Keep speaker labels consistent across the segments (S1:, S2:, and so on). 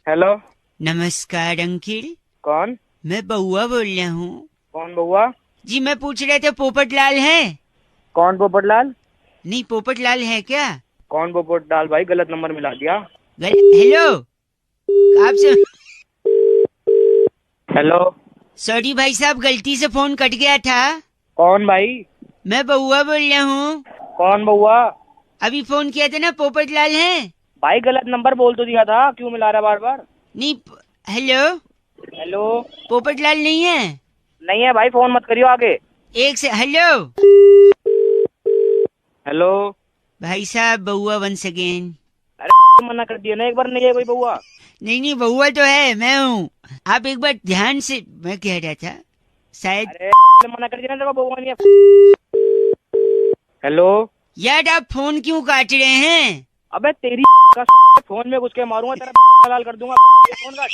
S1: Hello.
S2: नमस्कार uncle.
S1: कौन?
S2: मैं बउआ बोल रहा हूँ।
S1: कौन बउआ?
S2: जी मैं पूछ रहे थे पोपटलाल है?
S1: कौन पोपटलाल?
S2: नहीं पोपटलाल है क्या?
S1: कौन पोपटलाल भाई? गलत नंबर मिला दिया।
S2: हेलो आपसे।
S1: हेलो।
S2: सॉरी भाई साहब गलती से फोन कट गया था।
S1: कौन भाई?
S2: मैं बउआ बोल रहा हूँ।
S1: कौन बउआ?
S2: अभी फोन किया था ना, पोपटलाल है?
S1: भाई गलत नंबर बोल तो दिया था, क्यों मिला रहा बार बार?
S2: नहीं हेलो
S1: हेलो।
S2: पोपटलाल नहीं है?
S1: नहीं है भाई, फोन मत करियो आगे।
S2: एक से हेलो।
S1: हेलो।
S2: भाई साहब बउआ वंस अगेन।
S1: अरे मना कर दिया ना एक बार, नहीं है कोई बउआ।
S2: नहीं बउआ तो है, मैं हूँ। आप एक बार ध्यान से, मैं कह रहा था शायद।
S1: अरे मना कर दिया ना, तेरे को बउआ नहीं है। हेलो।
S2: यार आप फोन क्यों काट रहे हैं?
S1: अबे तेरी का फोन में घुस के मारूंगा, तेरा लाल कर दूंगा। फोन काट।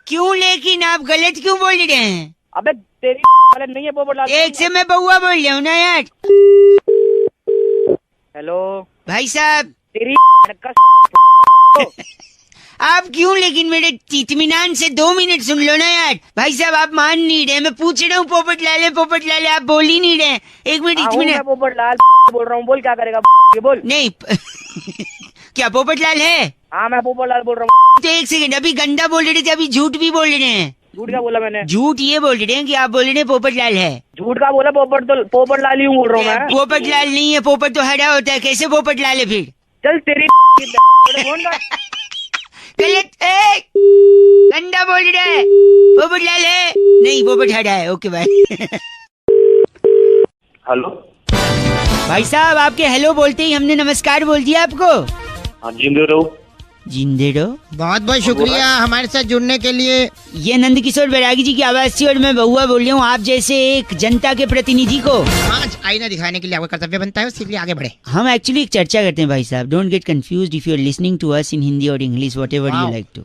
S2: क्यों लेकिन आप गलत क्यों बोल रहे हैं?
S1: अबे तेरी गलत नहीं है पोपटलाल।
S2: एक से मैं बउआ बोल रहा हूँ ना यार।
S1: हेलो।
S2: भाई साहब
S1: तेरी का
S2: आप क्यों लेकिन मेरे इत्मीनान से 2 मिनट सुन लो ना यार। भाई साहब आप मान नहीं रहे, मैं पूछ रहा हूँ पोपटलाल है, आप बोल ही नहीं रहे। एक मिनट इत्मीनान।
S1: मैं पोपटलाल बोल रहा हूँ, बोल क्या करेगा ये बोल।
S2: नहीं क्या पोपटलाल है?
S1: हाँ मैं पोपटलाल बोल रहा हूँ।
S2: तो एक सेकंड, अभी गंदा बोल रहे थे, अभी झूठ भी बोल रहे हैं।
S1: झूठ क्या बोला मैंने?
S2: झूठ ये बोल रहे हैं कि आप बोल रहे हैं पोपटलाल है।
S1: झूठ का बोला? पोपटलाल ही बोल रहा हूँ मैं।
S2: पोपटलाल नहीं है, पोपट तो हरा होता है, कैसे पोपटलाल है फिर?
S1: चल तेरी फोन का।
S2: गलत है, गंदा बोल रहा है। पोपटलाल है नहीं, पोपट हरा है। ओके भाई।
S3: हेलो
S2: भाई साहब आपके हेलो बोलते ही हमने नमस्कार बोल दिया आपको।
S3: हाँ जिंदे रहो।
S2: जिंदे रहो।
S4: बहुत बहुत शुक्रिया हमारे साथ जुड़ने के लिए।
S2: ये नंद किशोर बैरागी जी की आवाज थी और मैं बउआ बोल रहा हूँ आप जैसे एक जनता के प्रतिनिधि को
S4: आज आईना दिखाने के लिए आपका कर्तव्य बनता है, इसलिए आगे बढ़े।
S2: हम एक्चुअली एक चर्चा करते हैं भाई साहब। Don't get confused if you are listening to us in Hindi और English, whatever you like to.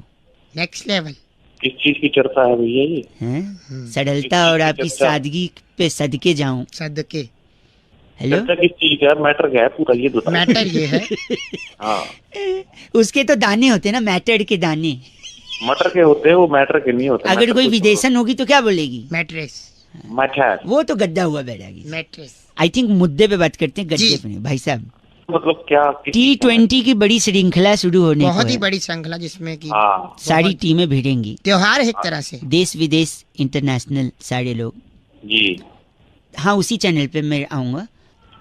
S4: Next level.
S3: किस चीज की चर्चा है भैया ये?
S2: हैं सरलता और आपकी सादगी पे सदके जाऊं।
S4: सदके।
S2: हेलो
S3: चर्चा किस चीज का है? मैटर क्या है पूरा ये बताओ।
S4: मैटर ये है
S3: हाँ
S2: उसके तो दाने होते हैं ना, मैटर के दाने।
S3: मटर के होते हैं वो, मैटर के नहीं होते।
S2: अगर कोई विदेशन होगी तो क्या बोलेगी?
S4: मैट्रेस।
S3: मैटर
S2: वो तो गद्दा हुआ बैरागी।
S4: मैट्रेस।
S2: आई थिंक मुद्दे पे बात करते हैं, गद्दे
S4: जी।
S2: पे नहीं। भाई साहब
S3: मतलब क्या?
S2: T20 की बड़ी श्रृंखला शुरू होने को
S4: बहुत ही
S2: है।
S4: बड़ी श्रृंखला जिसमें कि
S3: हाँ
S2: सारी टीमें भिड़ेंगी,
S4: त्योहार है एक तरह से।
S2: देश विदेश इंटरनेशनल सारे लोग।
S3: जी।
S2: हाँ उसी चैनल पे मैं आऊंगा।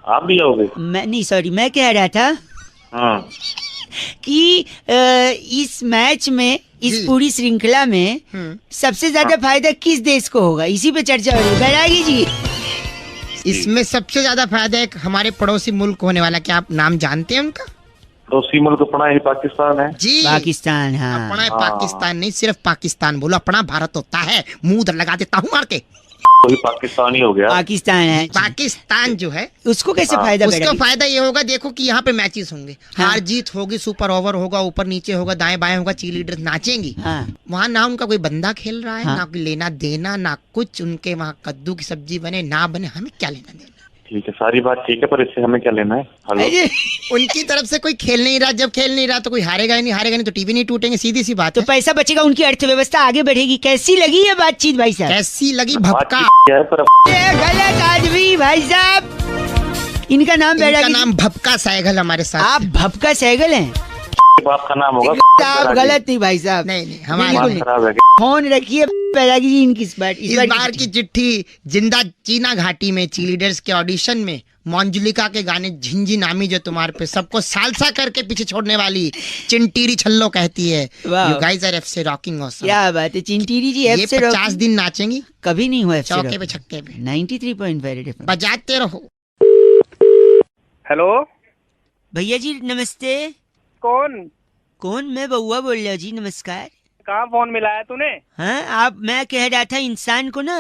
S3: आप भी आओगे?
S2: मैं नहीं, सॉरी मैं कह रहा था
S3: हाँ
S2: कि इस मैच में, इस
S4: जी।
S2: पूरी श्रृंखला में सबसे ज्यादा फायदा किस देश को होगा, इसी पे चर्चा हो रही है बैरागी जी।
S4: इसमें सबसे ज्यादा फायदा एक हमारे पड़ोसी मुल्क होने वाला, क्या आप नाम जानते हैं उनका?
S3: तो उसी मुल्क अपना ही पाकिस्तान है।
S4: जी
S2: पाकिस्तान। हाँ
S4: अपना है पाकिस्तान, नहीं सिर्फ पाकिस्तान बोलो, अपना भारत होता है। मुंह उधर लगा देता हूँ मार के।
S3: वही पाकिस्तान ही हो गया।
S2: पाकिस्तान है।
S4: पाकिस्तान जो है
S2: उसको कैसे
S3: हाँ।
S2: फायदा
S4: उसका
S2: बैरागी?
S4: फायदा ये होगा, देखो कि यहाँ पे मैचेस होंगे,
S2: हाँ।
S4: हार जीत होगी, सुपर ओवर होगा, ऊपर नीचे होगा, दाएं बाएं होगा, चीयर लीडर्स नाचेंगी।
S2: हाँ
S4: वहाँ ना उनका कोई बंदा खेल रहा है,
S2: हाँ।
S4: ना कोई लेना देना, ना कुछ। उनके वहाँ कद्दू की सब्जी बने ना बने, हमें क्या लेना देना।
S3: ठीक है सारी बात ठीक है, पर इससे हमें क्या लेना है? हेलो
S2: अरे,
S4: उनकी तरफ से कोई खेल नहीं रहा, जब खेल नहीं रहा तो कोई हारेगा ही नहीं, हारेगा नहीं तो टीवी नहीं टूटेंगे, सीधी सी बात
S2: तो
S4: है।
S2: पैसा बचेगा, उनकी अर्थव्यवस्था आगे बढ़ेगी। कैसी लगी ये बातचीत भाई साहब?
S4: कैसी लगी भपका?
S3: बातचीत क्या है पर
S2: ये गलत आदमी भाई साहब। इनका नाम
S4: इनका
S2: बैरागी।
S4: नाम भपका सहगल हमारे साथ।
S2: आप भपका सहगल हैं?
S3: बाप का नाम होगा।
S2: आप गलत नहीं भाई साहब।
S4: नहीं
S2: बिल्कुल
S4: हमारे
S2: नहीं।
S3: खराब है।
S2: फोन रखिए बैरागी जी इनकी इस
S4: बार की चिट्ठी जिंदा चीना घाटी में लीडर्स के ऑडिशन में मंजुलिका के गाने झिंझी नामी जो तुम्हारे पे सबको सालसा करके पीछे छोड़ने वाली चिंटीरी छल्लो कहती है,
S2: वाह।
S4: You guys are effs rocking awesome.
S2: क्या बात है चिंटीरी जी।
S4: ये 50 दिन नाचेंगी
S2: कभी नहीं हुआ
S4: चौके पे छक्के पे,
S2: 93.5 FM।
S4: बजाते रहो।
S1: हेलो।
S2: भैया जी नमस्ते।
S1: कौन?
S2: कौन? मैं बउआ बोल रहा हूँ जी, नमस्कार।
S1: कहाँ फोन मिलाया तूने?
S2: हाँ आप, मैं कह रहा था इंसान को ना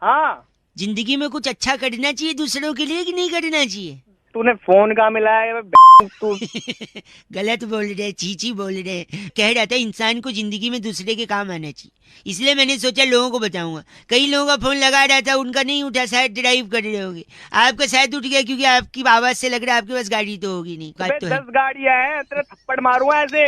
S1: हाँ
S2: जिंदगी में कुछ अच्छा करना चाहिए दूसरों के लिए कि नहीं करना चाहिए?
S1: तूने फोन कहाँ मिलाया? तू
S2: गलत बोल रहे, चीची बोल रहे। कह रहा था इंसान को जिंदगी में दूसरे के काम आना चाहिए, इसलिए मैंने सोचा लोगों को बताऊंगा। कई लोगों का फोन लगा रहा था, उनका नहीं उठा, शायद ड्राइव कर रहे होंगे। आपका शायद उठ गया क्योंकि आपकी आवाज से लग रहा है आपके पास गाड़ी तो होगी नहीं। बात तो है।
S1: 10 गाड़ियां हैं, तेरा थप्पड़ मारूंगा ऐसे।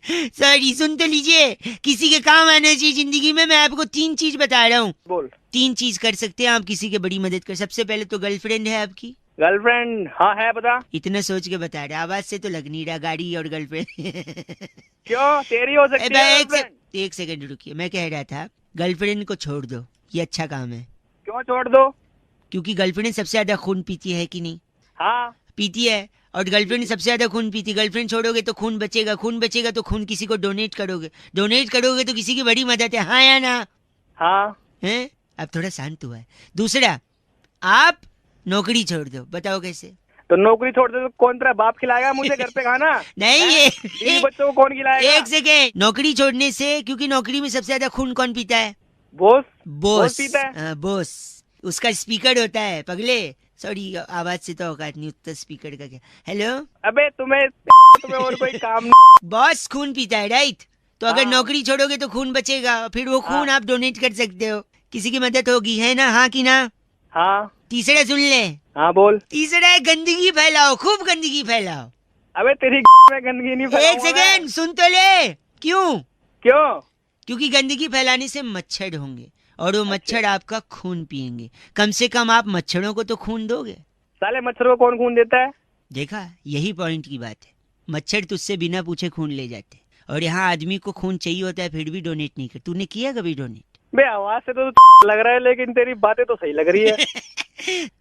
S2: सॉरी, सुन तो लीजिए, किसी के काम आना चाहिए जिंदगी में। मैं आपको 3 चीज बता रहा हूँ।
S1: बोल।
S2: 3 चीज कर सकते हैं आप किसी के बड़ी मदद कर। सबसे पहले तो गर्लफ्रेंड है आपकी?
S1: गर्लफ्रेंड हाँ है, बता।
S2: इतना सोच के बता रहा, आवाज से तो लग नहीं रहा। गाड़ी और गर्लफ्रेंड।
S1: क्यों, तेरी हो सकती है गर्लफ्रेंड?
S2: एक सेकंड रुकिए, मैं कह रहा था गर्लफ्रेंड को छोड़ दो, ये अच्छा काम है।
S1: क्यों छोड़ दो?
S2: क्योंकि गर्लफ्रेंड सबसे ज्यादा खून पीती है कि नहीं?
S1: हाँ
S2: पीती है, और गर्लफ्रेंड सबसे ज्यादा खून पीती। गर्लफ्रेंड छोड़ोगे तो खून बचेगा, खून बचेगा तो खून किसी को डोनेट करोगे, डोनेट करोगे तो किसी की बड़ी मदद है। हाँ या ना?
S1: हाँ।
S2: हैं? अब थोड़ा शांत हुआ है। दूसरा, आप नौकरी छोड़ दो। बताओ कैसे?
S1: तो नौकरी छोड़ दे तो कौन तेरा बाप खिलाएगा मुझे घर पे खाना?
S2: नहीं,
S1: बीवी बच्चों को कौन खिलाएगा?
S2: एक सेकेंड। नौकरी छोड़ने से, क्योंकि नौकरी में सबसे ज्यादा खून कौन पीता है?
S1: बॉस।
S2: बॉस
S1: पीता है।
S2: हाँ, बॉस। उसका स्पीकर होता है पगले। सॉरी, आवाज से तो औकात नहीं उतना, स्पीकर का क्या। हेलो।
S1: अबे तुम्हें और कोई काम नहीं?
S2: बॉस खून पीता है, राइट? तो अगर
S1: हाँ।
S2: नौकरी छोड़ोगे तो खून बचेगा, फिर वो खून
S1: हाँ।
S2: आप डोनेट कर सकते हो, किसी की मदद होगी, है ना? हाँ कि ना?
S1: हाँ।
S2: तीसरा सुन ले।
S1: हाँ बोल।
S2: तीसरा है गंदगी फैलाओ, खूब गंदगी फैलाओ।
S1: अबे तेरी में गंदगी नहीं
S2: एक
S1: फैलाऊंगा
S2: सेकेंड,
S1: मैं।
S2: सुन तो ले। क्यों?
S1: क्यों?
S2: क्योंकि गंदगी फैलाने से मच्छर होंगे, और वो मच्छर आपका खून पिएंगे। कम से कम आप मच्छरों को तो खून दोगे।
S1: साले मच्छर को कौन खून देता है?
S2: देखा, यही पॉइंट की बात है। मच्छर तुझसे बिना पूछे खून ले जाते हैं, और यहाँ आदमी को खून चाहिए होता है फिर भी डोनेट नहीं कर। तूने किया कभी डोनेट?
S1: बे आवाज से तो लग रहा है, लेकिन तेरी बातें तो सही लग रही है।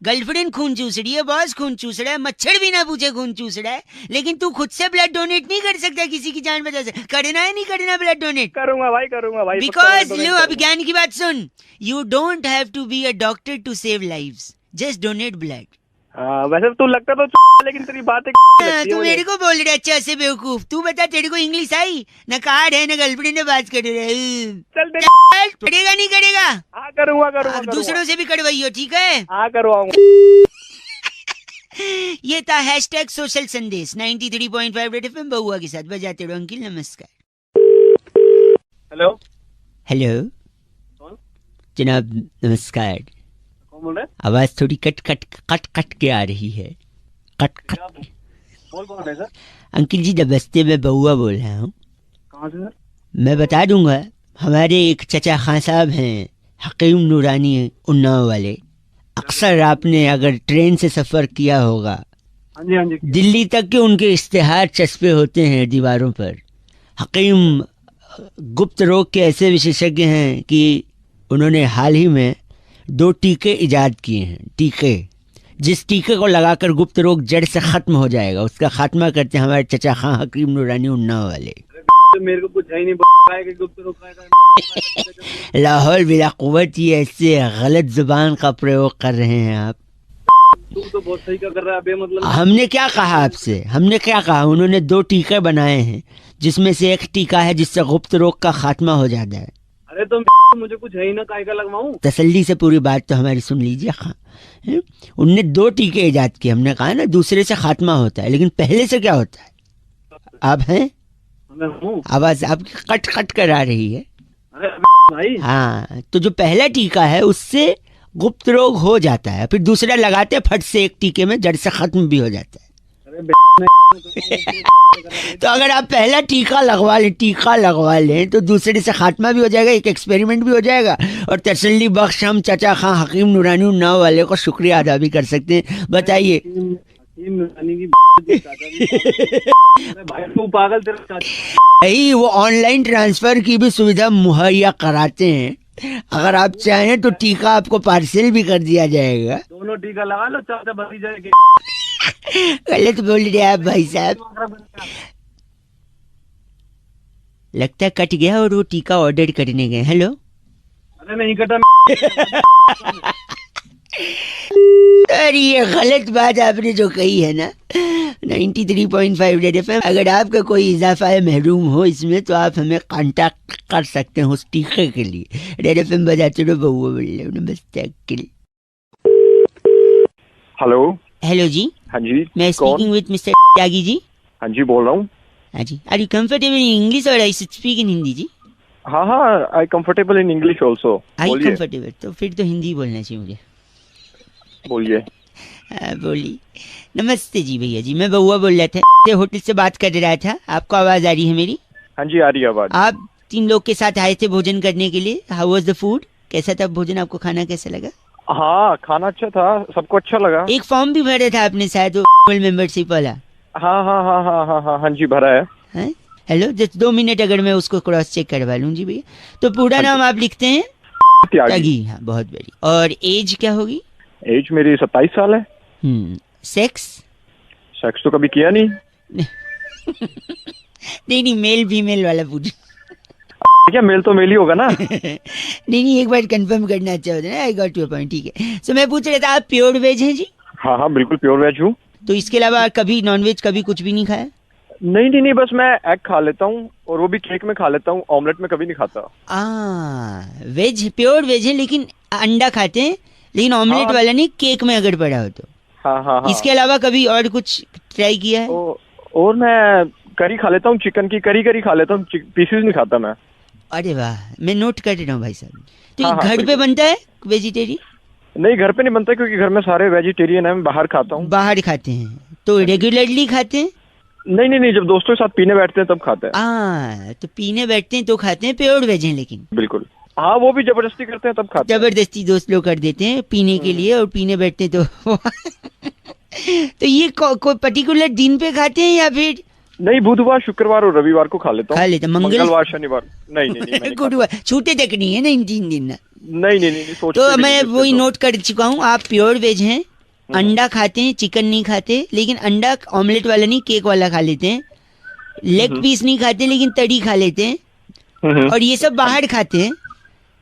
S2: गर्लफ्रेंड खून चूस रही है, बॉस खून चूस रहा है, मच्छर बिना पूछे खून चूस रहा है, लेकिन तू खुद से ब्लड डोनेट नहीं कर सकता किसी की जान बचा से। करना है नहीं करना ब्लड डोनेट?
S1: करूंगा भाई, करूंगा भाई।
S2: बिकॉज लो, अब ज्ञान की बात सुन। You don't have to be a doctor to save lives, just donate blood.
S1: हाँ वैसे तू लगता तो लेकिन तेरी बातें
S2: तू मेरे को बोल रहा है अच्छा से बेवकूफ। तू बता, तेरे को इंग्लिश आई? ना कार्ड है ना गर्लफ्रेंड ने बात कर रहे।
S1: चल दे।
S2: करेगा नहीं करेगा?
S1: हाँ करूंगा करूंगा
S2: अब दूसरों से भी करवाइयो, ठीक है?
S1: हाँ करवाऊंगा।
S2: ये था हैशटैग सोशल संदेश 93.5 रेड एफएम बहुआ के साथ। बजाते रहो अंकिल। नमस्कार।
S1: हेलो।
S2: हेलो
S1: कौन?
S2: जनाब नमस्कार।
S1: कौन बोल रहे?
S2: आवाज थोड़ी कट कट कट कट के आ रही है। Cut cut.
S1: बोल कौन रहे सर?
S2: अंकिल जी नमस्ते, मैं बहुआ बोल रहा हूँ।
S1: कहाँ से सर?
S2: मैं बता दूंगा, हमारे एक चचा खां साहब हैं, हकीम नूरानी उन्नाव वाले। अक्सर आपने अगर ट्रेन से सफर किया होगा,
S1: हाँ जी हाँ जी।
S2: दिल्ली तक के उनके इश्तेहार चस्पे होते हैं दीवारों पर। हकीम गुप्त रोग के ऐसे विशेषज्ञ हैं कि उन्होंने हाल ही में 2 टीके इजाद किए हैं। टीके, जिस टीके को लगाकर गुप्त रोग जड़ से खत्म हो जाएगा, उसका खात्मा करते हैं हमारे चचा खां हकीम नूरानी उन्नाव वाले।
S1: मेरे को कुछ है ही नहीं कि गुप्त रोग का
S2: लाहौल बिला कुव्वत, ये ऐसे गलत जुबान का प्रयोग कर रहे हैं आप।
S1: तू तो बहुत सही कर रहा है बे, मतलब
S2: हमने क्या कहा आपसे? हमने क्या कहा? उन्होंने 2 टीके बनाए हैं, जिसमें से एक टीका है जिससे गुप्त रोग का खात्मा हो जाता है।
S1: अरे तो मुझे कुछ है ही ना, काय का लगवाऊं?
S2: तसल्ली से पूरी बात तो हमारी सुन लीजिए खां। उनने 2 टीके इजाद किए। हमने कहा ना दूसरे से खात्मा होता है, लेकिन पहले से क्या होता है? आप हैं?
S1: मैं हूँ।
S2: आवाज आपकी कट कट कर आ रही है।
S1: अरे भाई
S2: हाँ, तो जो पहला टीका है उससे गुप्त रोग हो जाता है, फिर दूसरा लगाते फट से एक टीके में जड़ से खत्म भी हो जाता है। तो अगर आप पहला टीका लगवा लें तो दूसरे से खात्मा भी हो जाएगा, एक एक्सपेरिमेंट भी हो जाएगा, और तसल्ली बख्श हम चचा खां हकीम नूरानी उन्नाव वाले को शुक्रिया अदा भी कर सकते हैं। बताइए।
S1: भाई तू पागल, तेरा
S2: यही वो ऑनलाइन ट्रांसफर की भी सुविधा मुहैया कराते हैं। अगर आप चाहें तो टीका आपको पार्सल भी कर दिया जाएगा।
S1: दोनों टीका लगा लो, चाचा बची जाएगी।
S2: गलत बोल रहे आप भाई साहब। लगता है कट गया और वो टीका ऑर्डर करने गए। हेलो।
S1: अरे नहीं कटा।
S2: अरे ये गलत बात आपने जो कही है ना। 93.5 रेड एफएम, अगर आपका कोई इजाफा है महरूम हो इसमें, तो आप हमें कांटेक्ट कर सकते हैं उस टीके के लिए। रेड एफएम बजाते रहो बहुआ बोल रहे हो। नमस्ते अंकिल।
S3: हेलो।
S2: हेलो जी।
S3: हाँ जी।
S2: मैं
S3: कौन?
S2: Speaking with mister Tyagi ji.
S3: हाँ जी बोल रहा हूँ।
S2: हाँ जी। Are you comfortable in English और I should speak in Hindi ji?
S3: हाँ हाँ, I comfortable in English also.
S2: I
S3: बोलिए
S2: कंफर्टेबल, तो फिर तो हिंदी बोलना चाहिए मुझे।
S3: बोलिए।
S2: बोलिए। नमस्ते जी भैया जी, मैं बहुआ बोल रहा था, होटल से बात कर रहा था। आपको आवाज आ रही है मेरी?
S3: हाँ जी, आ रही है आवाज।
S2: आप 3 लोग के साथ आए थे भोजन करने के लिए, हाउ वाज द फूड? कैसा था भोजन, आपको खाना कैसा लगा?
S3: हाँ, खाना अच्छा था, सबको अच्छा लगा।
S2: एक फॉर्म भी भरा था आपने शायद, वो मेंबरशिप वाला।
S3: हाँ हाँ हाँ हाँ हाँ हाँ हाँ जी, भरा है।
S2: हैं? हेलो, जस्ट 2 मिनट अगर मैं उसको क्रॉस चेक करवा लूं जी भैया। तो पूरा
S3: हाँ
S2: नाम आप लिखते हैं?
S3: त्यागी।
S2: त्यागी, हाँ बहुत बड़ी। और एज क्या होगी?
S3: एज मेरी 27 साल है।
S2: सेक्स?
S3: सेक्स तो कभी किया नहीं।
S2: नहीं, मेल फीमेल वाला पूछ।
S3: क्या मेल तो मेल ही होगा ना।
S2: नहीं, एक बार कंफर्म करना अच्छा होता है ना। आई गॉट योर पॉइंट, ठीक है। सो मैं पूछ रहा था, आप प्योर वेज हैं जी?
S3: हाँ हाँ, बिल्कुल प्योर वेज हूँ।
S2: तो इसके अलावा कभी नॉनवेज कभी कुछ भी नहीं खाया?
S3: नहीं नहीं नहीं, बस मैं एग खा लेता हूँ, और वो भी केक में खा लेता हूँ, ऑमलेट में कभी नहीं खाता।
S2: वेज, प्योर वेज है, लेकिन अंडा खाते हैं, लेकिन ऑमलेट
S3: हाँ।
S2: वाला नहीं, केक में अगर पड़ा हो तो।
S3: हाँ हाँ हाँ।
S2: इसके अलावा कभी और कुछ ट्राई किया है?
S3: और मैं करी खा लेता हूँ, चिकन की करी खा लेता हूँ, पीसेस नहीं खाता मैं।
S2: अरे वाह, मैं नोट कर रहा हूँ भाई साहब। तो
S3: हाँ,
S2: ये
S3: हाँ,
S2: घर पे
S3: बिल्कुल।
S2: बनता है वेजिटेरियन?
S3: नहीं, घर पे नहीं बनता, क्योंकि घर में सारे वेजिटेरियन है, मैं बाहर खाता हूँ।
S2: बाहर खाते हैं? तो रेगुलरली खाते हैं?
S3: नहीं नहीं नहीं, जब दोस्तों के साथ पीने बैठते हैं तब खाते हैं।
S2: तो पीने बैठते हैं तो खाते हैं, प्योर वेज हैं लेकिन।
S3: बिल्कुल, हाँ, वो भी जबरदस्ती करते हैं तब खाते हैं।
S2: जबरदस्ती दोस्त लोग कर देते हैं पीने के लिए, और पीने बैठते हैं तो तो ये कोई पर्टिकुलर दिन पे खाते हैं या फिर?
S3: नहीं, बुधवार, शुक्रवार और रविवार को खा लेता हूँ।
S2: खा लेता,
S3: मंगलवार, शनिवार नहीं नहीं नहीं, मैंने
S2: गुरुवार छूटे तक नहीं है ना इन 3 दिन ना।
S3: नहीं नहीं नहीं, सोचते
S2: तो
S3: भी
S2: मैं
S3: नहीं,
S2: वही
S3: तो।
S2: नोट कर चुका हूँ, आप प्योर वेज हैं, अंडा खाते हैं, चिकन नहीं खाते, लेकिन अंडा ऑमलेट वाला नहीं, केक वाला खा लेते हैं, लेग पीस नहीं खाते लेकिन तड़ी खा लेते हैं, और ये सब बाहर खाते हैं।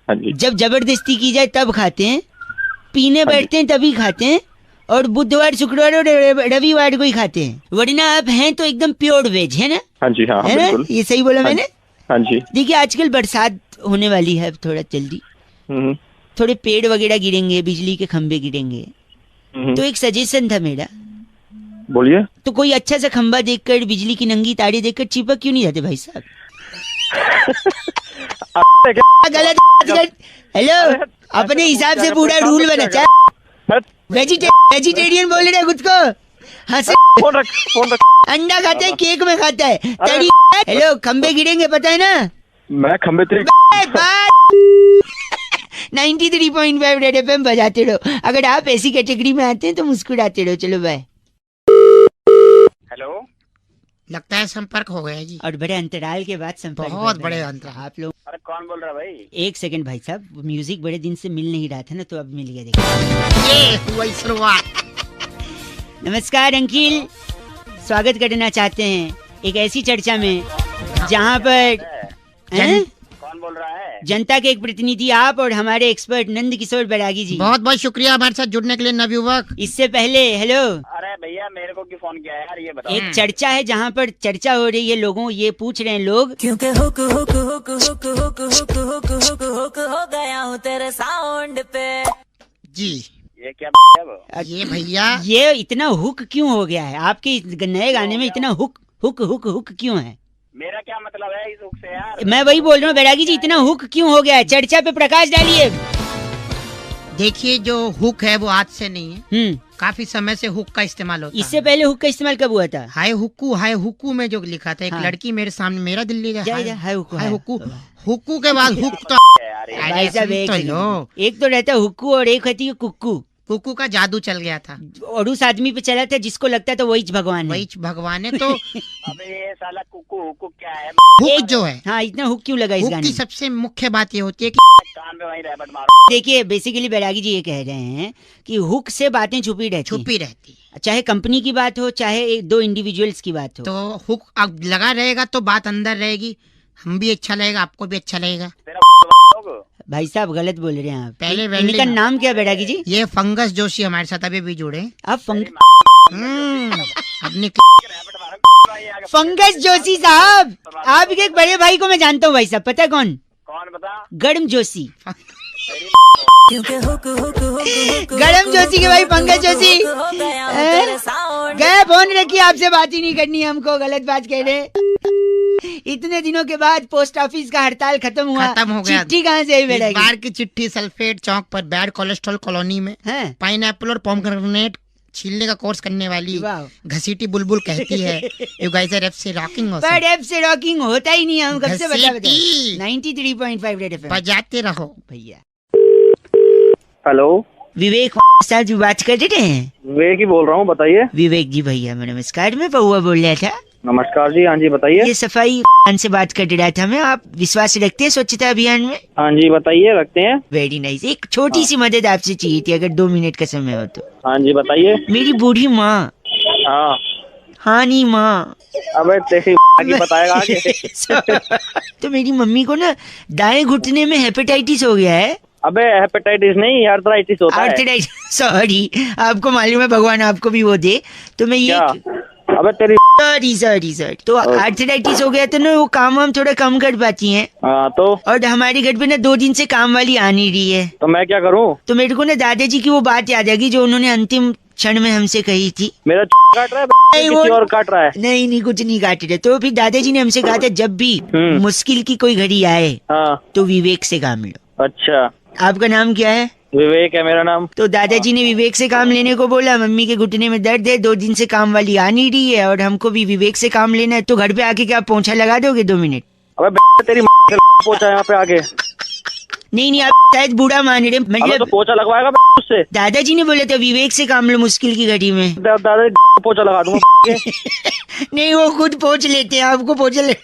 S3: हाँ जी।
S2: जब जबरदस्ती की जाए तब खाते हैं, पीने बैठते हैं तभी खाते हैं, और बुधवार, शुक्रवार और रविवार को ही खाते हैं। वरना आप हैं तो एकदम प्योर वेज है ना?
S3: हाँ जी, हाँ
S2: है ना?
S3: बिल्कुल।
S2: ये सही बोला मैंने?
S3: हाँ जी।
S2: देखिए, आजकल बरसात होने वाली है, अब थोड़ा जल्दी थोड़े पेड़ वगैरह गिरेंगे, बिजली के खंभे गिरेंगे, तो एक सजेशन था मेरा।
S3: बोलिए।
S2: तो कोई अच्छा सा खंभा देखकर, बिजली की नंगी तारे देखकर चिपक क्यों नहीं जाते भाई साहब? गलत। हेलो, अपने हिसाब से पूरा रूल बना। वेजिटेरियन बोल रहे खुद को, हंसे।
S3: फोन रख।
S2: अंडा खाता है, केक में खाता है, तड़ी। हेलो, खंबे गिरेंगे पता है ना?
S3: मैं खंबे तेरे
S2: 93.5 रेड एफएम बजाते रहो। अगर आप ऐसी कैटेगरी में आते हैं तो मुस्कुराते रहो। चलो बाय।
S1: हेलो,
S4: लगता है संपर्क हो गया जी।
S2: और बड़े अंतराल के बाद संपर्क
S4: बहुत
S2: बढ़
S4: बड़े
S2: रहा है।
S4: अंतराल।
S2: आप लोग,
S1: अरे कौन बोल रहा है भाई?
S2: 1 सेकंड भाई साहब, म्यूजिक बड़े दिन से मिल नहीं रहा था ना, तो अब मिल गया। देखिए,
S4: ये हुई शुरुआत।
S2: नमस्कार अंकिल, स्वागत करना चाहते हैं एक ऐसी चर्चा में जहां पर हैं?
S1: कौन बोल रहा है?
S2: जनता के एक प्रतिनिधि आप और हमारे एक्सपर्ट नंद किशोर बैरागी जी।
S4: बहुत बहुत शुक्रिया हमारे साथ जुड़ने के लिए नवयुवक।
S2: इससे पहले हेलो,
S1: अरे भैया, मेरे को क्यों फोन किया है यार, ये बताओ।
S2: एक चर्चा है जहां पर चर्चा हो रही है, लोगों ये पूछ रहे हैं लोग,
S5: क्योंकि hook hook hook hook hook hook hook hook hook हो गया हूँ तेरे साउंड पे।
S4: जी,
S1: ये क्या है वो?
S4: ये भैया,
S2: ये इतना हुक क्यों हो गया है आपके इस नए गाने में? इतना हुक हुक हुक हुक क्यों है?
S1: मेरा क्या मतलब है इस हुक से यार?
S2: मैं वही बोल रहा हूँ बैरागी जी, इतना हुक क्यों हो गया है? चर्चा पे प्रकाश डालिए।
S4: देखिए जो हुक है वो आज से नहीं है, काफी समय से हुक का इस्तेमाल होता
S2: इससे
S4: है।
S2: पहले हुक का इस्तेमाल कब हुआ था?
S4: हाय हुक्कू में जो लिखा था, एक
S2: हाँ।
S4: लड़की मेरे सामने, मेरा दिल ले
S2: जा, हाय हुक्कू,
S4: हाय
S2: हाय
S4: हुक्कू।
S2: हुक्कू।
S4: हुक्कू के बाद हुक तो
S1: यार ये
S2: भाई साहब,
S4: सुन
S2: एक
S4: तो
S2: सेकंड।
S4: लो।
S2: एक तो रहता है हुक्कू और एक होती है कुक्कू,
S4: कुक्कू का जादू चल गया था,
S2: और उस आदमी पे चला था जिसको लगता था वही भगवान है।
S4: वही भगवान है। तो
S1: अबे ये साला कुकू हुकू क्या है?
S4: हुक जो है,
S2: हाँ, इतना हुक क्यों लगा इस
S4: हुक
S2: गाने
S4: की
S2: में?
S4: सबसे मुख्य बात ये होती है कि
S1: कान पे वहीं रैबट मारो।
S2: देखिए, बेसिकली बैरागी जी ये कह रहे हैं कि हुक से बातें छुपी रहती हैं।
S4: छुपी रहती है,
S2: चाहे कंपनी की बात हो, चाहे एक दो इंडिविजुअल्स की बात हो।
S4: तो हुक अब लगा रहेगा तो बात अंदर रहेगी, हम भी अच्छा लगेगा, आपको भी अच्छा लगेगा।
S1: तेरा लोग
S2: भाई साहब गलत बोल रहे हैं आप।
S4: पहले
S2: इनका
S4: वेल्डिंग-
S2: नाम क्या बैरागी जी?
S4: ये फंगस जोशी हमारे साथ अभी भी जुड़े।
S2: आप
S4: अपनी
S1: रैबट मारो भाई आगे।
S2: फंगस जोशी साहब, आपके एक बड़े भाई को मैं जानता हूँ भाई साहब, पता है कौन?
S1: कौन बता?
S2: गर्म जोशी।
S5: क्योंकि हुक हुक हुक हुक
S2: गरम जोशी के भाई पंकज जोशी।
S5: हो गया हूँ तेरे साउंड।
S2: गए फोन रखी, आपसे बात ही नहीं करनी हमको, गलत बात कह रहे। इतने दिनों के बाद पोस्ट ऑफिस का हड़ताल खत्म
S4: खत्म हो गया।
S2: चिट्ठी कहाँ से आई
S4: इस
S2: बैठेगी?
S4: बार की चिट्ठी सल्फेट चौक पर बैड कोलेस्ट्रॉल कॉलोनी में
S2: हैं?
S4: पाइनएप्पल और पोमग्रेनेट छीलने का कोर्स करने वाली
S2: वाह।
S4: घसीटी बुलबुल कहती है यू गाइस आर से रॉकिंग
S2: पर एफ से रॉकिंग होता ही नहीं है, हम कब से बता
S4: घसीटी।
S2: 93.5 रेड एफएम
S4: बजाते रहो।
S2: भैया।
S3: हेलो,
S2: विवेक साहब जी बात कर रहे हैं?
S3: विवेक ही बोल रहा हूँ, बताइए।
S2: विवेक जी भैया नमस्कार, मैं पहुआ बोल रहा था।
S3: नमस्कार जी, हाँ जी बताइए।
S2: ये सफाई से बात कर रहा था मैं। आप विश्वास रखते हैं स्वच्छता अभियान में?
S3: हाँ जी बताइए, रखते हैं।
S2: Very nice. एक छोटी सी मदद आपसे चाहिए थी, अगर 2 मिनट का समय हो तो।
S3: हाँ जी बताइए।
S2: मेरी बूढ़ी माँ,
S3: हाँ।
S2: हाँ नहीं माँ,
S3: अबे तेरी की बताएगा आगे।
S2: तो मेरी मम्मी को ना दाएं घुटने में हेपेटाइटिस हो गया है।
S3: अबे हेपेटाइटिस नहीं, आर्थराइटिस होता है।
S2: आर्थराइटिस, सॉरी, आपको मालूम है, भगवान आपको भी वो दे। तो मैं ये
S3: क्या? अबे तेरी
S2: सॉरी तो आर्थराइटिस हो गया तो ना वो काम हम थोड़ा कम कर पाती हैं।
S3: हाँ तो
S2: और हमारे घर पे ना 2 दिन से काम वाली आ नहीं रही है।
S3: तो मैं क्या करूँ?
S2: तो मेरे को ना दादाजी की वो बात याद आ गई जो उन्होंने अंतिम क्षण में हमसे कही थी।
S3: मेरा काट रहा है
S2: नहीं,
S3: किसी
S2: वो-
S3: और काट रहा है।
S2: नहीं कुछ नहीं काट रहे। तो फिर दादाजी ने हमसे कहा था जब भी मुश्किल की कोई घड़ी आए
S3: हाँ
S2: तो विवेक से काम लो।
S3: अच्छा,
S2: आपका नाम क्या है?
S3: विवेक है मेरा नाम।
S2: तो दादाजी ने विवेक से काम लेने को बोला। मम्मी के घुटने में दर्द है, 2 दिन से काम वाली आ नहीं रही है और हमको भी विवेक से काम लेना है। तो घर पे आके क्या पोंछा लगा दोगे 2 मिनट?
S3: अबे तेरी पोछा यहाँ पे आगे।
S2: नहीं आप शायद बूढ़ा मान रहे,
S3: अबे तो
S2: मतलब
S3: पोछा लगवाएगा उससे।
S2: दादाजी ने बोला था विवेक से काम लो मुश्किल की घड़ी में।
S3: दादा पोछा लगा दूंगा।
S2: नहीं वो खुद पोंछ लेते हैं, आपको पोछा ले।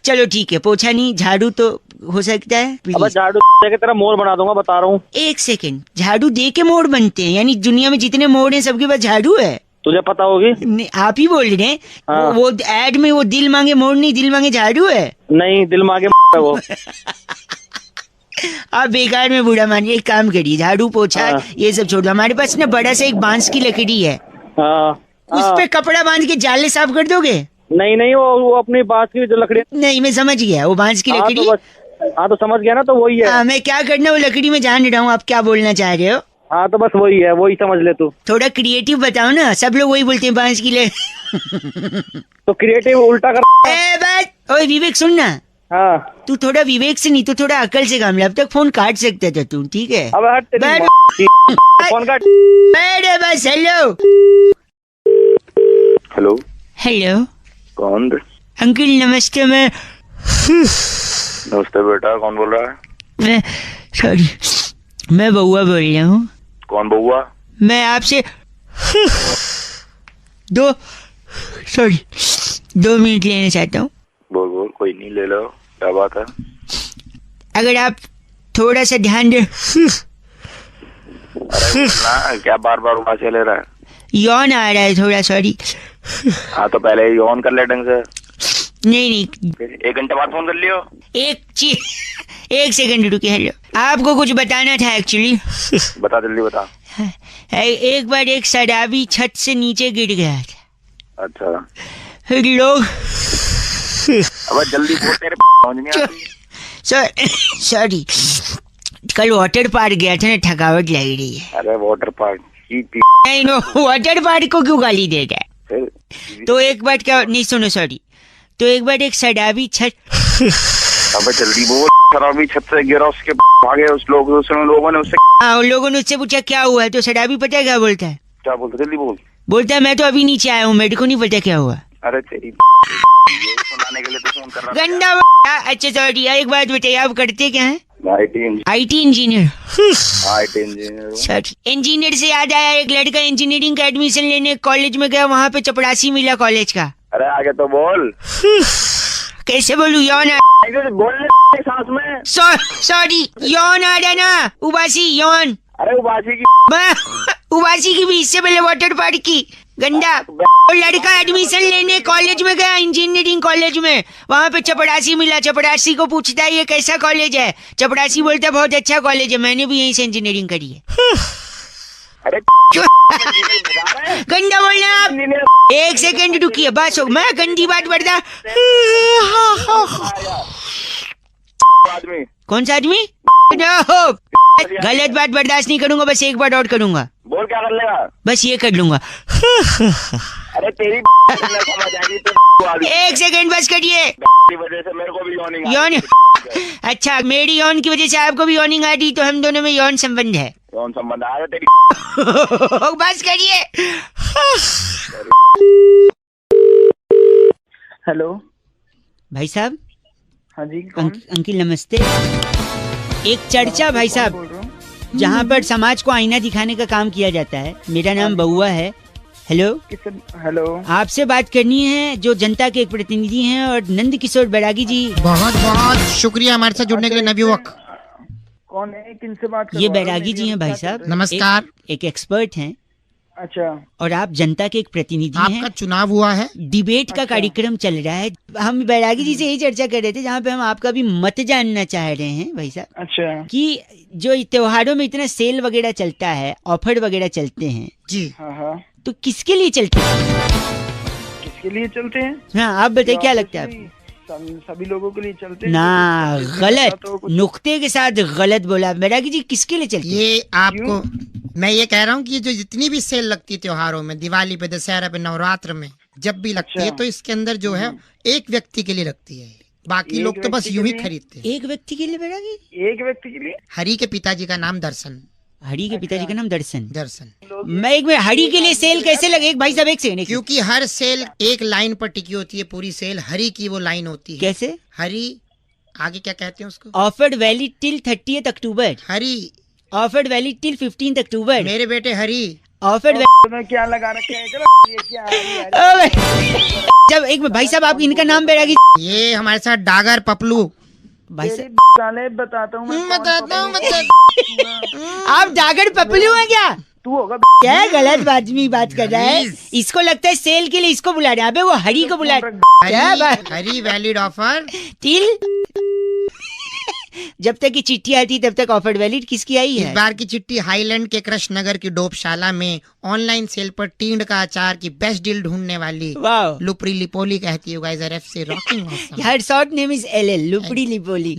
S2: चलो ठीक है, पोछा नहीं झाड़ू तो हो सकता है।
S3: अबे
S2: प्लीज
S3: झाड़ू देके तेरा मोर बना दूंगा, बता रहा हूँ।
S2: 1 सेकेंड, झाड़ू दे के मोड़ बनते हैं? यानी दुनिया में जितने मोड़ हैं सबके पास झाड़ू है?
S3: तुझे पता होगी।
S2: नहीं, आप ही बोल रहे हैं।
S3: हाँ।
S2: वो एड में वो दिल मांगे मोड़ नहीं, दिल मांगे झाड़ू है।
S3: नहीं, दिल मांगे है वो।
S2: आप बेकार में बूढ़ा मानिए, एक काम करिए, झाड़ू पोछा
S3: हाँ।
S2: ये सब छोड़ दो। हमारे पास ना बड़ा सा एक बांस की लकड़ी है,
S3: हाँ
S2: उस
S3: हाँ।
S2: पे कपड़ा बांध के जाले साफ कर दोगे?
S3: नहीं वो अपनी बात की जो लकड़ी।
S2: नहीं मैं समझ गया, वो बांस की
S3: हाँ
S2: लकड़ी।
S3: तो बस, हाँ तो समझ गया ना, तो वही है।
S2: हाँ, मैं क्या करना वो लकड़ी में जान रहा हूँ, आप क्या बोलना चाह रहे हो?
S3: हाँ तो बस वही है, वही समझ ले तू।
S2: थोड़ा क्रिएटिव बताओ ना, सब लोग वही बोलते हैं बांस की लकड़ी।
S3: तो क्रिएटिव उल्टा कर।
S2: ए बात, ओए विवेक सुन ना,
S3: हाँ
S2: तू थोड़ा विवेक से नहीं तो थोड़ा अकल से काम ले। अब तक फोन काट सकता था तू, ठीक है?
S3: अब हट तेरी
S2: बैठ-
S3: माँ की। फोन काट।
S2: अरे बस, हेलो
S6: हेलो,
S2: हेलो
S6: कौन?
S2: अंकल नमस्ते।
S6: नमस्ते बेटा, कौन बोल रहा है?
S2: मैं सॉरी, मैं बउआ बोल रहा हूँ।
S6: कौन बउआ?
S2: मैं आपसे 2 मिनट लेना चाहता हूँ।
S6: बोल बोल, कोई नहीं, ले लो, क्या बात है?
S2: अगर आप थोड़ा सा ध्यान दे।
S6: ना, क्या बार बार उबासे ले रहा है?
S2: यौन आ रहा है थोड़ा, सॉरी।
S6: हाँ तो पहले ही ऑन कर ले ढंग से।
S2: नहीं
S6: फिर 1 घंटे बाद फोन कर लियो।
S2: एक सेकंड रुकिए। हेलो, आपको कुछ बताना था एक्चुअली।
S6: बता, जल्दी बता।
S2: एक बार एक शराबी छत से नीचे गिर गया था।
S6: अच्छा,
S2: फिर लोग
S6: अब जल्दी बोल, तेरे समझ नहीं आती।
S2: सॉरी, कल वाटर पार्क गया था ना, थकावट लग रही है।
S6: अरे वाटर पार्क
S2: नहीं नो, वाटर पार्क को क्यों गाली दे रहा है?
S6: फिर
S2: तो एक बार क्या, नहीं सुनो सॉरी, तो एक बार एक शराबी छत।
S6: अब जल्दी बोल। शराबी छत से गिरा, उसके भागे उस लोगों ने उससे।
S2: हाँ, उन लोगों ने उससे पूछा क्या हुआ, तो शराबी पता है क्या बोलता है?
S6: क्या बोलते? जल्दी बोल।
S2: बोलता है मैं तो अभी नीचे आया हूँ, मेरे को नहीं पता क्या हुआ।
S6: अरे तेरी ये सुनाने के लिए तो फोन कर रहा था।
S2: गंदा। अच्छा सॉरी, एक बात बताइए, आप करते क्या हैं?
S6: IT
S2: engineer.
S6: Engineer.
S2: Sorry, engineer से याद आया, एक लड़का इंजीनियरिंग का एडमिशन लेने कॉलेज में गया, वहाँ पे चपरासी मिला कॉलेज का।
S6: अरे आगे तो बोल।
S2: कैसे बोलूं, यौन
S6: बोलने सांस में।
S2: सॉरी, यौन आ रहा ना, उबासी यौन।
S6: अरे उबासी की।
S2: उबासी की भी, इससे पहले वाटर पार्क की। गंदा। वो लड़का एडमिशन लेने कॉलेज में गया, इंजीनियरिंग कॉलेज में, वहाँ पे चपरासी मिला। चपरासी को पूछता है ये कैसा कॉलेज है? चपरासी बोलता है बहुत अच्छा कॉलेज है, मैंने भी यहीं से इंजीनियरिंग करी है।
S6: अरे
S2: गंदा बोलना आप। 1 सेकंड रुकिए, बस हो, मैं गंदी बात बढ़ता।
S6: आदमी।
S2: कौन सा आदमी? No! गलत बात बर्दाश्त नहीं करूंगा, बस एक बार और करूंगा।
S6: बोल, क्या कर लेगा?
S2: बस ये कर लूंगा।
S6: अरे तेरी समझ आएगी तो
S2: एक सेकंड बस करिए।
S6: की वजह से मेरे को भी यौनिंग
S2: यौन अच्छा, मेरी यौन की वजह से आपको भी यौनिंग आ रही, तो हम दोनों में यौन संबंध है।
S6: कौन संबंध आ रहा तेरी
S2: बस करिए।
S1: हेलो
S2: भाई साहब।
S1: हाँ जी कौन?
S2: अंकिल नमस्ते। एक चर्चा भाई साहब,
S1: बोल रहा हूँ।
S2: जहाँ पर समाज को आईना दिखाने का काम किया जाता है। मेरा नाम बउआ है। हेलो,
S1: किससे? हेलो
S2: आपसे बात करनी है, जो जनता के एक प्रतिनिधि हैं, और नंद किशोर बैरागी जी।
S4: बहुत बहुत शुक्रिया हमारे साथ जुड़ने के लिए नवयुवक।
S1: कौन है? किनसे बात कर
S2: ये
S1: रहे हो?
S2: बैरागी जी हैं भाई साहब।
S4: नमस्कार।
S2: एक एक्सपर्ट हैं,
S1: अच्छा
S2: और आप जनता के एक प्रतिनिधि
S4: आपका
S2: हैं।
S4: चुनाव हुआ है?
S2: डिबेट का कार्यक्रम चल रहा है। हम बैरागी जी से यही चर्चा कर रहे थे, जहाँ पे हम आपका भी मत जानना चाह रहे हैं भाई साहब,
S1: अच्छा
S2: कि जो त्योहारों में इतना सेल वगैरह चलता है, ऑफर वगैरह चलते हैं,
S4: जी।
S1: हाँ हाँ
S2: तो किसके लिए चलते हैं?
S1: किसके लिए चलते हैं?
S2: हाँ आप बताइए, क्या लगता है आपको?
S1: सभी लोगों के लिए चलते हैं।
S2: ना, गलत,
S1: तो कुछ-
S2: नुक्ते के साथ गलत बोला। बैरागी जी किसके लिए चलते हैं?
S4: ये आपको मैं ये कह रहा हूँ कि जो जितनी भी सेल लगती है त्योहारों में, दिवाली पे, दशहरा पे, नवरात्र में, जब भी लगती है,
S1: अच्छा।
S4: तो इसके अंदर जो है एक व्यक्ति के लिए लगती है। बाकी
S1: एक
S4: लोग तो बस
S1: व्यक्ति
S4: यूं
S1: के
S4: ही
S1: लिए?
S4: खरीदते हैं।
S2: एक व्यक्ति के लिए बैरागी?
S1: एक व्यक्ति के लिए?
S4: हरि के पिताजी का नाम दर्शन।
S2: हरि के पिताजी का नाम दर्शन।
S4: दर्शन।
S2: मैं एक मिनट, हरि के लिए सेल कैसे लगे? एक भाई साहब एक सेकंड।
S4: क्योंकि हर सेल एक लाइन पर टिकी होती है, पूरी सेल हरि की वो लाइन होती है।
S2: कैसे?
S4: हरि आगे क्या कहते हैं उसको?
S2: Offered valid till 30th October.
S4: Hurry.
S2: Offered valid till 15th October.
S4: मेरे बेटे हरि।
S2: ऑफर्ड
S1: तो क्या लगा रखे है? चलो ये क्या है?
S2: जब एक भाई साहब, आप इनका नाम बैरागी?
S4: ये हमारे साथ डागर पपलू।
S2: भाई
S1: तेरी
S2: साहब,
S1: साले बताता हूँ मैं।
S4: बताता हूँ
S2: आप डागर पपलू हैं क्या?
S1: तू होगा
S2: क्या गलत आदमी बात कर रहा है। इसको लगता है सेल के लिए इसको बुला रहे हैं। अबे वो हरि को बुला रहे हैं। क्या बात?
S4: Hari valid offer.
S2: टिल जब तक की चिट्ठी आती तब तक ऑफर वैलिड। किसकी आई
S4: इस
S2: है?
S4: बार की चिट्ठी हाईलैंड के कृष्ण नगर की डोपशाला में ऑनलाइन सेल पर टींड का अचार की बेस्ट डील ढूंढने वाली
S2: वाह,
S4: लुपरी लिपोली कहती है। गाइस आर एफसी रॉकिंग ऑसम।
S2: हर शॉर्ट नेम इज LL, लुपड़ी लिपोली।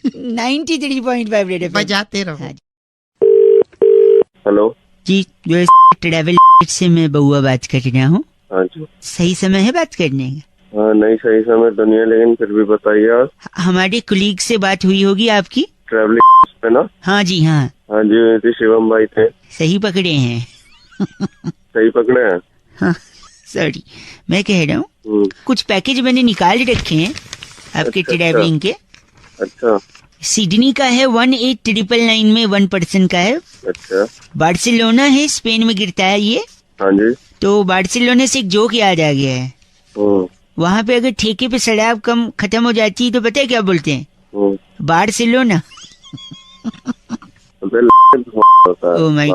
S2: 93.5 रेड एफएम।
S4: बजाते रहो।
S2: हाँ।
S6: हेलो
S2: जी, जो ट्रेवल से मैं बउआ बात कर रहा हूँ।
S6: हाँ जी।
S2: सही समय है बात करने का?
S6: हाँ नहीं सही समय तो नहीं है, लेकिन फिर भी बताइए आप।
S2: हमारे कुलीग से बात हुई होगी आपकी?
S6: ट्रैवलिंग पे ना?
S2: हाँ जी हाँ,
S6: हाँ जी, वैसे शिवम भाई थे।
S2: सही पकड़े हैं।
S6: सही पकड़े हैं?
S2: हाँ, सॉरी, मैं कह रहा हूँ कुछ पैकेज मैंने निकाल रखे हैं आपके
S6: अच्छा,
S2: ट्रैवलिंग के।
S6: अच्छा
S2: सिडनी का है 18,999 में 1% का है।
S6: अच्छा।
S2: बार्सिलोना है, स्पेन में गिरता है ये।
S6: हाँ जी।
S2: तो बार्सिलोना से एक जोक याद आ गया है। वहाँ पे अगर ठेके पे शराब कम खत्म हो जाती है तो पता है क्या बोलते हैं? बार्सिलोना। ओ माय,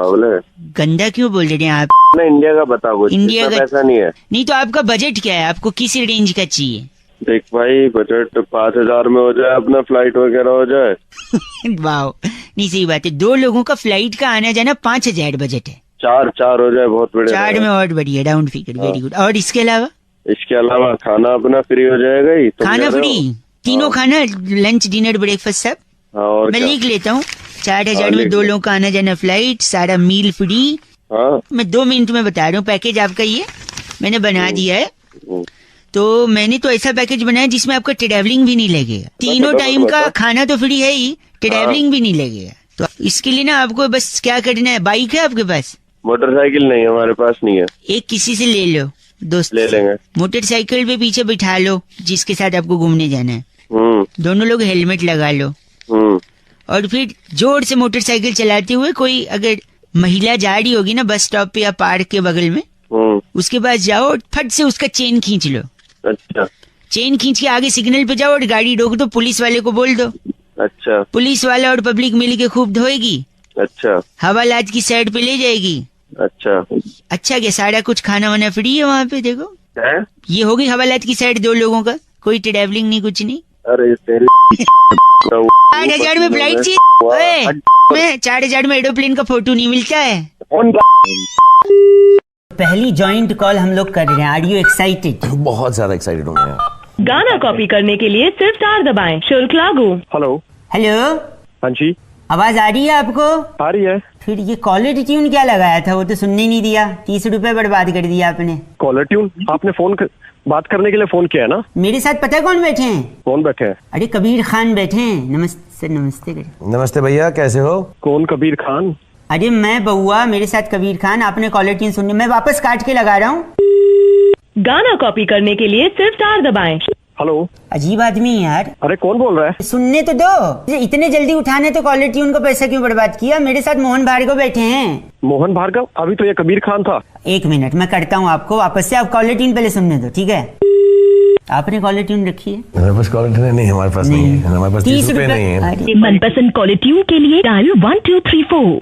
S2: गंदा क्यों बोल रहे हैं आप?
S6: इंडिया का बता कुछ।
S2: इंडिया का
S6: ऐसा नहीं है।
S2: नहीं तो आपका बजट क्या है? आपको किस रेंज का चाहिए?
S6: देख भाई, बजट 5,000 में हो जाए, अपना फ्लाइट वगैरह हो जाए।
S2: वाह, नहीं सही बात है। 2 लोगों का फ्लाइट का आना जाना 5,000 बजट है।
S6: 4 हो जाए, बहुत बढ़िया।
S2: 4 में और बढ़िया, राउंड फिगर, वेरी गुड। और इसके अलावा?
S6: इसके अलावा खाना अपना फ्री हो जाएगा ही।
S2: खाना फ्री, तीनों खाना, लंच डिनर ब्रेकफास्ट सब।
S6: हाँ, और
S2: मैं
S6: क्या?
S2: लिख लेता हूँ। 4,000 में 2 लोगों का आना जाना, फ्लाइट, सारा मील फ्री।
S6: हाँ।
S2: मैं 2 मिनट में बता रहा हूँ पैकेज आपका। ये मैंने बना दिया है। तो मैंने तो ऐसा पैकेज बनाया जिसमें आपका ट्रैवलिंग भी नहीं लगेगा। तीनों टाइम का खाना तो फ्री है ही, ट्रैवलिंग भी नहीं लगेगा। तो इसके लिए ना आपको बस क्या करना है, बाइक है आपके पास?
S6: मोटरसाइकिल नहीं, हमारे पास नहीं है।
S2: एक किसी से ले लो, दोस्त
S6: ले लेंगे।
S2: मोटरसाइकिल पे पीछे बिठा लो जिसके साथ आपको घूमने जाना है। दोनों लोग हेलमेट लगा लो। और फिर जोर से मोटरसाइकिल चलाते हुए, कोई अगर महिला जा रही होगी ना बस स्टॉप पे या पार्क के बगल में, उसके पास जाओ और फट से उसका चेन खींच लो।
S6: अच्छा।
S2: चेन खींच के आगे सिग्नल पे जाओ और गाड़ी रोक दो, पुलिस वाले को बोल दो।
S6: अच्छा।
S2: पुलिस वाला और पब्लिक मिल के खूब धोएगी।
S6: अच्छा।
S2: हवालात की साइड पे ले जाएगी।
S6: अच्छा।
S2: अच्छा, क्या सारा कुछ खाना वाना फ्री है वहाँ पे? देखो
S6: है?
S2: ये होगी हवालात की साइड 2 लोगों का, कोई ट्रैवलिंग नहीं, कुछ नहीं।
S6: अरे तेरी
S2: 8,000 में फ्लाइट चाहिए? 4,000 में एरोप्लेन का फोटो नहीं मिलता है। पहली जॉइंट कॉल हम लोग कर रहे हैं। Are you excited?
S7: बहुत ज्यादा एक्साइटेड हूँ मैं।
S8: गाना कॉपी करने के लिए सिर्फ 4 दबाएं। शुल्क लागू।
S3: हेलो।
S2: हेलो,
S3: हाँ जी।
S2: आवाज आ रही है आपको?
S3: आ रही है।
S2: फिर ये कॉलर ट्यून क्या लगाया था? वो तो सुनने ही नहीं दिया। 30 रुपए बर्बाद कर दिया आपने।
S3: Caller tune? आपने बात करने के लिए फोन किया है ना?
S2: मेरे साथ पता है कौन बैठे हैं?
S3: कौन बैठे हैं?
S2: अरे कबीर खान बैठे हैं। नमस्ते नमस्ते करे।
S7: नमस्ते भैया, कैसे हो?
S3: कौन कबीर खान?
S2: अरे मैं बउआ, मेरे साथ कबीर खान। आपने कॉलर ट्यून सुननी, मैं वापस काट के लगा रहा हूँ।
S8: गाना कॉपी करने के लिए सिर्फ 4 दबाएं।
S3: हेलो।
S2: अजीब आदमी है यार।
S3: अरे कौन बोल रहा है?
S2: सुनने तो दो। इतने जल्दी उठाने तो कॉलर ट्यून को पैसा क्यों बर्बाद किया? मेरे साथ मोहन भार्गव बैठे हैं।
S3: मोहन भार्गव? अभी तो ये कबीर खान था।
S2: 1 मिनट मैं करता हूँ आपको वापस से। आप कॉलर ट्यून पहले सुनने दो, ठीक है? आपने कॉलर ट्यून रखी है?
S7: हमारे पास कॉलर ट्यून नहीं, हमारे पास नहीं है। हमारे पास 30 रुपए नहीं है।
S8: मनपसंद कॉलर ट्यून के लिए डायल 1 2 3 4।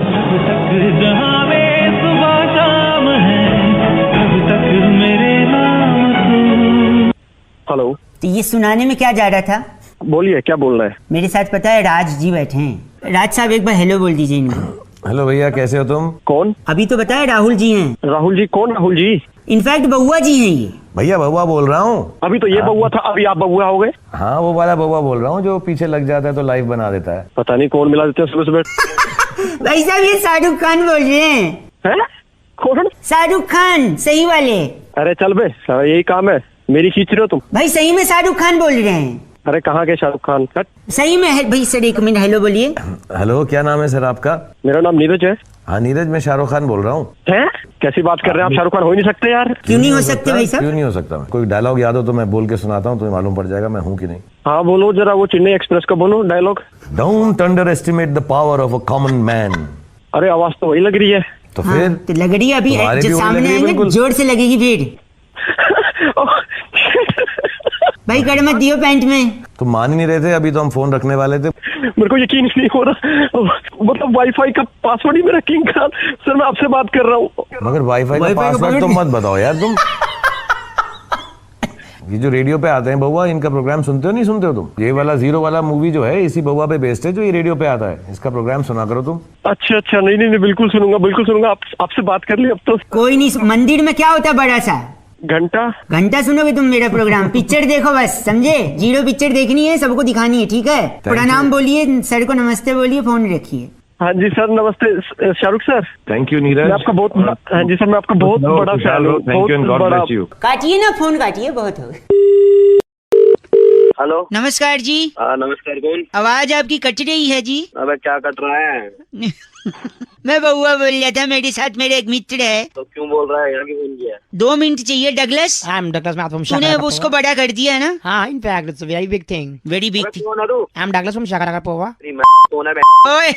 S3: हेलो।
S2: तो ये सुनाने में क्या जा रहा था?
S3: बोलिए, क्या बोल रहे हैं?
S2: मेरे साथ पता है राज जी बैठे हैं। राज साहब एक बार हेलो बोल दीजिए इनको।
S7: हेलो भैया, कैसे हो तुम?
S3: कौन?
S2: अभी तो बताया राहुल जी हैं।
S3: राहुल जी? कौन राहुल जी?
S2: इनफैक्ट बउआ जी हैं ये।
S7: भैया बउआ बोल रहा हूँ।
S3: अभी तो ये बउआ था, अभी आप बउआ हो गए?
S7: हाँ, वो वाला बउआ बोल रहा हूँ जो पीछे लग जाता है तो लाइव बना देता है।
S3: पता नहीं कौन मिला देते हैं सुबह सुबह।
S2: भाई साहब ये शाहरुख खान बोल रहे हैं।
S3: है? कौन?
S2: शाहरुख खान, सही वाले।
S3: अरे चल बे, यही काम है। मेरी खींच रहे हो तुम?
S2: भाई सही में शाहरुख खान बोल रहे हैं।
S3: अरे कहाँ के शाहरुख खान?
S2: सही में है भाई। सर 1 मिनट हेलो बोलिए।
S7: हेलो, क्या नाम है सर आपका?
S3: मेरा नाम नीरज है।
S7: हाँ नीरज, मैं शाहरुख खान बोल रहा हूँ।
S3: हैं? कैसी बात कर रहे हैं आप? शाहरुख खान हो ही नहीं सकते यार।
S2: क्यों नहीं हो सकते भाई साहब?
S7: क्यों नहीं हो सकता? कोई डायलॉग याद हो तो मैं बोल के सुनाता हूँ, तुम्हें मालूम पड़ जाएगा मैं हूँ कि नहीं।
S3: हाँ बोलो जरा, वो चेन्नई एक्सप्रेस का बोलो dialogue.
S7: Don't underestimate the power of a common man.
S3: अरे आवाज तो वही लग रही है।
S7: तो
S2: हाँ,
S7: फिर
S2: तो लग रही है अभी
S7: तुम्हारे भी
S2: जो
S7: वही लग
S2: सामने
S7: रही है
S2: आएंगे
S7: बिल्कुल।
S2: जोर से लगेगी फिर। भाई कर मत दियो पैंट में।
S7: तुम मान ही नहीं रहे थे, अभी तो हम फोन रखने वाले थे।
S3: मेरे को यकीन नहीं हो रहा। मतलब वाईफाई का पासवर्ड ही मेरा किंग खान। सर मैं आपसे बात कर रहा हूँ।
S7: मगर वाईफाई का पासवर्ड तो मत बताओ यार तुम। ये जो रेडियो पे आते हैं बउआ, इनका प्रोग्राम सुनते हो नहीं सुनते हो तुम? ये वाला 0 वाला मूवी जो है इसी बउआ पे बेस्ड है जो ये रेडियो पे आता है। इसका प्रोग्राम सुना करो तुम।
S3: अच्छा अच्छा, नहीं नहीं नहीं, बिल्कुल सुनूंगा बिल्कुल सुनूंगा। आपसे बात कर ली अब तो।
S2: कोई नहीं। मंदिर में क्या होता है बड़ा सा?
S3: घंटा
S2: सुनोगे तुम मेरा प्रोग्राम? पिक्चर देखो बस, समझे? 0 पिक्चर देखनी है, सबको दिखानी है, ठीक है? प्रणाम बोलिए, सर को नमस्ते बोलिए, फोन रखिए।
S3: हाँ जी सर, नमस्ते Shahrukh sir.
S7: Thank you Neeraj.
S3: मैं आपका बहुत हाँ जी सर, मैं आपका बहुत बड़ा फैन हूँ। बहुत बड़ा।
S2: काटिए ना फोन, काटिए, बहुत हो।
S6: हेलो।
S2: नमस्कार जी।
S6: नमस्कार, कौन?
S2: आवाज आपकी कट रही है जी।
S6: अबे क्या कट रहा है?
S2: मैं बउआ बोल रहा था, मेरे साथ मेरे एक मित्र है।
S6: तो क्यों बोल रहा है? यहाँ क्यों फोन किया?
S2: 2 मिनट चाहिए Douglas.
S9: I am Douglas from
S2: तूने
S9: शाकाराका
S2: उसको बड़ा कर दिया है ना?
S9: हाँ, in fact it's a very big thing.
S2: Very big thing.
S6: कौन है तू?
S9: आई एम डगलस फ्रॉम शाकाराका पोवा।
S6: कौन है?
S2: ओए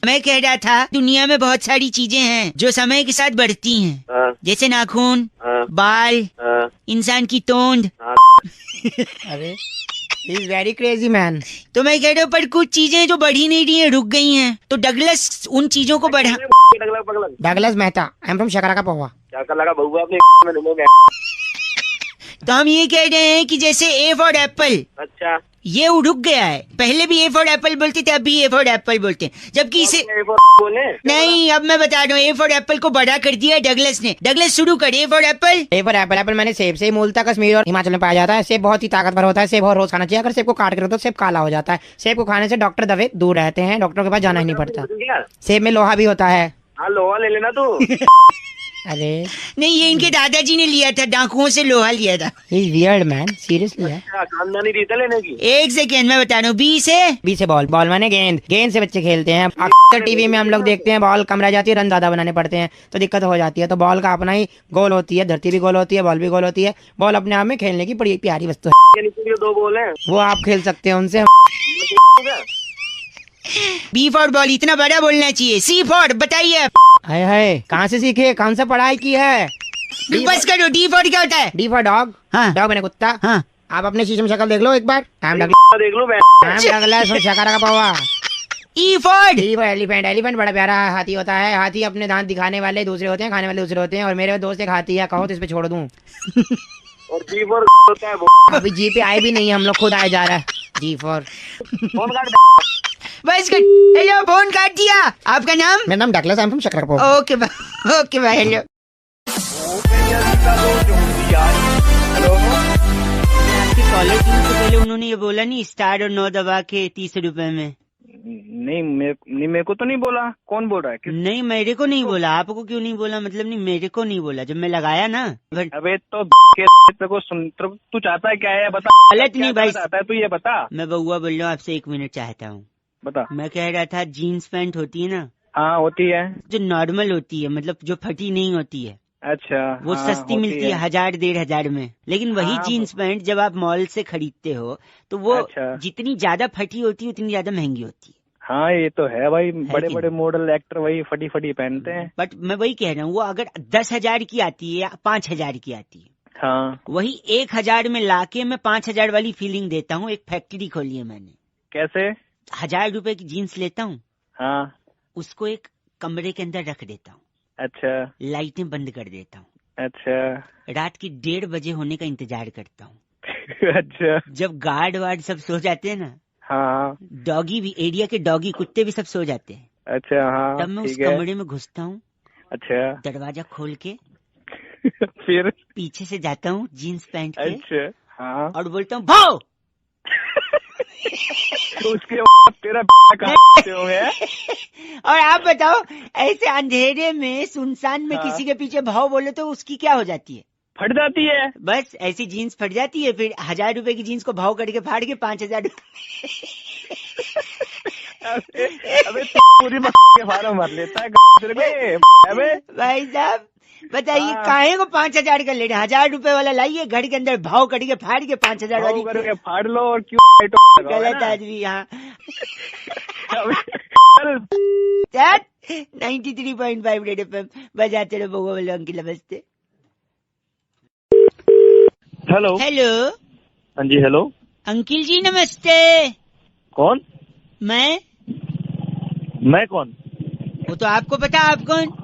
S2: मैं कह रहा था दुनिया में बहुत सारी चीजें हैं जो समय के साथ बढ़ती हैं। जैसे नाखून, बाल, इंसान की तोंद।
S9: अरे he is very crazy man.
S2: तो मैं कह रहा हूँ पर कुछ चीजें जो बढ़ी नहीं रही हैं, रुक गई हैं, तो डगलस उन चीजों को बढ़ा।
S9: Douglas Mehta, I am from शाकाराका पोवा।
S6: क्या कर लगा बउआ अपने में?
S2: तो हम ये कह रहे हैं कि जैसे ए फॉर एप्पल,
S6: अच्छा
S2: ये रुक गया है। पहले भी ए फॉर एप्पल बोलते थे, अब भी ए फॉर एप्पल बोलते हैं, जबकि इसे
S6: बोले
S2: नहीं। अब मैं बता रहा हूँ, ए फॉर एप्पल को बड़ा कर दिया डगलस ने। डगलस शुरू कर। A for Apple.
S9: A for Apple. Apple मैंने सेब से मूलतः कश्मीर और हिमाचल में पाया जाता है। सेब बहुत ही ताकतवर होता है। सेब और रोज खाना चाहिए। अगर सेब को काट कर तो सेब काला हो जाता है। सेब को खाने से डॉक्टर दवे दूर रहते हैं, डॉक्टरों के पास जाना ही नहीं पड़ता। सेब में लोहा भी होता है।
S6: हाँ लोहा ले लेना तू।
S9: अरे
S2: नहीं, ये इनके दादाजी ने लिया था, डाकुओं से लोहा लिया था।
S9: ही वियर्ड मैन, सीरियसली।
S6: खानदानी रीत है लेने की।
S2: एक सेकेंड मैं बता रहा हूँ। बी से
S9: बॉल। बॉल माने गेंद। गेंद से बच्चे खेलते हैं। अक्सर टीवी में हम लोग देखते हैं बॉल कम रह जाती है, रन ज्यादा बनाने पड़ते हैं तो दिक्कत हो जाती है। तो बॉल का अपना ही गोल होती है, धरती भी गोल होती है, बॉल भी गोल होती है। बॉल अपने आप में खेलने की बड़ी प्यारी वस्तु है।
S6: 2 बॉल है,
S9: वो आप खेल सकते हैं उनसे।
S2: बी फॉर बॉल, इतना बड़ा बोलना चाहिए। सी फॉर बताइए।
S9: हाय हाय, कहाँ से सीखे? कौन सा पढ़ाई की है?
S2: बस करो। डी फॉर क्या होता है?
S9: D for dog.
S2: हाँ।
S9: डॉग मैंने कुत्ता।
S2: हाँ।
S9: आप अपने शीशे में शक्ल देख लो एक बार।
S6: देख लो
S9: शाकाराका पोवा।
S2: E for
S9: elephant. एलिफेंट बड़ा प्यारा हाथी होता है। हाथी अपने दांत दिखाने वाले दूसरे होते हैं, खाने वाले दूसरे होते हैं। और मेरे दोस्त एक हाथी है, कहो तो इस पे छोड़ दूं।
S6: और जी फॉर होता है वो।
S9: अभी जी पे आए भी नहीं, हम लोग खुद आए जा रहा है। जी फॉर
S6: फोन काट।
S2: बस कर। हेलो, फोन काट दिया। आपका नाम?
S9: मेरा नाम डगलस, आई एम फ्रॉम शाकाराका पोवा।
S2: Okay bye. Okay bye. Hello. आपके कॉलर ट्यून से पहले उन्होंने ये बोला नहीं, स्टार और 9 दबा के 30 रुपए में।
S1: नहीं मेरे को तो नहीं बोला। कौन बोल रहा है?
S2: नहीं मेरे को नहीं बोला। आपको क्यों नहीं बोला? मतलब नहीं मेरे को नहीं बोला जब मैं लगाया ना।
S1: अबे तो तेरे को सुन, तू चाहता है क्या है बता।
S2: गलत नहीं भाई,
S1: चाहता है तू ये बता।
S2: मैं बउआ बोल रहा हूँ आपसे, 1 मिनट चाहता हूँ।
S1: बता।
S2: मैं कह रहा था जीन्स पैंट होती है ना,
S1: हाँ होती है,
S2: जो नॉर्मल होती है, मतलब जो फटी नहीं होती है,
S1: अच्छा
S2: वो सस्ती मिलती है 1000-1500 में। लेकिन वही जीन्स पैंट जब आप मॉल से खरीदते हो तो वो जितनी ज्यादा फटी होती है उतनी ज्यादा महंगी होती है।
S1: हाँ ये तो है भाई, बड़े बड़े मॉडल एक्टर वही फटी फटी पहनते हैं।
S2: बट मैं वही कह रहा हूँ, वो अगर 10,000 की आती है या 5,000 की आती है,
S1: हाँ
S2: वही 1,000 में लाके मैं 5,000 वाली फीलिंग देता हूँ। एक फैक्ट्री खोली है मैंने।
S1: कैसे?
S2: 1000 रुपए की जीन्स लेता हूँ,
S1: हाँ
S2: उसको एक कमरे के अंदर रख देता हूँ,
S1: अच्छा
S2: लाइटें बंद कर देता हूँ,
S1: अच्छा
S2: रात की 1:30 बजे होने का इंतजार करता हूँ।
S1: अच्छा
S2: जब गार्ड वार्ड सब सो जाते हैं ना,
S1: हाँ
S2: डॉगी भी, एरिया के डॉगी कुत्ते भी सब सो जाते हैं,
S1: अच्छा हाँ
S2: तब मैं उस कमरे में घुसता हूँ,
S1: अच्छा
S2: दरवाजा खोल के
S1: फिर
S2: पीछे से जाता हूँ जीन्स पैंट के,
S1: अच्छा हाँ
S2: और बोलता हूँ भाओ।
S1: उसके बाद तेरा कहाँ होंगे?
S2: और आप बताओ, ऐसे अंधेरे में सुनसान में
S1: हाँ।
S2: किसी के पीछे भाव बोले तो उसकी क्या हो जाती है?
S1: फट जाती है।
S2: बस ऐसी जीन्स फट जाती है। फिर 1000 रुपए की जीन्स को भाव करके फाड़ के 5,000
S1: अबे पूरी के फार्म भर लेता है तेरे को। अबे
S2: भाई साहब बताइए,
S1: हाँ।
S2: काहे को 5,000 का ले रहे? 1000 रुपए वाला लाइए, घर के अंदर भाव करके फाड़ के 5,000 वाली
S1: करके फाड़ लो और क्यों
S2: गलत आदमी यहाँ।
S1: चल
S2: 93.5 रेड एफएम बजाते रहो। बउआ बोलो अंकिल नमस्ते।
S1: हेलो
S2: हेलो
S1: हाँ जी हेलो
S2: अंकिल जी नमस्ते।
S1: कौन?
S2: मैं
S1: कौन?
S2: वो तो आपको पता, आप कौन?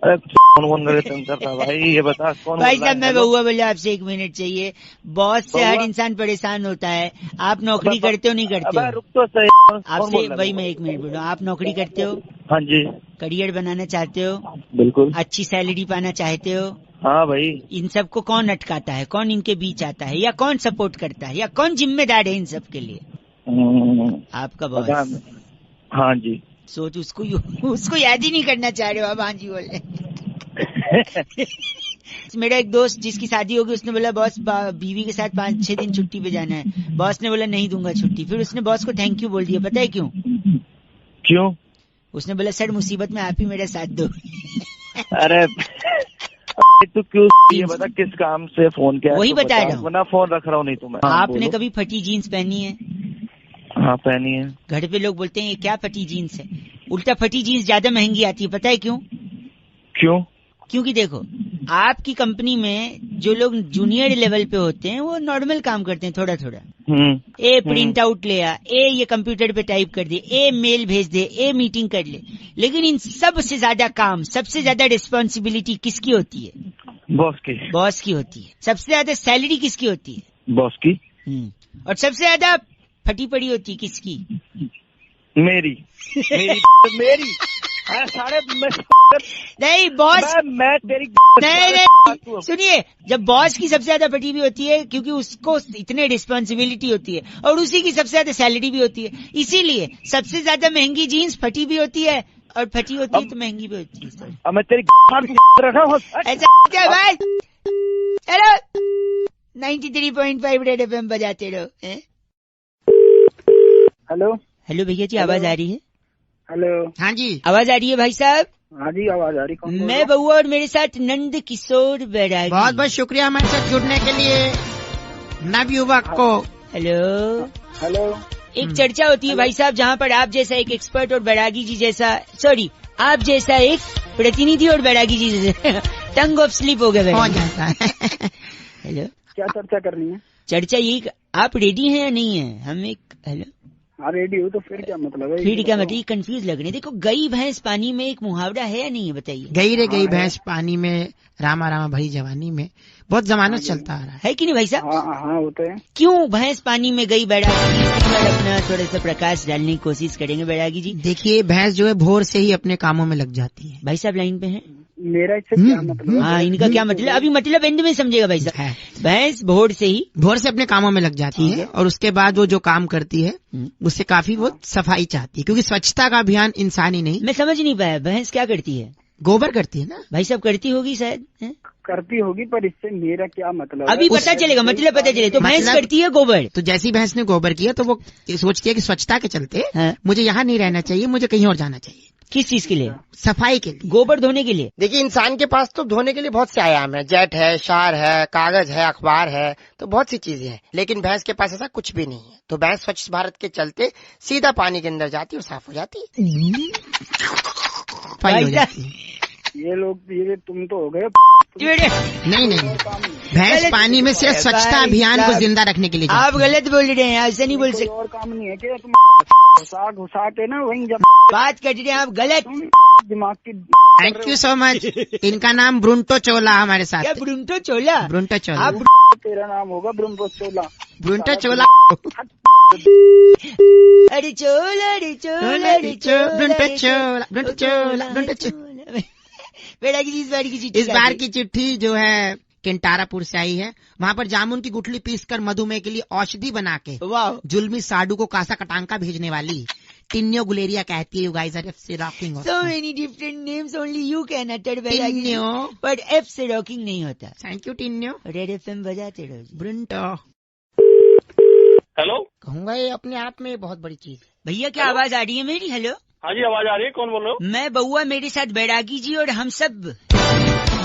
S1: अरे कौन करता भाई ये बता कौन?
S2: भाई साहब मैं बउआ बोले आपसे 1 मिनट चाहिए। बॉस से हर इंसान परेशान होता है। आप नौकरी करते हो नहीं करते हो?
S1: रुक तो सही।
S2: आपसे भाई मैं 1 मिनट बोल रहा हूँ, आप नौकरी करते हो?
S1: हाँ जी
S2: करियर बनाना चाहते हो?
S1: बिल्कुल।
S2: अच्छी सैलरी पाना चाहते हो?
S1: हाँ भाई।
S2: इन सबको कौन अटकाता है? कौन इनके बीच आता है? या कौन सपोर्ट करता है? या कौन जिम्मेदार है इन सब के लिए? आपका बॉस।
S1: हाँ जी।
S2: सोच उसको याद ही नहीं करना चाह रहे हो आप। हाँ जी बोले। मेरा एक दोस्त जिसकी शादी होगी, उसने बोला बॉस बीवी के साथ 5-6 दिन छुट्टी पे जाना है। बॉस ने बोला नहीं दूंगा छुट्टी। फिर उसने बॉस को थैंक यू बोल दिया। पता है क्यों?
S1: क्यों?
S2: उसने बोला सर मुसीबत में आप ही मेरा साथ दो।
S1: अरे तू क्यों ये बता किस काम से फोन किया?
S2: वही बता रहा हूँ।
S1: वरना फोन रख रहा हूँ नहीं तो मैं।
S2: आपने कभी फटी जीन्स पहनी है?
S1: हाँ पहनी है।
S2: घर पे लोग बोलते हैं ये क्या फटी जीन्स है। उल्टा फटी जीन्स ज्यादा महंगी आती है। पता है क्यों?
S1: क्यों?
S2: क्योंकि देखो आपकी कंपनी में जो लोग जूनियर लेवल पे होते हैं वो नॉर्मल काम करते हैं, थोड़ा थोड़ा। ए प्रिंट आउट ले आ, ए ये कंप्यूटर पे टाइप कर दे, ए मेल भेज दे, ए मीटिंग कर ले। लेकिन इन सबसे ज्यादा काम, सबसे ज्यादा रिस्पॉन्सिबिलिटी किसकी होती है?
S1: बॉस की।
S2: बॉस की होती है। सबसे ज्यादा सैलरी किसकी होती है?
S1: बॉस की।
S2: और सबसे ज्यादा फटी पड़ी होती है किसकी?
S1: मेरी। मेरी साढ़े
S2: नहीं बॉस
S1: मैं तेरी
S2: नहीं सुनिए, जब बॉस की सबसे ज्यादा फटी भी होती है क्योंकि उसको इतने रिस्पॉन्सिबिलिटी होती है और उसी की सबसे ज्यादा सैलरी भी होती है। इसीलिए सबसे ज्यादा महंगी जीन्स फटी भी होती है और फटी होती है तो महंगी भी होती है।
S1: अब मैं तेरी
S2: ऐसा क्या भाई? चलो 93.5 रेड एफएम बजाते रहो।
S1: हेलो
S2: हेलो भैया जी, आवाज आ रही है?
S1: हेलो
S4: हाँ जी
S2: आवाज आ रही है भाई साहब?
S1: हाँ जी आवाज आ रही। कौन?
S2: मैं बउआ और मेरे साथ नंद किशोर बैरागी।
S4: बहुत बहुत शुक्रिया हमारे साथ जुड़ने के लिए नवयुवक को।
S2: Hello
S1: hello.
S2: एक चर्चा होती है भाई साहब जहाँ पर आप जैसा एक एक्सपर्ट और बैरागी जी जैसा, सॉरी आप जैसा एक प्रतिनिधि और बैरागी जी जैसा टंग ऑफ स्लिप हो गया
S4: हो जाता है।
S2: हेलो
S1: क्या चर्चा करनी है?
S2: चर्चा यही, आप रेडी हैं या नहीं है? हम एक हेलो
S1: हाँ रेडी हो तो फिर क्या मतलब है?
S2: फिर क्या मतलब? कंफ्यूज लग रहे हैं। देखो गई भैंस पानी में एक मुहावरा है या नहीं है बताइए?
S4: गई रे गई भैंस पानी में, रामा रामा भरी जवानी में। बहुत जमानत चलता आ रहा
S2: है कि नहीं भाई साहब?
S1: हाँ होते हैं।
S2: क्यों भैंस पानी में गई बैरागी जी? इस पर अपना थोड़ा सा प्रकाश डालने की कोशिश करेंगे बैरागी जी।
S4: देखिए भैंस जो है भोर से ही अपने कामों में लग जाती है।
S2: भाई साहब लाइन पे हैं?
S10: मेरा इससे क्या मतलब?
S2: हाँ, इनका क्या मतलब? अभी मतलब एंड में समझेगा भाई साहब। भैंस भोर से
S9: अपने कामों में लग जाती है और उसके बाद वो जो काम करती है उससे काफी वो सफाई चाहती है, क्योंकि स्वच्छता का अभियान इंसान ही नहीं।
S2: मैं समझ नहीं पाया, भैंस क्या करती है?
S9: गोबर करती है ना
S2: भाई साहब, करती होगी शायद।
S10: करती होगी, पर इससे मेरा क्या मतलब?
S2: अभी पता चलेगा, मतलब पता चले। तो भैंस करती है गोबर।
S9: तो जैसी भैंस ने गोबर किया तो वो सोचती है कि स्वच्छता के चलते मुझे यहाँ नहीं रहना चाहिए, मुझे कहीं और जाना चाहिए।
S2: किस चीज के लिए?
S9: सफाई के लिए,
S2: गोबर धोने के लिए।
S4: देखिए, इंसान के पास तो धोने के लिए बहुत से आयाम है, जेट है, शार है, कागज है, अखबार है, तो बहुत सी चीजें हैं। लेकिन भैंस के पास ऐसा कुछ भी नहीं है। तो भैंस स्वच्छ भारत के चलते सीधा पानी के अंदर जाती है और साफ हो जाती है।
S9: सफाई हो जाती है।
S10: ये लोग, ये तुम तो हो गए।
S9: नहीं, भैंस पानी में सिर्फ स्वच्छता अभियान को जिंदा रखने के लिए जाती है।
S2: आप गलत बोल रहे हैं, ऐसे नहीं बोल सकते।
S10: और काम नहीं है क्या? तुम घुसा के ना वहीं जब
S2: बात कर रहे हैं आप गलत।
S10: दिमाग की।
S9: Thank you so much. इनका नाम ब्रुंटो चोला हमारे साथ।
S2: क्या ब्रुंटो चोला?
S9: ब्रुंटो चोला।
S10: तेरा नाम होगा ब्रुंटो चोला।
S9: ब्रुंटो चोला।
S2: अरे चोला, अरे चोला, अरे चोला,
S9: ब्रुंटो चोला, ब्रुंटो चोला, ब्रुंटो चोला। इस बार की चिट्ठी जो है केंटारापुर से आई है। वहाँ पर जामुन की गुठली पीसकर मधुमेह के लिए औषधि बना के जुल्मी साडू को कासा कटांका भेजने वाली टिन्यो गुलेरिया कहती है, यू गाइस आर एफ से rocking.
S2: So many different names, only you can utter
S9: टिन्यो,
S2: but F से रॉकिंग नहीं होता।
S9: थैंक यू टिन्यो।
S2: रेड एफएम बजाते रहो।
S9: ब्रुंटो।
S3: हेलो,
S4: कहूँगा ये अपने आप में बहुत बड़ी चीज है।
S2: भैया क्या आवाज आ रही है मेरी? हेलो,
S3: हाँ जी आवाज आ रही है, कौन बोल रहे हो?
S2: मैं बउआ, मेरे साथ बैरागी जी और हम सब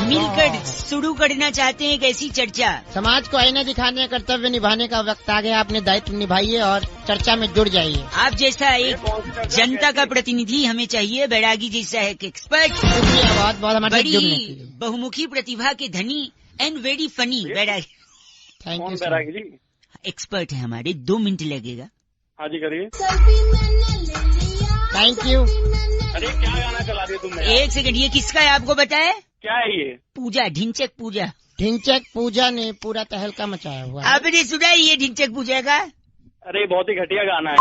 S2: मिलकर शुरू करना चाहते हैं एक ऐसी चर्चा।
S4: समाज को आईना दिखाने का कर्तव्य निभाने का वक्त आ गया। आपने दायित्व निभाइए और चर्चा में जुड़ जाइए।
S2: आप जैसा एक जनता का प्रतिनिधि हमें चाहिए, बैरागी जैसा एक एक्सपर्ट,
S4: बहुत बहुत हमारे साथ जुड़ने के
S2: बड़ी
S4: लिए।
S2: बहुमुखी प्रतिभा के धनी and very funny Bairagi.
S4: Thank
S3: कौन
S4: यू।
S3: बैरागी जी?
S2: एक्सपर्ट है हमारे, 2 मिनट लगेगा।
S3: हाँ जी करिए।
S4: Thank you.
S3: अरे क्या गाना चला दिया तुमने?
S2: एक सेकंड, ये किसका है आपको बताया?
S3: क्या है ये?
S2: पूजा, ढिंचक पूजा।
S4: ढिंचक पूजा ने पूरा तहलका मचाया हुआ है।
S2: आपने सुना ये ढिंचक पूजा का?
S3: अरे बहुत ही घटिया गाना है।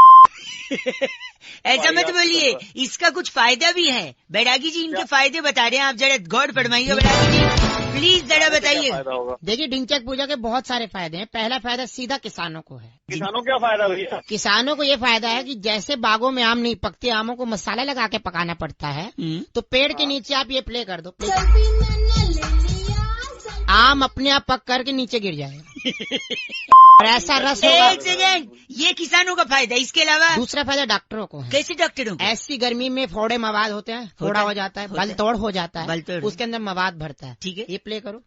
S2: ऐसा मत बोलिए, इसका कुछ फायदा भी है। बैरागी जी इनके फायदे बता रहे हैं, आप जरा गौर फरमाइए। बैरागी जी प्लीज जरा बताइए।
S4: देखिए, ढिंचक पूजा के बहुत सारे फायदे हैं। पहला फायदा सीधा किसानों को है।
S3: किसानों क्या फायदा भैया?
S4: किसानों को ये फायदा है कि जैसे बागों में आम नहीं पकते, आमों को मसाला लगा के पकाना पड़ता है, तो पेड़ के नीचे आप ये प्ले कर दो, आम अपने आप पक करके नीचे गिर जाएगा और ऐसा रस होगा।
S2: एक सेकंड, ये किसानों का फायदा। इसके अलावा
S4: दूसरा फायदा डॉक्टरों को है।
S2: कैसे डॉक्टरों को?
S4: ऐसी गर्मी में फोड़े मवाद होते हैं, फोड़ा हो जाता है, बल तोड़ हो जाता है,
S2: बलतोड़।
S4: उसके अंदर मवाद भरता है।
S2: ठीक है,
S4: ये प्ले करो।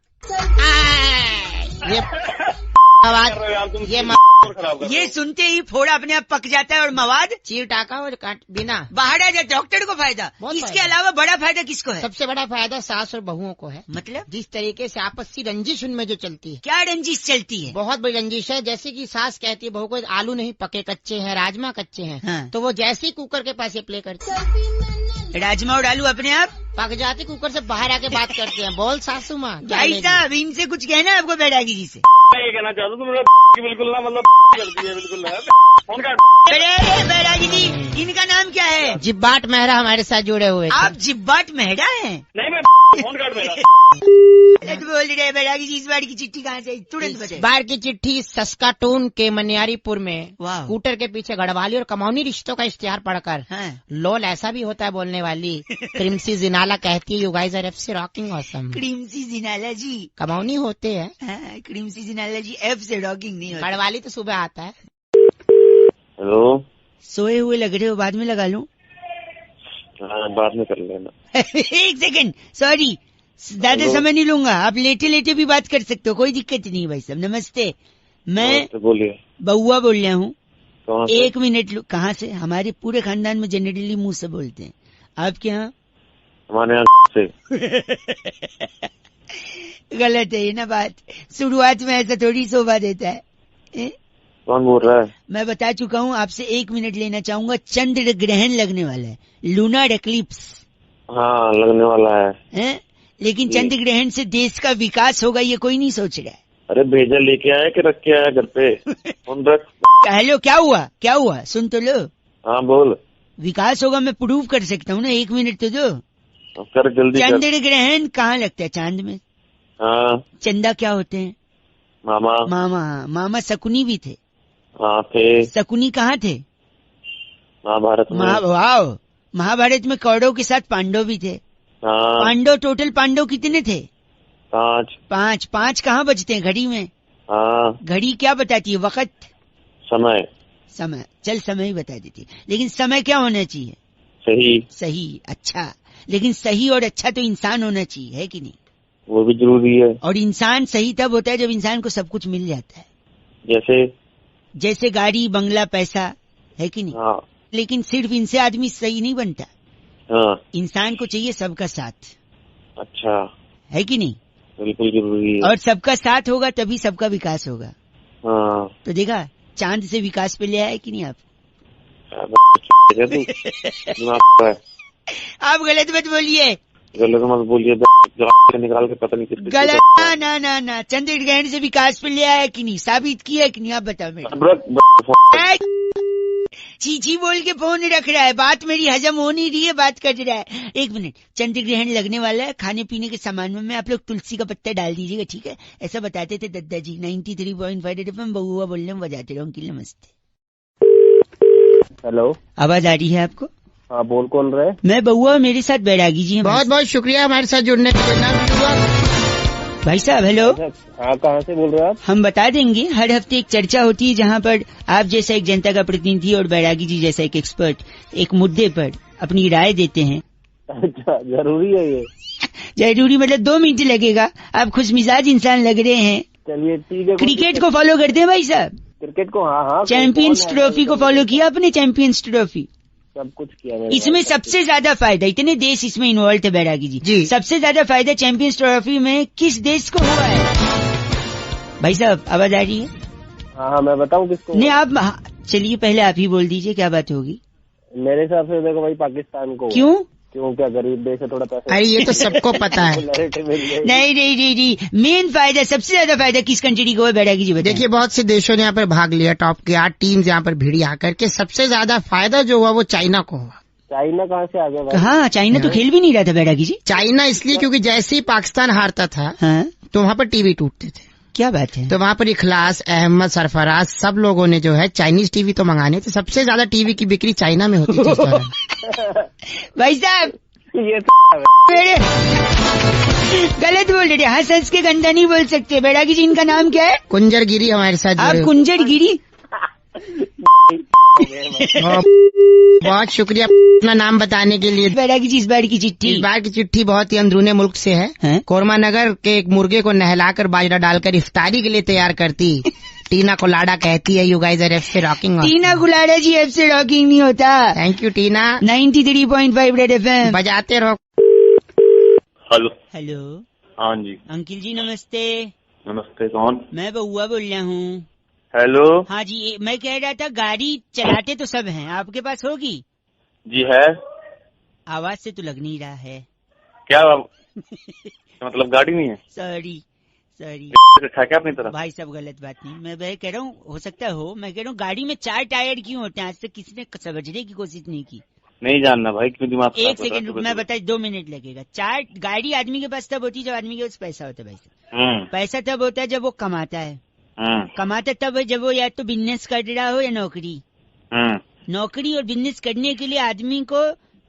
S4: ये मवाद,
S2: ये सुनते ही फोड़ा अपने आप पक जाता है और मवाद
S4: चीर टाका और काट बिना
S2: बाहर आ जाए। डॉक्टर को फायदा।
S4: बहुत
S2: इसके
S4: फायदा।
S2: अलावा बड़ा फायदा किसको है?
S4: सबसे बड़ा फायदा सास और बहुओं को है।
S2: मतलब
S4: जिस तरीके से आपसी रंजिश उनमें जो चलती है,
S2: क्या रंजिश चलती है?
S4: बहुत बड़ी रंजिश है। जैसे कि सास कहती है बहू को, आलू नहीं पके कच्चे हैं, राजमा कच्चे हैं,
S2: हाँ।
S4: तो वो जैसे ही कुकर के पास ये प्ले करती है,
S2: राजमा और आलू अपने आप
S4: पक जाती, कुकर से बाहर आके बात करते हैं, बोल सासू माँ।
S2: भाई साहब, इनसे कुछ कहना है आपको बैरागी जी से?
S3: मैं ये कहना चाहता हूँ, तुम बिल्कुल ना मतलब करती है बिल्कुल ना। फोन काट।
S2: अरे बैरागी जी, इनका नाम क्या है?
S4: जिब्बाट मेहरा हमारे साथ जुड़े हुए थे।
S2: आप जिब्बाट मेहरा हैं?
S3: नहीं मैं फोन काट मेरा।
S2: गलत बोल रहे बैरागी जी। इस बार की चिट्ठी कहाँ से? तुरंत
S4: इस
S2: बताइए।
S4: बार की चिट्ठी सस्काटून के मनियारीपुर में
S2: वाह।
S4: स्कूटर के पीछे गढ़वाली और कमौनी रिश्तों का इश्तिहार पढ़कर
S2: हाँ।
S4: लोल ऐसा भी होता है बोलने वाली क्रिमसी जिनाला कहती है, यू गाइस आर एफ से रॉकिंग ऑसम।
S2: क्रीमसी जिनाला जी।
S4: कमौनी होते हैं,
S2: हाँ, क्रीमसी जिनाला जी एफ से रॉकिंग नहीं होता।
S4: गढ़वाली तो सुबह आता है।
S6: हेलो,
S2: सोए हुए लग रहे हो, बाद में लगा लूं?
S6: हाँ बाद में कर लेना।
S2: एक सेकंड, सॉरी, ज्यादा
S6: हेलो।
S2: समय नहीं लूंगा। आप लेटे लेटे भी बात कर सकते हो, कोई दिक्कत नहीं भाई साहब। नमस्ते, मैं
S6: तो बोलिए।
S2: बउआ बोल रहा हूँ।
S6: कहाँ से?
S2: 1 मिनट कहाँ से? हमारे पूरे खानदान में जनरली मुंह से बोलते हैं। आपके यहाँ?
S6: हमारे यहाँ से।
S2: गलत है ये ना बात। शुरुआत में ऐसा थोड़ी शोभा देता है।
S6: कौन बोल रहा है?
S2: मैं बता चुका हूँ, आपसे 1 मिनट लेना चाहूंगा। चंद्र ग्रहण लगने वाला है, लूनार एक्लिप्स
S6: हाँ लगने वाला है।
S2: लेकिन चंद्र ग्रहण से देश का विकास होगा ये कोई नहीं सोच रहा है।
S6: अरे भेजा लेके आया कि रख के आया घर पे? फोन रख।
S2: हेलो, क्या हुआ? क्या हुआ? सुन तो लो।
S6: हाँ बोल।
S2: विकास होगा, मैं प्रूव कर सकता हूँ ना। 1 मिनट तो दो।
S6: तो कर जल्दी कर।
S2: चंद्र ग्रहण कहाँ लगता है? चांद में।
S6: हाँ
S2: चंदा क्या होते हैं?
S6: मामा।
S2: मामा। मामा शकुनी भी थे।
S6: हाँ थे।
S2: शकुनी कहाँ थे?
S6: महाभारत में।
S2: वाह, महाभारत में कौरवों के साथ पांडव भी थे।
S6: हाँ।
S2: पांडव, टोटल पांडव कितने थे?
S6: 5।
S2: 5 कहाँ बजते हैं? घड़ी में।
S6: हाँ।
S2: घड़ी क्या बताती है? वक्त,
S6: समय।
S2: समय, चल समय ही बता देती है। लेकिन समय क्या होना चाहिए?
S6: सही।
S2: सही, अच्छा। लेकिन सही और अच्छा तो इंसान होना चाहिए, है कि नहीं?
S6: वो भी जरूरी है।
S2: और इंसान सही तब होता है जब इंसान को सब कुछ मिल जाता है। जैसे गाड़ी, बंगला, पैसा, है कि नहीं?
S6: हाँ।
S2: लेकिन सिर्फ इनसे आदमी सही नहीं बनता।
S6: हाँ।
S2: इंसान को चाहिए सबका साथ।
S6: अच्छा।
S2: है कि नहीं?
S6: बिल्कुल जरूरी है।
S2: और सबका साथ होगा तभी सबका विकास होगा।
S6: हाँ।
S2: तो देखा, चांद से विकास पे ले आए कि नहीं आप? आप गलत मत बोलिए।
S6: गलत मत बोलिए। निकाल के पता नहीं किस
S2: गलत। ना चंद्र ग्रहण से विकास पे ले आया कि नहीं? साबित किया कि नहीं? आप बताओ मेरे। चीची बोल के फोन रख रहा है। बात मेरी हजम हो नहीं रही है, बात कर रहा है। 1 मिनट, चंद्र ग्रहण लगने वाला है। खाने पीने के सामान में आप लोग तुलसी का पत्ता डाल दीजिएगा, ठीक है? ऐसा बताते थे दादाजी। 93.5 FM बहुआ बोलने में बजाते रहो। अंकिल नमस्ते।
S3: हेलो,
S2: आवाज आ रही है आपको?
S3: हाँ बोल, कौन रहे?
S2: मैं बहुआ, मेरे साथ बैरागी जी हैं।
S4: बहुत बहुत शुक्रिया हमारे साथ जुड़ने के लिए।
S2: भाई साहब हेलो।
S3: हाँ, कहाँ से बोल रहे हैं आप?
S2: हम बता देंगे। हर हफ्ते एक चर्चा होती है जहाँ पर आप जैसा एक जनता का प्रतिनिधि और बैरागी जी जैसा एक एक्सपर्ट एक मुद्दे पर अपनी राय देते हैं।
S3: अच्छा, जरूरी है ये?
S2: जरूरी मतलब 2 मिनट लगेगा। आप खुश मिजाज इंसान लग रहे हैं।
S3: चलिए ठीक है।
S2: क्रिकेट को फॉलो करते हैं भाई साहब?
S3: क्रिकेट को? हाँ।
S2: चैंपियंस ट्रॉफी को फॉलो किया आपने? चैंपियंस ट्रॉफी
S3: सब कुछ किया।
S2: इसमें सबसे ज्यादा फायदा, इतने देश इसमें इन्वॉल्व थे बैरागी जी, सबसे ज्यादा फायदा चैंपियंस ट्रॉफी में किस देश को हुआ है? भाई साहब आवाज आ रही है?
S3: हाँ, मैं बताऊँ किसको?
S2: नहीं आप चलिए पहले आप ही बोल दीजिए, क्या बात होगी?
S3: मेरे हिसाब से देखो भाई, पाकिस्तान को।
S2: क्यों?
S3: क्यों, क्या गरीब देश है, थोड़ा पैसा।
S4: अरे ये तो सबको पता है।
S2: नहीं, मेन फायदा, सबसे ज्यादा फायदा किस कंट्री को है बैरागी जी बताइए?
S4: देखिए बहुत से देशों ने यहाँ पर भाग लिया। टॉप के 8 टीम्स यहाँ पर भिड़ी आकर के। सबसे ज्यादा फायदा जो हुआ वो चाइना को हुआ।
S3: चाइना कहाँ से आ गया भाई?
S2: हाँ, चाइना तो खेल भी नहीं रहा था बैरागी जी।
S4: चाइना इसलिए क्योंकि जैसे ही पाकिस्तान हारता था तो वहाँ पर टीवी टूटते थे।
S2: क्या बात है?
S4: तो वहाँ पर इखलास, अहमद, सरफराज सब लोगों ने जो है चाइनीज टीवी तो मंगाने थे। सबसे ज्यादा टीवी की बिक्री चाइना में होती थी उस दौरान।
S2: भाई साहब
S3: ये
S2: मेरे गलत बोल रहे। हंस हंस के गंदा नहीं बोल सकते। बैरागी जी इनका नाम क्या है?
S4: कुंजर गिरी हमारे साथ।
S2: आप कुंजर गिरी?
S4: बहुत शुक्रिया अपना नाम बताने के लिए।
S2: बैरागी जी इस बार की चिट्ठी
S4: बहुत ही अंदरूनी मुल्क से है। कोरमा नगर के एक मुर्गे को नहलाकर बाजरा डालकर इफ्तारी के लिए तैयार करती टीना कोलाडा कहती है, you guys are F rocking.
S2: Tina Colada ji, F से रॉकिंग नहीं होता।
S4: Thank you Tina.
S2: 93.5 red FM
S4: बजाते रहो।
S6: हेलो। हाँ जी।
S2: अंकिल जी नमस्ते।
S6: नमस्ते, कौन?
S2: मैं बहुआ बोल रहा हूँ।
S6: हेलो।
S2: हाँ जी, मैं कह रहा था गाड़ी चलाते तो सब हैं, आपके पास होगी?
S6: जी है।
S2: आवाज से तो लग नहीं रहा है।
S6: क्या मतलब गाड़ी नहीं है?
S2: सॉरी
S6: रखा क्या अपनी तरफ?
S2: भाई सब गलत बात नहीं, मैं कह रहा हूँ हो सकता हो। मैं कह रहा हूँ गाड़ी में 4 टायर क्यों होते हैं? आज तक किसी ने समझने की कोशिश नहीं की।
S6: नहीं जानना भाई, क्यों दिमाग?
S2: 1 सेकंड रुक, मैं बता 2 मिनट लगेगा। 4 गाड़ी आदमी के पास तब होती है जब आदमी के पास पैसा होता है भाई साहब। पैसा तब होता है जब वो कमाता है। कमाता तब है जब वो या तो बिजनेस कर रहा हो या नौकरी। नौकरी और बिजनेस करने के लिए आदमी को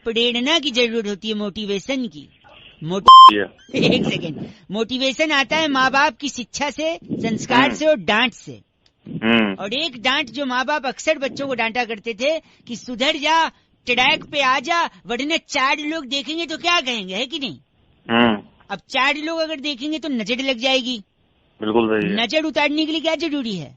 S2: प्रेरणा की जरूरत होती है, मोटिवेशन की। 1 सेकेंड। मोटिवेशन आता है माँ बाप की शिक्षा से, संस्कार से और डांट से। और एक डांट जो माँ बाप अक्सर बच्चों को डांटा करते थे कि सुधर जा, ट्रैक पे आ जा, वरना 4 लोग देखेंगे तो क्या कहेंगे, है कि नहीं? अब 4 लोग अगर देखेंगे तो नजर लग जाएगी।
S6: बिल्कुल सही है।
S2: नजर उतारने के लिए क्या जरूरी है?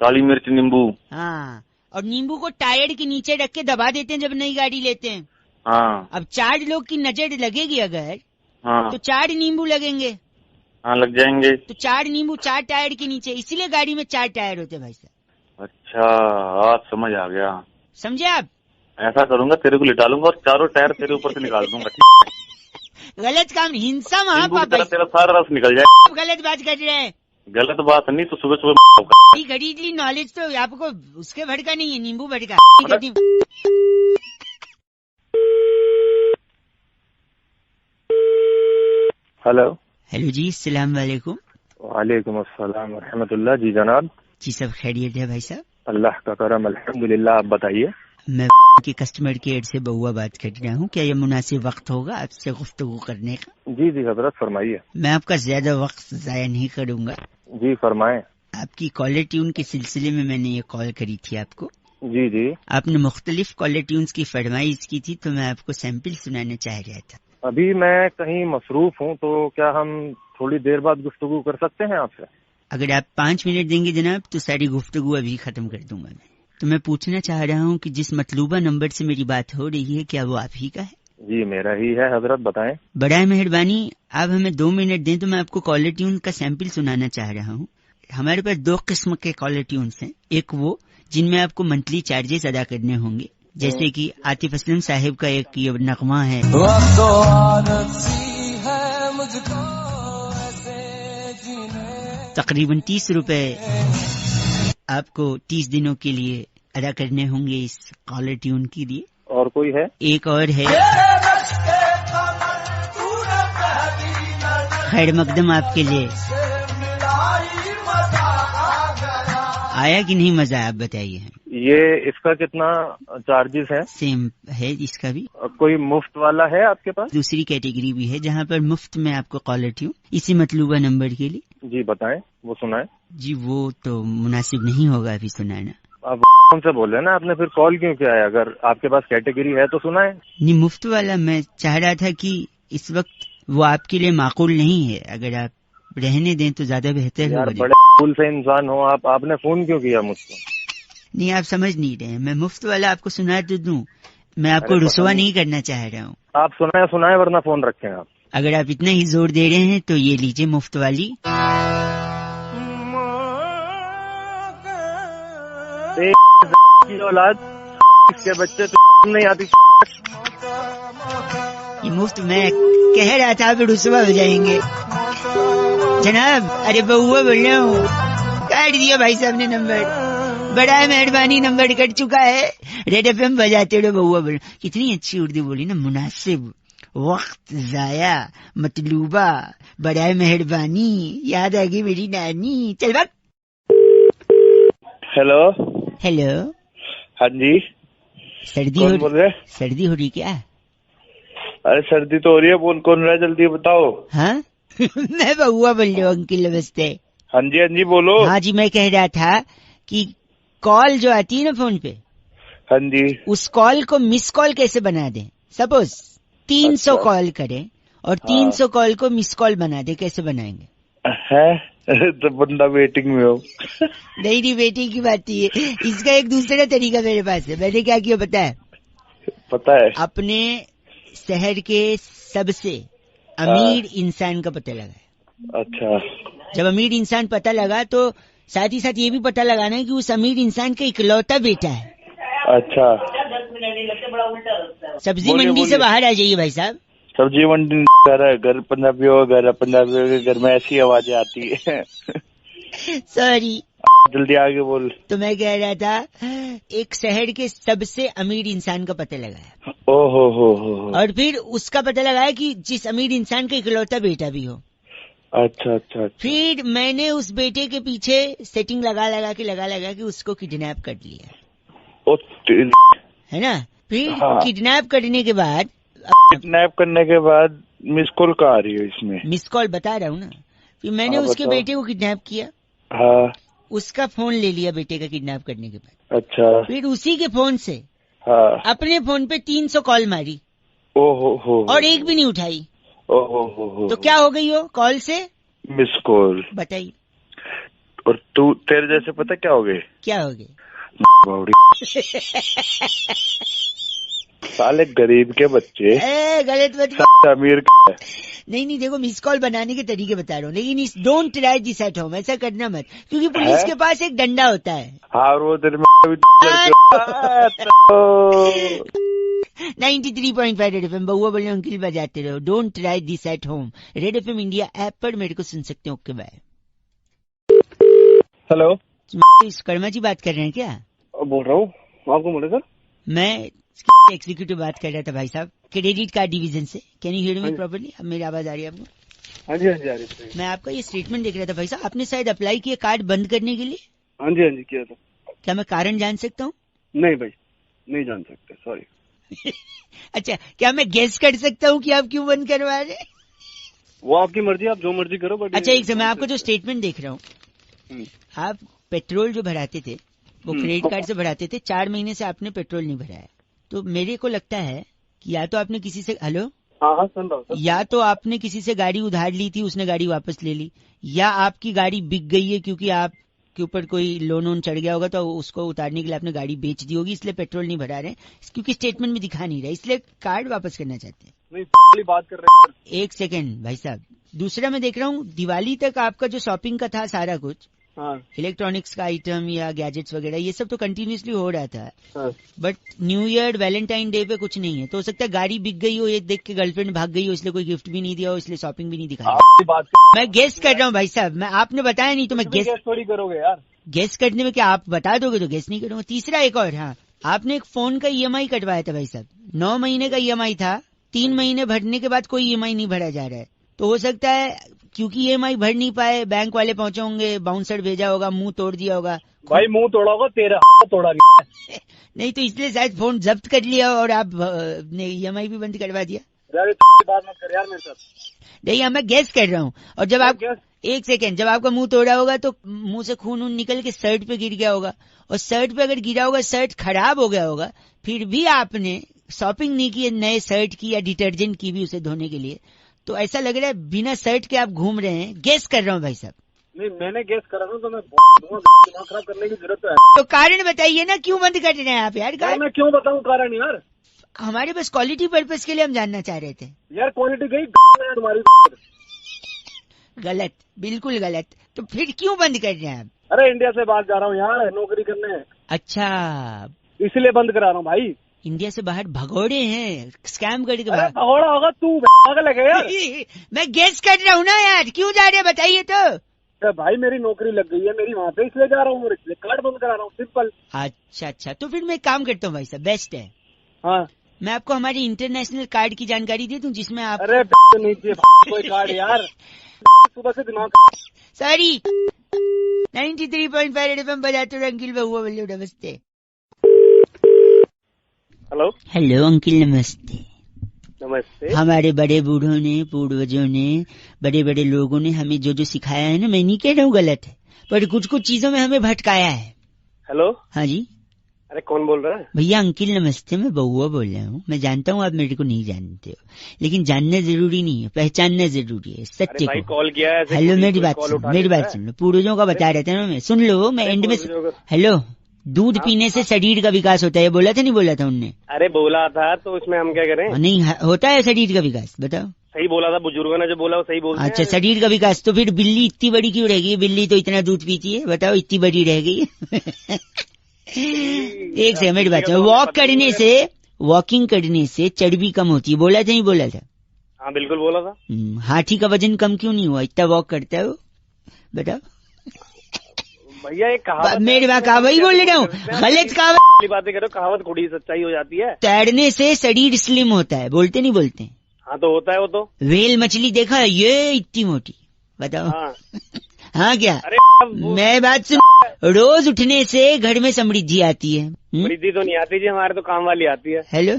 S6: काली मिर्च, नींबू।
S2: हाँ, और नींबू को टायर के नीचे रख के दबा देते हैं जब नई गाड़ी लेते हैं।
S6: हाँ।
S2: अब 4 लोग की नजर लगेगी अगर,
S6: हाँ,
S2: तो 4 नींबू लगेंगे।
S6: हाँ, लग जाएंगे।
S2: तो 4 नींबू 4 टायर के नीचे, इसीलिए गाड़ी में 4 टायर होते हैं भाई साहब।
S6: अच्छा, आज समझ आ गया।
S2: समझे आप?
S6: ऐसा करूंगा, तेरे को लिटा लूंगा और 4 टायर तेरे ऊपर से निकाल दूंगा।
S2: गलत काम, हिंसा महापाप।
S6: तेरा सारा रस निकल जाए।
S2: गलत बात कर रहे हैं।
S6: गलत बात नहीं तो सुबह सुबह
S2: खरीद ली। नॉलेज तो आपको उसके भड़का नहीं है, नींबू भड़का।
S3: हेलो।
S2: हेलो जी, अस्सलाम वालेकुम।
S3: वालेकुम अस्सलाम रहमतुल्लाह। जी जनाब।
S2: जी सब खैरियत है भाई साहब?
S3: अल्लाह का करम अल्हम्दुलिल्लाह। आप बताइए।
S2: मैं की कस्टमर केयर से बउआ बात कर रहा हूँ। क्या ये मुनासिब वक्त होगा आपसे गुफ्तगू करने का?
S3: जी जी हजरत फरमाइए।
S2: मैं आपका ज्यादा वक्त जाया नहीं करूँगा।
S3: जी फरमाएं।
S2: आपकी कॉलर ट्यून के सिलसिले में मैंने ये कॉल करी थी आपको।
S3: जी जी।
S2: आपने मुख्तलिफ कॉलर ट्यून्स की फरमाइश की थी, तो मैं आपको सैंपल सुनाने चाह रहा था।
S3: अभी मैं कहीं मसरूफ हूँ, तो क्या हम थोड़ी देर बाद गुफ्तगू कर सकते हैं आपसे?
S2: अगर आप 5 मिनट देंगे जनाब, तो सारी गुफ्तगू अभी खत्म कर दूंगा मैं। तो मैं पूछना चाह रहा हूँ कि जिस मतलूबा नंबर से मेरी बात हो रही है, क्या वो आप ही का है?
S3: जी मेरा ही है हजरत, बताएं।
S2: बड़ा मेहरबानी, आप हमें 2 मिनट दें तो मैं आपको कॉलर ट्यून का सैंपल सुनाना चाह रहा हूँ। हमारे पास 2 किस्म के कॉलर ट्यून्स हैं। एक वो जिनमें आपको मंथली चार्जेस अदा करने होंगे, जैसे कि आतिफ असलम साहिब का एक ये नगमा है, तकरीबन 30 रुपए आपको 30 दिनों के लिए अदा करने होंगे इस कॉलर ट्यून के लिए।
S3: और कोई है?
S2: एक और है, खैर मकदम आपके लिए। आया कि नहीं मजा? आप बताइए।
S3: ये इसका कितना चार्जेस है?
S2: सेम है इसका भी।
S3: कोई मुफ्त वाला है आपके पास?
S2: दूसरी कैटेगरी भी है जहाँ पर मुफ्त में आपको कॉलर ट्यून इसी मतलूबा नंबर के लिए।
S3: जी बताएं, वो सुनाएं।
S2: जी वो तो मुनासिब नहीं होगा अभी सुनाना।
S3: आप कौन से बोल रहे हैं ना, आपने फिर कॉल क्यों किया है? अगर आपके पास कैटेगरी है तो सुनाएं।
S2: नहीं, मुफ्त वाला मैं चाह रहा था कि इस वक्त वो आपके लिए माकूल नहीं है। अगर आप रहने दें तो ज्यादा बेहतर
S3: यार
S2: होगा।
S3: बड़े फूल से इंसान हो आप, आपने फोन क्यों किया मुझको?
S2: नहीं, आप समझ नहीं रहे। मैं मुफ्त वाला आपको सुना तो दूं, मैं आपको रुसवा नहीं करना चाह रहा हूँ।
S3: आप सुनाए वरना फोन रखें आप।
S2: अगर आप इतना ही जोर दे रहे हैं तो ये लीजिए मुफ्त वाली।
S3: की औलाद के बच्चे तो नहीं आती।
S2: ये मुफ्त मैं कह रहा था, आप रुसवा हो जाएंगे जनाब। अरे बउआ बोल रहा हूँ, काट दिया भाई साहब ने नंबर। बड़ा मेहरबानी, नंबर कट चुका है। रेड एफएम बजाते रहो बउआ बोल। कितनी अच्छी उर्दू बोली ना, मुनासिब, वक्त जाया, मतलूबा, बड़ा मेहरबानी, याद आ गई मेरी नानी। चल बात।
S3: हेलो।
S2: हेलो।
S3: हाँ जी।
S2: सर्दी
S3: कौन
S2: हो
S3: बोल रहे?
S2: सर्दी हो रही क्या?
S3: अरे सर्दी तो हो रही है, बोल कौन रहा है, जल्दी बताओ।
S2: हाँ मैं बउआ बोल रहा हूँ अंकिल, नमस्ते।
S3: हाँ जी बोलो।
S2: हाँ जी, मैं कह रहा था कि कॉल जो आती है ना फोन पे,
S3: हाँ जी,
S2: उस कॉल को मिस कॉल कैसे बना दें? सपोज 300
S3: अच्छा।
S2: कॉल करें और 300 कॉल को मिस कॉल बना दे, कैसे बनाएंगे?
S3: है तो बंदा वेटिंग में हो।
S2: नहीं वेटिंग की बात नहीं है, इसका एक दूसरा तरीका मेरे पास है। मैंने क्या किया पता है?
S3: पता है।
S2: अपने शहर के सबसे अमीर इंसान का पता लगाया।
S3: अच्छा।
S2: जब अमीर इंसान पता लगा तो साथ ही साथ ये भी पता लगाना है कि उस अमीर इंसान का इकलौता बेटा है।
S3: अच्छा।
S2: सब्जी
S3: बोलिए,
S2: मंडी से
S3: बोलिए।
S2: बाहर आ जाइए भाई साहब।
S3: सब्जी मंडी घर पंजाबियों के घर में ऐसी आवाजें आती है।
S2: सॉरी,
S3: जल्दी आगे बोल।
S2: तो मैं कह रहा था एक शहर के सबसे अमीर इंसान का पता लगाया।
S3: ओहो हो।
S2: और फिर उसका पता लगाया कि जिस अमीर इंसान का इकलौता बेटा भी हो।
S3: अच्छा।
S2: फिर मैंने उस बेटे के पीछे सेटिंग लगा के उसको किडनैप कर लिया,
S3: ओ
S2: है ना? फिर
S3: हाँ।
S2: किडनैप करने के बाद,
S3: किडनैप करने के बाद मिस कॉल कहाँ आ रही है इसमें?
S2: मिस कॉल बता रहा हूँ ना। फिर मैंने
S3: हाँ,
S2: उसके
S3: बताओ।
S2: बेटे को किडनैप किया,
S3: हाँ।
S2: उसका फोन ले लिया बेटे का किडनैप करने के बाद।
S3: अच्छा।
S2: फिर उसी के फोन से
S3: हाँ।
S2: अपने फोन पे 300 कॉल मारी
S3: ओहो हो।
S2: और एक भी नहीं उठाई।
S3: ओहो हो।
S2: तो क्या हो गई हो कॉल से?
S3: Miss call.
S2: बताइए।
S3: और तू तेरे जैसे पता क्या हो गए?
S2: क्या हो गए?
S3: साले गरीब के बच्चे।
S2: गलत मत।
S3: अमीर
S2: नहीं देखो, मिस कॉल बनाने के तरीके बता रहा हूँ, लेकिन इस don't try this at home, ऐसा करना मत, क्योंकि पुलिस के पास एक डंडा होता है।
S3: हाँ, वो तेरे में
S2: 93.5 रेड एफएम, बउआ बोले अंकिल बजाते रहो। Don't try this at home, red FM India app पर मेरे को सुन सकते हो। Okay bye.
S3: Hello,
S2: Karma ji बात कर रहे हैं क्या?
S3: बोल रहा हूँ। आपको बोले सर?
S2: मैं एग्जीक्यूटिव बात कर रहा था भाई साहब, क्रेडिट कार्ड डिवीजन से। Can you hear me properly? अब मेरी आवाज आ रही है आपको?
S10: हाँ जी, आ रही है।
S2: मैं आपका ये स्टेटमेंट देख रहा था भाई साहब, आपने शायद अप्लाई किया कार्ड बंद करने के लिए।
S10: हाँ जी, किया था।
S2: क्या मैं कारण जान सकता हूँ?
S10: नहीं भाई, नहीं जान सकते, सॉरी।
S2: अच्छा, क्या मैं गेस कर सकता हूँ कि आप क्यों बंद करवा रहे हैं?
S10: वो आपकी मर्जी, आप जो मर्जी करो। बट
S2: अच्छा, एक समय आपको जो स्टेटमेंट देख रहा हूँ, आप पेट्रोल जो भराते थे वो क्रेडिट कार्ड से भराते थे, 4 महीने से आपने पेट्रोल नहीं भराया। तो मेरे को लगता है कि या तो आपने किसी से, हेलो,
S10: हाँ सुन रहा हूँ,
S2: या तो आपने किसी से गाड़ी उधार ली थी, उसने गाड़ी वापस ले ली, या आपकी गाड़ी बिक गई है क्योंकि आपके ऊपर कोई लोन वोन चढ़ गया होगा तो उसको उतारने के लिए आपने गाड़ी बेच दी होगी, इसलिए पेट्रोल नहीं भरा रहे, क्योंकि स्टेटमेंट में दिखा नहीं रहा, इसलिए कार्ड वापस करना चाहते हैं।
S10: नहीं बात कर रहे हैं।
S2: एक सेकेंड भाई साहब, दूसरा मैं देख रहा हूँ दिवाली तक आपका जो शॉपिंग का था सारा कुछ,
S10: हाँ,
S2: इलेक्ट्रॉनिक्स का आइटम या गैजेट्स वगैरह, ये सब तो कंटिन्यूसली हो रहा था।
S10: हाँ।
S2: But new year, Valentine day पे कुछ नहीं है, तो हो सकता है गाड़ी बिक गई हो, ये देख के गर्लफ्रेंड भाग गई हो, इसलिए कोई गिफ्ट भी नहीं दिया हो, इसलिए शॉपिंग भी नहीं दिखाई। मैं गेस कर रहा हूँ भाई साहब, मैं आपने बताया नहीं तो मैं गेस
S10: थोड़ी करोगे यार।
S2: गेस करने में क्या आप बता दोगे तो गेस नहीं करूंगा। तीसरा एक और, हाँ, आपने एक फोन का ईएमआई कटवाया था भाई साहब, 9 महीने का ईएमआई था, 3 महीने भरने के बाद कोई ईएमआई नहीं भरा जा रहा है, तो हो सकता है क्योंकि ईएमआई भर नहीं पाए, बैंक वाले पहुंचे होंगे, बाउंसर भेजा होगा, मुंह तोड़ दिया होगा।
S10: भाई मुंह तोड़ा होगा, तेरा तोड़ा
S2: नहीं तो इसलिए शायद फोन जब्त कर लिया और आप ने ईएमआई भी बंद करवा दिया।
S10: बात मत कर यार मेरे साथ।
S2: नहीं, मैं गेस कर रहा हूँ। और जब आप, एक सेकेंड, जब आपका मुंह तोड़ा होगा तो मुंह से खून निकल के शर्ट पे गिर गया होगा, और शर्ट पे अगर गिरा होगा, शर्ट खराब हो गया होगा, फिर भी आपने शॉपिंग नहीं की नए शर्ट की या डिटर्जेंट की भी उसे धोने के लिए, तो ऐसा लग रहा है बिना शर्ट के आप घूम रहे हैं। गेस कर रहा हूँ भाई साहब।
S10: नहीं, मैंने गेस करा था तो मैं दिमाग खराब करने की जरूरत है।
S2: तो कारण बताइए ना, क्यों बंद कर रहे हैं आप यार?
S10: मैं क्यों बताऊं कारण यार?
S2: हमारे बस क्वालिटी पर्पस के लिए हम जानना चाह रहे थे
S10: यार। क्वालिटी गई तुम्हारी।
S2: गलत, बिल्कुल गलत। तो फिर क्यों बंद कर रहे हैं आप?
S10: अरे इंडिया से बाहर जा रहा हूँ यार, नौकरी करने।
S2: अच्छा,
S10: इसलिए बंद करा रहा हूँ भाई।
S2: इंडिया से बाहर भगोड़े हैं, स्कैम करके बाहर।
S10: भगोड़ा होगा तू, पागल है क्या यार?
S2: मैं गेस कर रहा हूँ ना यार, क्यों जा रहे हैं बताइए तो।
S10: भाई मेरी नौकरी लग गई है मेरी वहाँ पे, इसलिए जा रहा हूँ, इसलिए कार्ड बंद करा रहा हूँ, सिंपल।
S2: अच्छा, तो फिर मैं एक काम करता हूँ भाई साहब, बेस्ट है,
S10: हाँ,
S2: मैं आपको हमारी इंटरनेशनल कार्ड की जानकारी दे दूं जिसमें आप।
S10: अरे नीचे कोई कार्ड यार, सुबह से दिमाग।
S2: सॉरी, 93.5 FM बजाते हो अंकिल बहुआ बोलो, नमस्ते। हेलो अंकिल, नमस्ते।
S10: नमस्ते।
S2: हमारे बड़े बूढ़ों ने, पूर्वजों ने, बड़े बड़े लोगों ने हमें जो जो सिखाया है ना, मैं नहीं कह रहा हूँ गलत है, पर कुछ कुछ चीजों में हमें भटकाया है।
S10: हेलो,
S2: हाँ जी।
S10: अरे कौन बोल रहा है?
S2: भैया अंकिल नमस्ते, मैं बहुआ बोल रहा हूँ। मैं जानता हूँ आप मेरे को नहीं जानते हो, लेकिन जानना जरूरी नहीं है, पहचानना जरूरी है सत्य को।
S10: कॉल किया है।
S2: हेलो, मेरी बात सुन लो, पूर्वजों का बता रहे थे ना मैं, सुन लो, मैं एंड में। हेलो, दूध पीने से शरीर का विकास होता है, बोला था नहीं बोला था उनने?
S10: अरे बोला था, तो इसमें हम क्या करें?
S2: नहीं होता है शरीर का विकास, बताओ।
S10: सही बोला था, बुजुर्गों ने जो बोला वो सही बोला।
S2: अच्छा, शरीर का विकास। तो फिर बिल्ली इतनी बड़ी क्यों रह गई? बिल्ली तो इतना दूध पीती है, बताओ, इतनी बड़ी रह गई। एक सेकंड, मेरी बात, वॉकिंग करने से चर्बी कम होती है, बोला था नहीं बोला था?
S10: हाँ बिल्कुल बोला था।
S2: हाथी का वजन कम क्यों नहीं हुआ, इतना वॉक करता है वो, बताओ।
S10: भैया एक कहावत,
S2: मेरी बात वही बोल रहा हूँ, गलत कहावत
S10: बातें करो, कहावत थोड़ी सच्चाई हो जाती है।
S2: तैरने से शरीर स्लिम होता है, बोलते नहीं बोलते?
S10: हाँ तो होता है वो तो।
S2: व्हेल मछली देखा है, ये इतनी मोटी, बताओ। हाँ क्या?
S10: अरे
S2: मैं बात सुन, रोज उठने से घर में समृद्धि आती है।
S10: समृद्धि तो नहीं आती जी, हमारे तो काम वाली आती है।
S2: हेलो,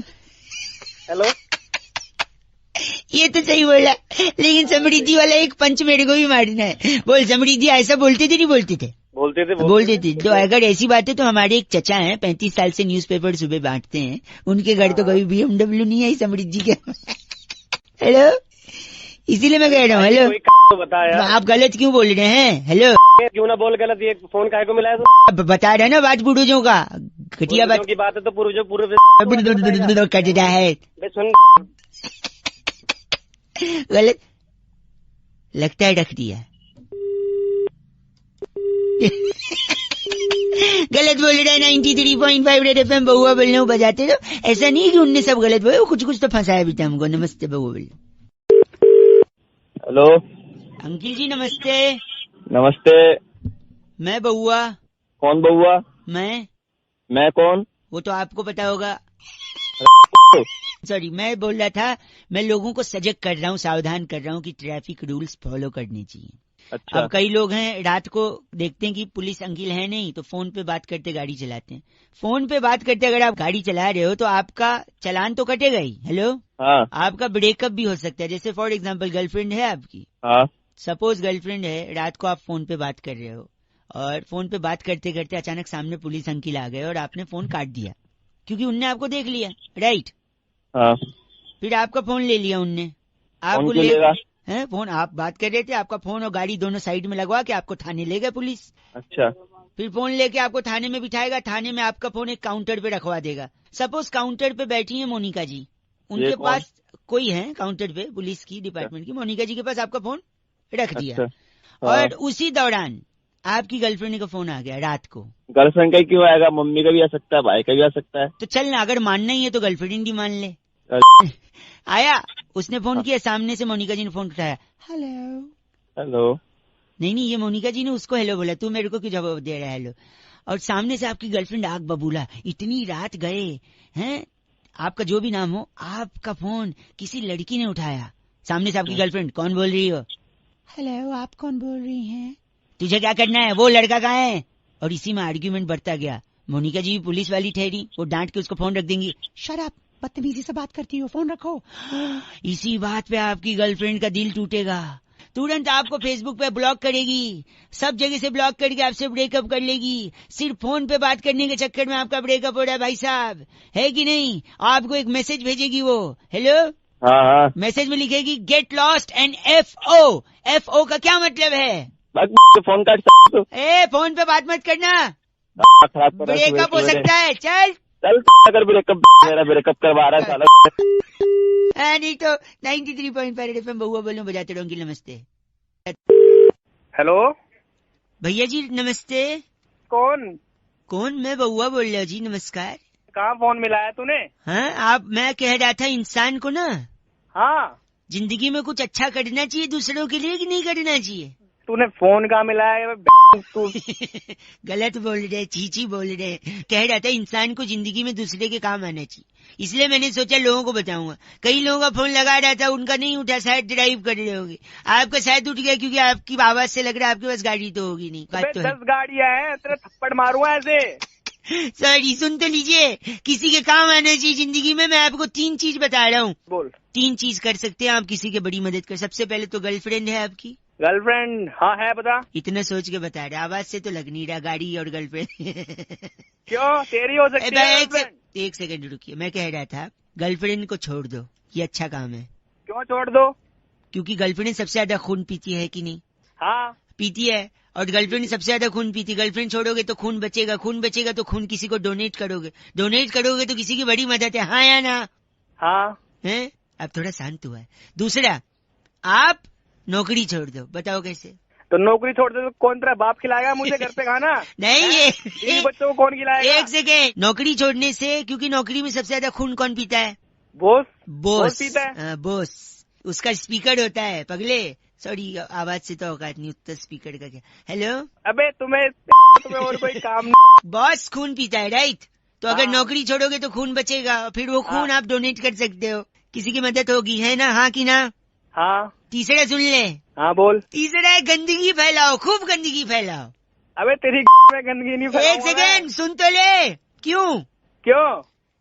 S2: ये तो सही बोला, लेकिन समृद्धि वाला एक पंच मेरे को भी मारना है। बोल समृद्धि, ऐसा बोलते थे नहीं बोलते थे? बोलते थे। तो अगर ऐसी बात है तो हमारे एक चचा हैं, 35 साल से न्यूज़पेपर सुबह बांटते हैं, उनके घर तो कभी BMW नहीं आई समृद्धि के। हेलो, इसीलिए मैं कह रहा हूँ। हेलो,
S10: तो बताया
S2: आप गलत क्यों बोल रहे हैं? हेलो,
S10: क्यों ना बोल गलत, ये फोन काहे को मिला है? तो
S2: बता रहे ना बात पूर्वजों का, घटिया बात
S10: की बात है, तो पूर्वज
S2: कट रहा है।
S10: सुन,
S2: गलत लगता है, रख दिया। गलत बोल रहा है। 93.5 रेड FM बहुआ बोल रहा हूँ, बजाते रहो। ऐसा नहीं है कि उनने सब गलत बोले, कुछ कुछ तो फंसाया भी था हमको। नमस्ते बहुआ बोल।
S1: हेलो
S2: अंकिल जी, नमस्ते।
S1: नमस्ते।
S2: मैं बहुआ।
S1: कौन बहुआ?
S2: मैं
S1: कौन?
S2: वो तो आपको पता होगा। सॉरी, मैं बोल रहा था, मैं लोगों को सजग कर रहा हूँ, सावधान कर रहा हूँ कि ट्रैफिक रूल्स फॉलो करने चाहिए।
S1: अच्छा।
S2: अब कई लोग हैं रात को देखते हैं कि पुलिस अंकिल है नहीं, तो फोन पे बात करते गाड़ी चलाते हैं। फोन पे बात करते अगर आप गाड़ी चला रहे हो तो आपका चालान तो कटेगा ही। हेलो,
S1: हाँ
S2: आपका ब्रेकअप भी हो सकता है। जैसे फॉर एग्जांपल गर्लफ्रेंड है आपकी,
S1: हाँ
S2: सपोज गर्लफ्रेंड है, रात को आप फोन पे बात कर रहे हो और फोन पे बात करते करते अचानक सामने पुलिस अंकिल आ गए और आपने फोन काट दिया क्योंकि उनने आपको देख लिया, राइट?
S1: हाँ।
S2: फिर आपका फोन ले लिया उनने, आपको
S1: कौन क्यों लेगा?
S2: है फोन, आप बात कर रहे थे, आपका फोन और गाड़ी दोनों साइड में लगवा के आपको थाने ले गए पुलिस।
S1: अच्छा।
S2: फिर फोन लेके आपको थाने में बिठाएगा, थाने में आपका फोन एक काउंटर पे रखवा देगा। सपोज काउंटर पे बैठी है मोनिका जी, उनके
S1: कौन?
S2: पास कोई है काउंटर पे, पुलिस की डिपार्टमेंट की, मोनिका जी के पास आपका फोन रख दिया।
S1: अच्छा।
S2: और उसी दौरान आपकी गर्लफ्रेंड का फोन आ गया रात को।
S1: गर्लफ्रेंड का ही क्यों आएगा? मम्मी का भी आ सकता है, भाई का भी आ सकता है।
S2: तो चल ना, अगर मानना ही है तो गर्लफ्रेंड ही मान ले। आया, उसने फोन किया, सामने से मोनिका जी ने फोन उठाया, हेलो।
S1: हेलो।
S2: नहीं, ये मोनिका जी ने उसको हेलो बोला, तू मेरे को क्यों जवाब दे रहा है हेलो? और सामने से आपकी गर्लफ्रेंड आग बबूला, इतनी रात गए हैं, आपका जो भी नाम हो, आपका फोन किसी लड़की ने उठाया। सामने से आपकी गर्लफ्रेंड, कौन बोल रही हो? हेलो, आप कौन बोल रही हैं? तुझे क्या करना है? वो लड़का कहाँ है? और इसी में आर्ग्यूमेंट बढ़ता गया। मोनिका जी भी पुलिस वाली ठहरी, वो डांट के उसको फोन रख देंगी, शराब, बदतमीजी से बात करती हो, फोन रखो। इसी बात पे आपकी गर्लफ्रेंड का दिल टूटेगा, तुरंत आपको फेसबुक पे ब्लॉक करेगी, सब जगह से ब्लॉक करके आपसे ब्रेकअप कर लेगी। सिर्फ फोन पे बात करने के चक्कर में आपका ब्रेकअप हो रहा है भाई साहब, है कि नहीं? आपको एक मैसेज भेजेगी वो, हेलो।
S1: हाँ हाँ।
S2: मैसेज में लिखेगी get lost and FO। FO का क्या मतलब है?
S1: फोन काट सकते हो।
S2: फोन पे बात मत करना,
S1: खराब कर रहा है,
S2: ब्रेकअप हो
S1: सुबह
S2: सकता है। चल
S1: अगर ब्रेकअप, मेरा ब्रेकअप करवा रहा है साला।
S2: नहीं तो 93.5 FM बहुआ बोलूं, बजाते रहो। अंकिल नमस्ते।
S10: हेलो,
S2: भैया जी नमस्ते।
S10: कौन?
S2: मैं बहुआ बोल रहा हूँ जी, नमस्कार।
S10: कहाँ फोन मिलाया तूने?
S2: हाँ, मैं कह रहा था इंसान को ना
S10: हाँ,
S2: जिंदगी में कुछ अच्छा करना चाहिए दूसरों के लिए कि नहीं करना चाहिए?
S10: तूने फोन कहाँ मिलाया? तू
S2: गलत बोल रहे, चीची बोल रहे। कह रहा था इंसान को जिंदगी में दूसरे के काम आना चाहिए, इसलिए मैंने सोचा लोगों को बताऊंगा। कई लोगों का फोन लगा रहा था, उनका नहीं उठा, शायद ड्राइव कर रहे होंगे। आपका शायद उठ गया क्योंकि आपकी आवाज से लग रहा है आपके पास गाड़ी तो होगी नहीं। बात तो है।
S10: 10 गाड़ियाँ हैं, तेरे थप्पड़ मारूंगा ऐसे।
S2: सॉरी, सुन तो लीजिए, किसी के काम आना चाहिए जिंदगी में। मैं आपको 3 चीज बता रहा हूँ।
S10: बोल।
S2: 3 चीज कर सकते हैं आप किसी की बड़ी मदद कर। सबसे पहले तो गर्लफ्रेंड है आपकी?
S10: गर्लफ्रेंड हाँ है, बता।
S2: इतना सोच के बता रहे, आवाज से तो लग नहीं रहा गाड़ी और गर्लफ्रेंड।
S10: क्यों, तेरी हो सकती है गर्लफ्रेंड?
S2: एक सेकंड रुकिए, मैं कह रहा था गर्लफ्रेंड को छोड़ दो, ये अच्छा काम है।
S10: क्यों छोड़ दो?
S2: क्योंकि गर्लफ्रेंड सबसे ज्यादा खून पीती है कि नहीं?
S10: हाँ
S2: पीती है, और गर्लफ्रेंड सबसे ज्यादा खून पीती। गर्लफ्रेंड छोड़ोगे तो खून बचेगा, खून बचेगा तो खून किसी को डोनेट करोगे, डोनेट करोगे तो किसी की बड़ी मदद है। हाँ या ना?
S10: हाँ
S2: है। अब थोड़ा शांत हुआ है। दूसरा, आप नौकरी छोड़ दो, बताओ कैसे?
S10: तो नौकरी छोड़ दे तो कौन तेरा बाप खिलाएगा मुझे घर पे खाना?
S2: नहीं, ये
S10: इन बच्चों को कौन खिलाएगा?
S2: एक सेकेंड, नौकरी छोड़ने से, क्योंकि नौकरी में सबसे ज्यादा खून कौन पीता है?
S10: बॉस पीता है।
S2: बॉस, उसका स्पीकर होता है पगले। सॉरी, आवाज से तो औकात नहीं, उत्तर स्पीकर का क्या। हेलो,
S10: अबे तुम्हें और कोई काम नहीं।
S2: बॉस खून पीता है, राइट? तो अगर
S10: हाँ।
S2: नौकरी छोड़ोगे तो खून बचेगा, फिर वो खून आप डोनेट कर सकते हो, किसी की मदद होगी, है ना? हाँ कि ना?
S10: हाँ।
S2: तीसरा सुन ले।
S10: हाँ बोल।
S2: तीसरा है गंदगी फैलाओ, खूब गंदगी फैलाओ।
S10: अबे तेरी में गंदगी नहीं
S2: एक
S10: फैलाऊंगा मैं।
S2: सेकेंड, सुन तो ले। क्यों?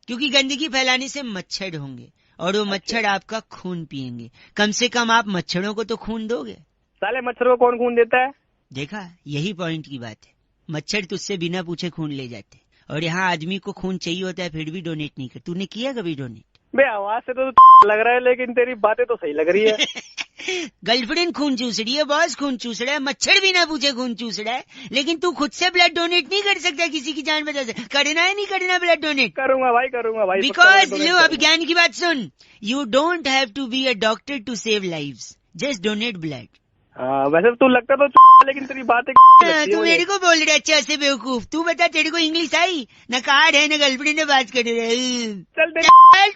S2: क्योंकि गंदगी फैलाने से मच्छर होंगे और वो मच्छर आपका खून पिएंगे। कम से कम आप मच्छरों को तो खून दोगे।
S10: साले मच्छरों को कौन खून देता है?
S2: देखा, यही पॉइंट की बात है। मच्छर तुझसे बिना पूछे खून ले जाते, और यहाँ आदमी को खून चाहिए होता है फिर भी डोनेट नहीं कर। तूने किया कभी डोनेट?
S10: बे आवाज से तो लग रहा है, लेकिन तेरी बातें तो सही लग रही है।
S2: गर्लफ्रेंड खून चूस रही है, बॉस खून चूस रहा है, मच्छर बिना पूछे खून चूस रहा है, लेकिन तू खुद से ब्लड डोनेट नहीं कर सकता किसी की जान बचा से। करना है नहीं करना ब्लड डोनेट?
S10: करूंगा भाई।
S2: बिकॉज लो, अब ज्ञान की बात सुन, you don't have to be a doctor to save lives, just donate blood.
S10: हाँ, वैसे तू लगता तो लेकिन तेरी बातें
S2: तू मेरे को बोल रहा अच्छा से बेवकूफ। तू बता, तेरे को इंग्लिश आई? न कार्ड है न गर्लफ्रेंड ने बात कर रहे।
S10: चल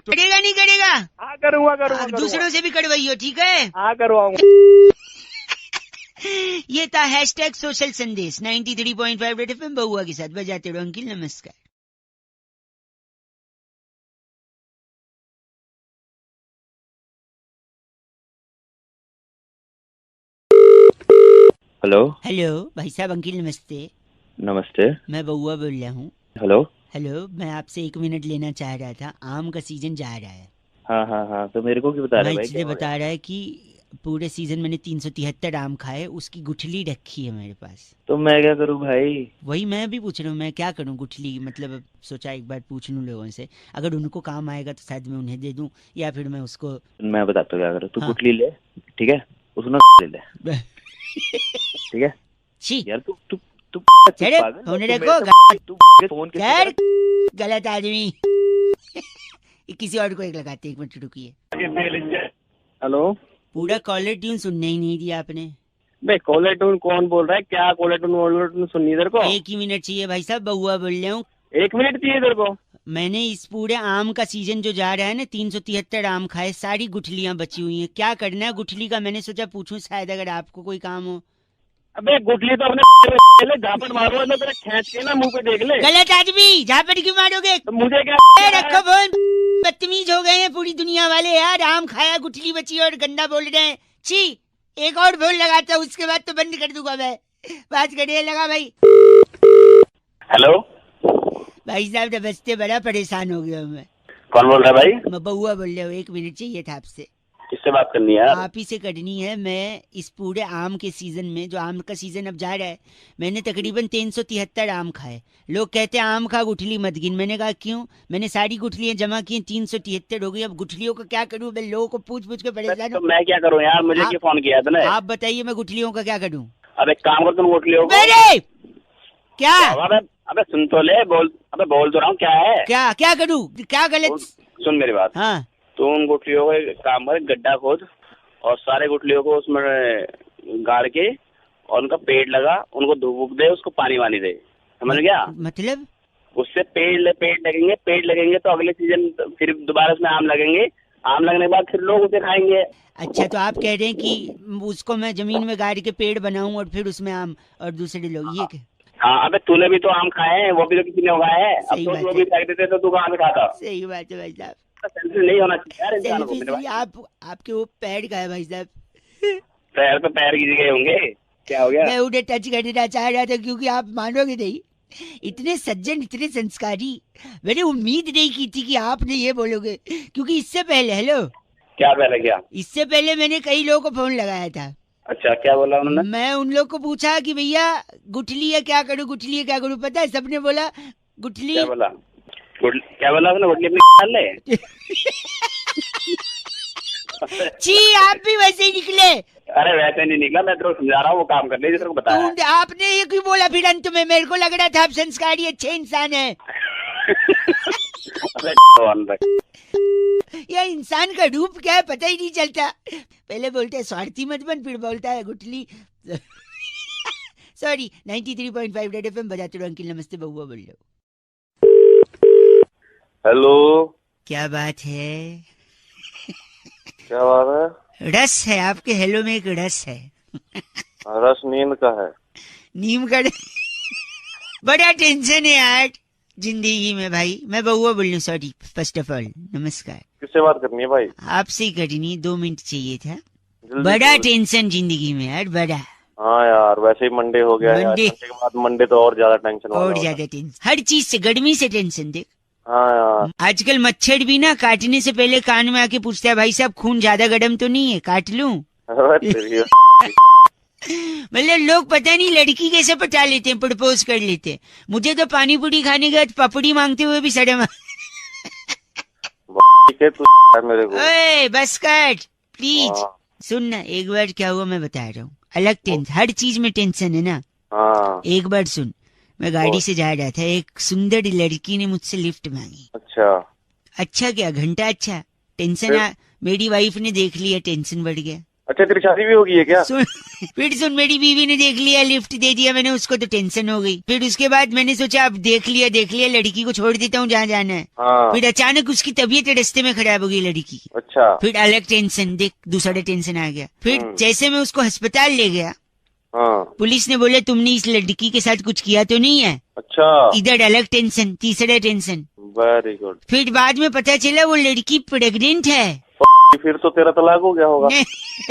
S2: करेगा नहीं करेगा?
S10: हाँ करूंगा।
S2: दूसरों से भी करवाइयो, ठीक है?
S10: हाँ करवाऊंगा।
S2: ये था #सोशल संदेश 93.5 रेड FM बहुआ के साथ। बजाते रहो अंकिल, नमस्कार।
S11: हेलो
S2: हेलो भाई साहब, अंकिल नमस्ते।
S11: नमस्ते।
S2: मैं बउआ बोल रहा हूँ।
S11: हेलो
S2: हेलो, मैं आपसे 1 मिनट लेना चाह रहा था। आम का सीजन जा रहा है।
S11: हाँ हाँ हाँ, तो मेरे को क्यों बता रहे
S2: मैं
S11: भाई?
S2: इसलिए बता रहा है कि पूरे सीजन मैंने 373 आम खाए, उसकी गुठली रखी है मेरे पास।
S11: तो मैं क्या करूँ भाई?
S2: वही मैं भी पूछ रहा हूँ, मैं क्या करूँ गुठली, मतलब अब सोचा एक बार पूछ लूँ लोगों से, अगर उनको काम आएगा तो शायद मैं उन्हें दे दूँ, या फिर मैं उसको।
S11: मैं बताता हूँ क्या करो। तू
S2: हाँ।
S11: गुठली ले, ठीक है, उसमें ले ले, ठीक है?
S2: छी
S11: यार तू तू तू
S2: चले
S11: पागल है?
S2: फोन
S11: तू
S2: रखो,
S11: मेरे से- तू फोन किससे
S2: कर
S11: कर-
S2: गलत आदमी। किसी और को एक लगाते, 1 मिनट रुकिए।
S10: हेलो,
S2: पूरा कॉलर ट्यून सुनने ही नहीं दिया आपने।
S10: भाई कॉलर टून कौन बोल रहा है? क्या कॉलर टून सुननी इधर को?
S2: 1 ही मिनट चाहिए भाई साहब, बउआ बोल रहा हूँ।
S10: 1 मिनट चाहिए इधर को?
S2: मैंने इस पूरे आम का सीजन जो जा रहा है ना, 373 आम खाए, सारी गुठलियां बची हुई हैं। क्या करना है गुठली का, मैंने सोचा पूछूं, शायद अगर आपको कोई काम हो।
S10: अबे गुठली तो अपने झापट मारो ना, तेरा खींच के ना मुंह पे देख ले।
S2: गलत आदमी, झापट क्यों मारोगे?
S10: तो मुझे क्या
S2: रखो फोन। बदतमीज हो गए हैं पूरी दुनिया वाले यार। आम खाया, गुठली बची और गंदा बोल रहे हैं। छी, एक और फोन लगाता हूँ, उसके बाद तो बंद कर दूंगा मैं। बात करिए, लगा भाई।
S6: हेलो,
S2: भाई साहब नमस्ते, बड़ा परेशान हो गया हूँ मैं।
S6: कौन बोल रहा है भाई?
S2: मैं बउआ बोल रहा हूँ। 1 मिनट चाहिए था आपसे।
S6: किससे बात करनी है यार?
S2: आप ही से करनी है। मैं इस पूरे आम के सीजन में, जो आम का सीजन अब जा रहा है, मैंने तकरीबन 373 आम खाए। लोग कहते हैं आम खा गुठली मत गिन। मैंने कहा क्यों? मैंने सारी गुठलियां जमा की, 373 हो गई। अब गुठलियों का क्या करूं? मैं लोगों को पूछ पूछ के परेशान
S6: तो
S2: हूं।
S6: मैं क्या करूँ यार? मुझे क्यों फोन किया तूने?
S2: आप बताइए, मैं गुठलियों का क्या करूं?
S6: अब एक काम कर, तुम गुठली हो
S2: मेरे क्या?
S6: अबे सुन तो ले, बोल तो रहा हूँ, क्या है?
S2: क्या करूं? क्या गलत?
S6: सुन मेरी बात।
S2: हाँ,
S6: तू उन गुठलियों का एक काम कर, गड्ढा खोद और सारे गुठलियों को उसमें गाड़ के और उनका पेड़ लगा, उनको धूप दे, उसको पानी वानी दे, समझ गया?
S2: मतलब
S6: उससे पेड़ लगेंगे तो अगले सीजन फिर दोबारा उसमें आम लगेंगे। आम लगने के बाद फिर लोग उसे खाएंगे।
S2: अच्छा, तो आप कह रहे हैं कि उसको मैं जमीन में गाड़ के पेड़ बनाऊं और फिर उसमें आम और दूसरे लोग, ये क्या?
S6: हाँ, अबे तूने भी तो आम खाए हैं, वो भी तो किसी ने उगाए हैं। अब
S2: सही
S6: तो
S2: बात
S6: वो
S2: है।
S6: भी फेंक देते तो तू कहाँ से खाता?
S2: सही बात है भाई साहब।
S6: सेल्फी नहीं होना चाहिए यार इंसान को।
S2: सेल्फी
S6: मेरे भाई,
S2: आपके वो पैर का है भाई साहब।
S6: पैर पे पैर गिर गए होंगे, क्या हो गया?
S2: मैं उन्हें टच करना चाह रहा था, क्योंकि आप मानोगे नहीं, इतने सज्जन, इतने संस्कारी, मैंने उम्मीद नहीं की थी कि आपने ये बोलोगे। क्योंकि इससे पहले, हेलो,
S6: क्या पहले क्या?
S2: इससे पहले मैंने कई लोगों को फोन लगाया था।
S6: अच्छा, क्या बोला उन्होंने?
S2: मैं उन लोग को पूछा कि भैया गुठली है क्या करूं, गुठली है क्या करूं? पता है सबने बोला गुठली।
S6: क्या बोला? क्या बोला उसने? गुठली अपनी डाल ले।
S2: छी, आप भी वैसे ही निकले।
S6: अरे वैसे नहीं निकला, मैं तेरे को समझा रहा हूँ, वो काम कर ले जिसको बताया।
S2: आपने ये क्यों बोला फिर अंत में? मेरे को लग रहा था आप संस्कारी अच्छे इंसान हैं। यह इंसान का रूप क्या है पता ही नहीं चलता। पहले बोलते हैं स्वार्थी मत बन, फिर बोलता है गुठली। सॉरी, 93.5 रेड एफएम बजाते रहो। अंकिल नमस्ते, बउआ बोल रहे हो।
S6: हेलो,
S2: क्या बात है?
S6: क्या बात है?
S2: रस है आपके हेलो में, एक रस है।
S6: रस नींद का है।
S2: नीम का बड़ा टेंशन है यार जिंदगी में भाई। मैं बउआ बोल रही हूँ, सॉरी, फर्स्ट ऑफ ऑल नमस्कार।
S6: किससे बात करनी है भाई?
S2: आपसे ही करनी, 2 मिनट चाहिए था। बड़ा टेंशन जिंदगी में यार, बड़ा।
S6: हाँ यार, वैसे ही मंडे हो गया यार,
S2: मंडे
S6: के बाद मंडे तो और ज्यादा टेंशन वाला
S2: और
S6: होता है।
S2: ज्यादा टेंशन, हर चीज से, गर्मी से टेंशन। देख,
S6: हाँ यार,
S2: आजकल मच्छर भी ना काटने से पहले कान में आके पूछता है, भाई साहब खून ज्यादा गर्म तो नहीं है, काट लूं? मतलब लोग पता नहीं लड़की कैसे पटा लेते हैं, प्रपोज कर लेते हैं। मुझे तो पानी पूरी खाने के बाद पपड़ी मांगते हुए भी शर्म।
S6: मेरे को
S2: ओए बस कर प्लीज।
S6: हाँ।
S2: सुन ना, एक बार क्या हुआ मैं बता रहा हूँ। अलग टेंशन, हर चीज में टेंशन है ना।
S6: हाँ।
S2: एक बार सुन, मैं गाड़ी से जा रहा था, एक सुंदर लड़की ने मुझसे लिफ्ट मांगी। अच्छा क्या, घंटा अच्छा, टेंशन मेरी वाइफ ने देख लिया, टेंशन बढ़ गया।
S6: अच्छा, तेरी शादी भी होगी है क्या?
S2: फिर सुन, मेरी बीवी ने देख लिया, लिफ्ट दे दिया मैंने उसको, तो टेंशन हो गई। फिर उसके बाद मैंने सोचा अब देख लिया लड़की को छोड़ देता हूँ जहाँ जाना है।
S6: हाँ।
S2: फिर अचानक उसकी तबीयत रास्ते में खराब हो गई लड़की की।
S6: अच्छा।
S2: फिर अलग टेंशन, देख दूसरा टेंशन आ गया। फिर जैसे मैं उसको अस्पताल ले गया, पुलिस ने बोला तुमने इस लड़की के साथ कुछ किया तो नहीं है।
S6: अच्छा।
S2: इधर अलग टेंशन, तीसरा टेंशन।
S6: Very good.
S2: फिर बाद में पता चला वो लड़की प्रेग्नेंट है।
S6: फिर तो तेरा तलाक हो गया होगा।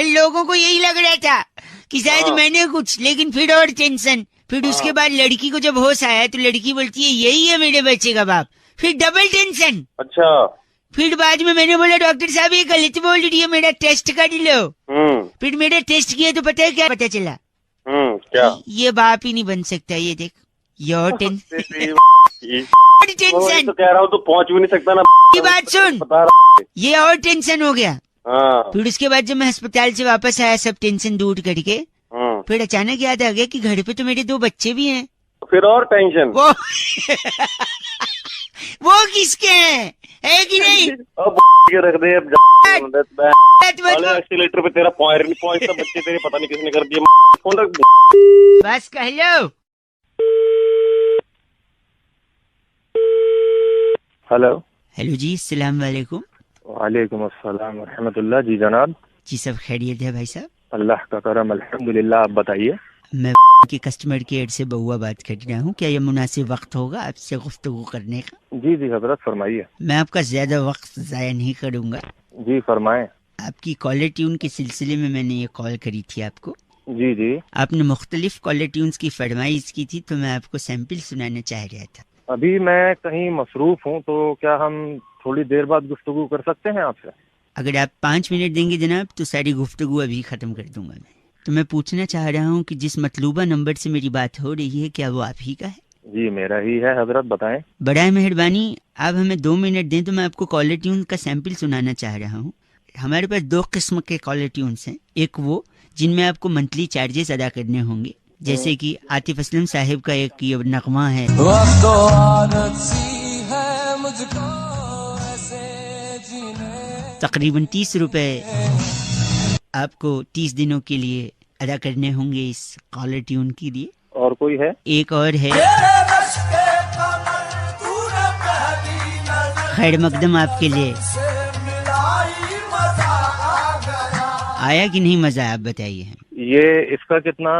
S2: लोगों को यही लग रहा था कि शायद मैंने कुछ, लेकिन फिर और टेंशन। फिर उसके बाद लड़की को जब होश आया तो लड़की बोलती है यही है मेरे बच्चे का बाप। फिर डबल टेंशन।
S6: अच्छा।
S2: फिर बाद में मैंने बोला डॉक्टर साहब ये गलत बोल रही है, मेरा टेस्ट कर लो। फिर मेरा टेस्ट किया तो पता है क्या पता चला?
S6: क्या?
S2: ये बाप ही नहीं बन सकता। ये देख योर टेंशन।
S6: तो कह रहा हूँ तो पहुँच भी नहीं सकता ना।
S2: ये बात सुन, ये और टेंशन हो गया। फिर उसके बाद जब मैं अस्पताल से वापस आया सब टेंशन दूर करके, फिर अचानक याद आ गया कि घर पे तो मेरे 2 बच्चे भी हैं।
S6: फिर और टेंशन।
S2: वो किसके हैं, है कि नहीं?
S6: रख दे एक्सीलेटर पे तेरा पैर नहीं पहुंचता, बच्चे तेरे पता नहीं किसने कर दिया। फोन रख दे।
S2: बस कह लो।
S3: हेलो।
S2: हेलो जी, अस्सलाम वालेकुम।
S3: वालेकुम अस्सलाम रहमतुल्लाह। जी जनाब।
S2: जी सब खैरियत है भाई साहब?
S3: अल्लाह का करम अल्हम्दुलिल्लाह। आप बताइए।
S2: मैं की कस्टमर केयर से बउआ बात कर रहा हूँ। क्या ये मुनासिब वक्त होगा आपसे गुफ्तगू करने का?
S3: जी जी हजरत फरमाइए।
S2: मैं आपका ज्यादा वक्त जाया नहीं करूँगा।
S3: जी फरमाएं।
S2: आपकी कॉलर ट्यून के सिलसिले में मैंने ये कॉल करी थी आपको।
S3: जी जी।
S2: आपने मुख्तलिफ कॉलर ट्यून्स की फरमाइश की थी तो मैं आपको सैंपल सुनाना चाह रहा था।
S3: अभी मैं कहीं मसरूफ हूँ तो क्या हम थोड़ी देर बाद गुफ्तगू कर सकते हैं आपसे?
S2: अगर आप 5 मिनट देंगे जनाब तो सारी गुफ्तगू अभी खत्म कर दूंगा मैं। तो मैं पूछना चाह रहा हूँ कि जिस मतलूबा नंबर से मेरी बात हो रही है क्या वो आप ही का है?
S3: जी मेरा ही है हजरत, बताएं।
S2: बड़ा मेहरबानी आप हमें 2 मिनट दें तो मैं आपको कॉलर ट्यून का सैंपल सुनाना चाह रहा हूँ। हमारे पास 2 किस्म के कॉलर ट्यून्स हैं। एक वो जिनमें आपको मंथली चार्जेस अदा करने होंगे, जैसे कि आतिफ असलम साहिब का एक ये नगमा है, तकरीबन 30 रुपए आपको 30 दिनों के लिए अदा करने होंगे इस कॉलर ट्यून के लिए।
S3: और कोई है? एक
S2: और है, खैर मकदम आपके लिए। आया कि नहीं मजा? आप बताइए।
S3: ये इसका कितना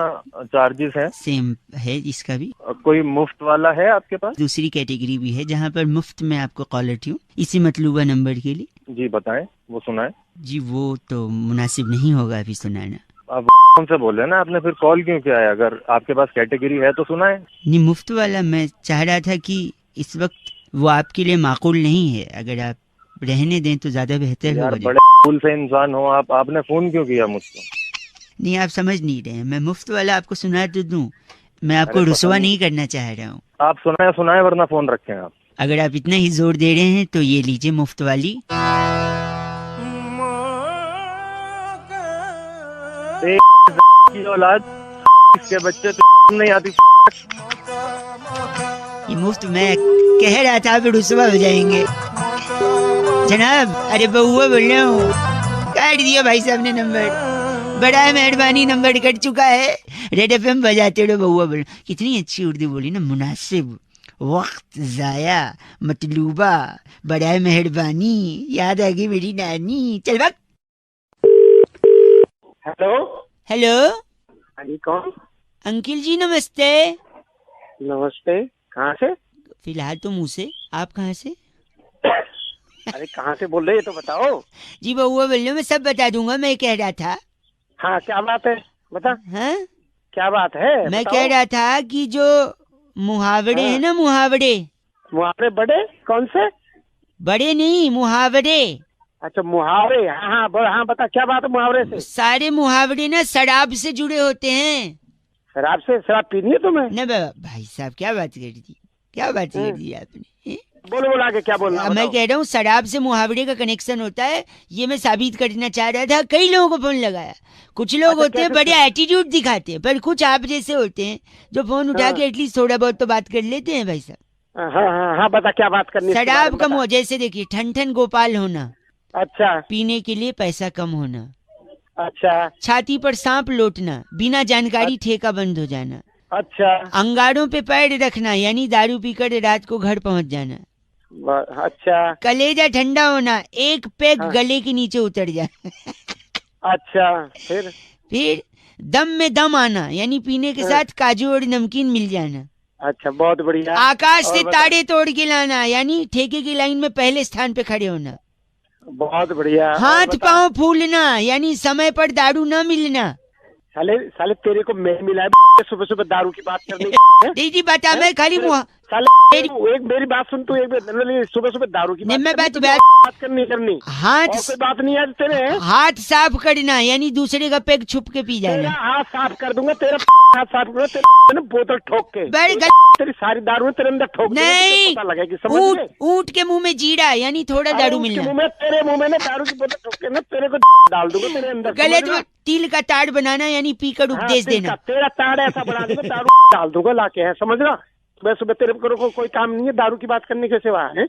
S3: चार्जेस है?
S2: सेम है इसका भी।
S3: कोई मुफ्त वाला है आपके पास?
S2: दूसरी कैटेगरी भी है जहाँ पर मुफ्त में आपको कॉलर ट्यून इसी मतलूबा नंबर के लिए।
S3: जी बताएं, वो सुनाएं।
S2: जी वो तो मुनासिब नहीं होगा अभी सुनाना।
S3: आप कौन से बोल रहे हैं ना, आपने फिर कॉल क्यों किया है? अगर आपके पास कैटेगरी है तो सुनाएं।
S2: नहीं, मुफ्त वाला मैं चाह रहा था कि इस वक्त वो आपके लिए माकूल नहीं है, अगर आप रहने दें तो ज्यादा बेहतर होगा।
S3: बड़े फूल से इंसान हो आप, आपने फोन क्यों किया मुझको?
S2: नहीं आप समझ नहीं रहे, मैं मुफ्त वाला आपको सुना तो दूं, मैं आपको रुसवा नहीं करना चाह रहा हूँ।
S3: आप सुनाए वरना फोन रखें आप।
S2: अगर आप इतना ही जोर दे रहे हैं तो ये लीजिए मुफ्त वाली।
S3: की औलाद इसके बच्चे तो नहीं आती।
S2: ये मुफ्त मैं कह रहा था फिर रुसवा हो जाएंगे जनाब। अरे बउआ बोल रहा हूँ, काट दिया भाई साहब ने नंबर। बड़ा मेहरबानी, नंबर कट चुका है। रेड एफएम बजाते रहो। बउआ बोल, कितनी अच्छी उर्दू बोली ना। मुनासिब, वक्त जाया, मतलूबा, बड़ा मेहरबानी, याद आ गई मेरी नानी। चल वक्त।
S3: Hello
S2: hello.
S3: हाँ जी, कौन?
S2: अंकिल जी नमस्ते।
S3: नमस्ते। कहाँ से?
S2: फिलहाल तो मुँह से। आप कहाँ से?
S3: अरे कहाँ से बोल रहे हैं तो बताओ।
S2: जी बउआ बोल रहे, मैं सब बता दूंगा। मैं कह रहा था।
S3: हाँ क्या बात है बता।
S2: हाँ
S3: क्या बात है?
S2: मैं कह रहा था कि जो मुहावरे हैं ना, मुहावरे
S3: बड़े कौन से?
S2: बड़े नहीं, मुहावरे।
S3: अच्छा मुहावरे। हाँ हाँ बता क्या बात है मुहावरे से?
S2: सारे मुहावरे ना शराब से जुड़े होते हैं।
S3: शराब से? शराब पीनी है तुम्हें?
S2: न भाई साहब क्या बात कर दी, क्या बात कर दी आपने?
S3: बोलो आगे क्या बोलना?
S2: मैं कह रहा हूँ शराब से मुहावरे का कनेक्शन होता है, ये मैं साबित करना चाह रहा था। कई लोगों को फोन लगाया। कुछ लोग होते हैं बड़े एटीट्यूड दिखाते हैं, पर कुछ आप जैसे होते हैं जो फोन उठा के एटलीस्ट थोड़ा बहुत तो बात कर लेते हैं भाई साहब।
S3: हाँ बता क्या बात करनी?
S2: शराब कम हो, जैसे देखिए ठन गोपाल होना।
S3: अच्छा। पीने
S2: के लिए पैसा कम होना।
S3: अच्छा।
S2: छाती पर सांप लौटना, बिना जानकारी ठेका बंद हो जाना।
S3: अच्छा।
S2: अंगारों पे पैर रखना, यानी दारू पीकर रात को घर पहुंच जाना।
S3: अच्छा।
S2: कलेजा ठंडा होना, एक पैक गले के नीचे उतर जाना।
S3: अच्छा। फिर
S2: दम में दम आना, यानी पीने के साथ काजू और नमकीन मिल जाना।
S3: अच्छा बहुत बढ़िया।
S2: आकाश से तारे तोड़ के लाना, यानी ठेके की लाइन में पहले स्थान पे खड़े होना।
S10: बहुत बढ़िया।
S2: हाथ पांव फूलना यानी समय पर दारू न मिलना।
S10: साले साले तेरे को मैं मिला है सुबह सुबह दारू की बात करने
S2: दीदी बता, मैं खाली
S10: साले एक मेरी बात सुन तू, एक सुबह सुबह दारू की बात करनी
S2: हाथ
S10: कोई बात नहीं है तेरे।
S2: हाथ साफ करना यानी दूसरे का पेग छुप के पी जाना।
S10: हाथ साफ कर दूंगा तेरा, हाथ साफ करूंगा तेरे बोतल ठोक के, तेरी सारी दारू तेरे अंदर ठोक
S2: नहीं,
S10: पता लगेगी। समझ
S2: ऊंट के मुंह में जीरा यानी थोड़ा दारू मिलना।
S10: तेरे मुंह में ना दारू की बोतल ठोक के ना तेरे को डाल दूंगा तेरे अंदर।
S2: गलत। तिल का ताड़ बनाना यानी पीकर उपदेश देना।
S10: तेरा ताड़ ऐसा बना दूंगा दारू डाल दूंगा लाके, है समझ रहा। सुबह सुबह तेरे को कोई काम नहीं है दारू की बात करने के सिवा है।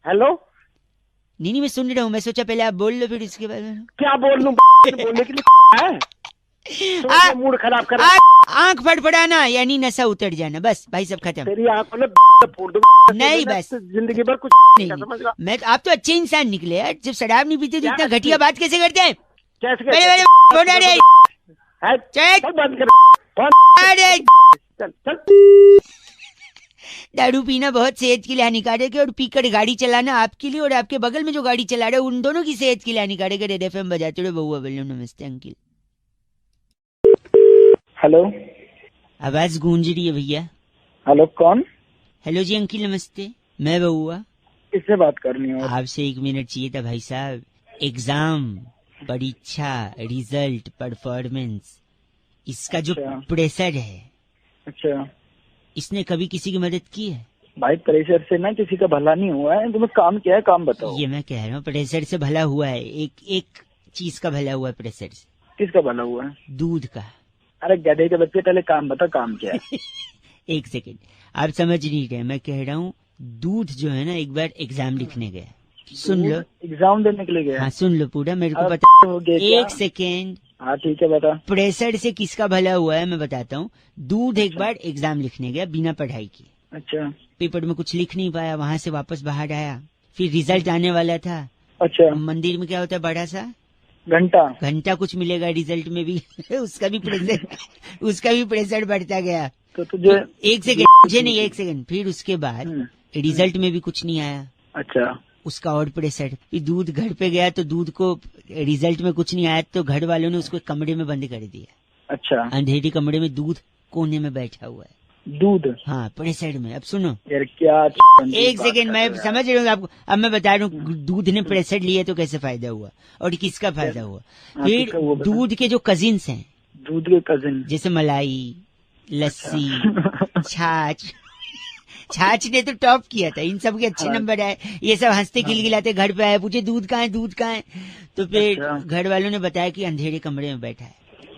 S10: हेलो
S2: नहीं मैं सुन रहा हूँ, मैं सोचा पहले आप बोल लो फिर इसके बाद
S10: क्या बोल लूं। बोलने के लिए है मूड खराब कर।
S2: आंख फड़फड़ाना यानी नशा उतर जाना। बस भाई सब खत्म।
S10: तेरी आंखों में फोड़ दूंगा। नहीं
S2: बस
S10: जिंदगी भर कुछ
S2: नहीं। मैं आप तो अच्छे इंसान निकले यार, जब शराब नहीं पीते तो इतना घटिया बात कैसे करते हैं। दारू पीना बहुत सेहत के लिए हानिकारक है और पीकर गाड़ी चलाना आपके लिए और आपके बगल में जो गाड़ी चला रहे हैं उन दोनों की सेहत के लिए हानिकारक है। रेड एफएम बजाते रहो। बउआ बोलो नमस्ते अंकिल।
S1: हेलो,
S2: आवाज गूंज रही है भैया।
S1: हेलो कौन?
S2: हेलो जी अंकिल नमस्ते, मैं बउआ।
S1: किससे बात करनी है?
S2: आपसे 1 मिनट चाहिए था भाई साहब। एग्जाम, परीक्षा, रिजल्ट, परफॉर्मेंस, इसका जो प्रेशर है,
S1: अच्छा,
S2: इसने कभी किसी की मदद की है?
S1: भाई प्रेशर से ना किसी का भला नहीं हुआ है। तुम्हें काम क्या है, काम बताओ।
S2: ये मैं कह रहा हूँ प्रेशर से भला हुआ है। एक चीज का भला हुआ है प्रेशर से।
S1: किसका भला हुआ है?
S2: दूध का।
S1: अरे गधे के बच्चे, पहले काम बता, काम क्या है?
S2: 1 सेकेंड, आप समझ नहीं रहे। मैं कह रहा हूँ दूध जो है ना, एक बार एग्जाम लिखने गया। सुन लो,
S1: एग्जाम देने के लिए गया?
S2: हाँ सुन लो पूरा, मेरे को पता। 1 सेकेंड,
S1: हाँ ठीक है बता।
S2: प्रेशर से किसका भला हुआ है मैं बताता हूँ। दूध एक बार एग्जाम लिखने गया बिना पढ़ाई के।
S1: अच्छा।
S2: पेपर में कुछ लिख नहीं पाया, वहां से वापस बाहर आया, फिर रिजल्ट आने वाला था।
S1: अच्छा।
S2: मंदिर में क्या होता है, बड़ा सा
S1: घंटा
S2: कुछ मिलेगा रिजल्ट में भी उसका भी प्रेशर बढ़ता गया।
S1: तो तुझे
S2: 1 सेकेंड, मुझे नहीं 1 सेकेंड, फिर उसके बाद रिजल्ट में भी कुछ नहीं आया।
S1: अच्छा।
S2: उसका और प्रेशर। फिर दूध घर पे गया तो दूध को रिजल्ट में कुछ नहीं आया तो घर वालों ने उसको कमरे में बंद कर दिया।
S1: अच्छा।
S2: अंधेरी कमरे में दूध कोने में बैठा हुआ है।
S1: दूध?
S2: हाँ प्रेशर में। अब सुनो
S1: यार क्या
S2: 1 सेकेंड, मैं समझ रहा हूँ आपको। अब मैं बता रहा हूँ दूध ने प्रेशर लिए तो कैसे फायदा हुआ और किसका फायदा हुआ। फिर दूध के जो कजिन्स हैं,
S1: दूध के कजिन
S2: जैसे मलाई, लस्सी, छाछ ने तो टॉप किया था, इन सब के अच्छे नंबर आए। ये सब हंसते खिलखिलाते घर पे आए, पूछे दूध कहाँ है। तो फिर घर वालों ने बताया कि अंधेरे कमरे में बैठा है।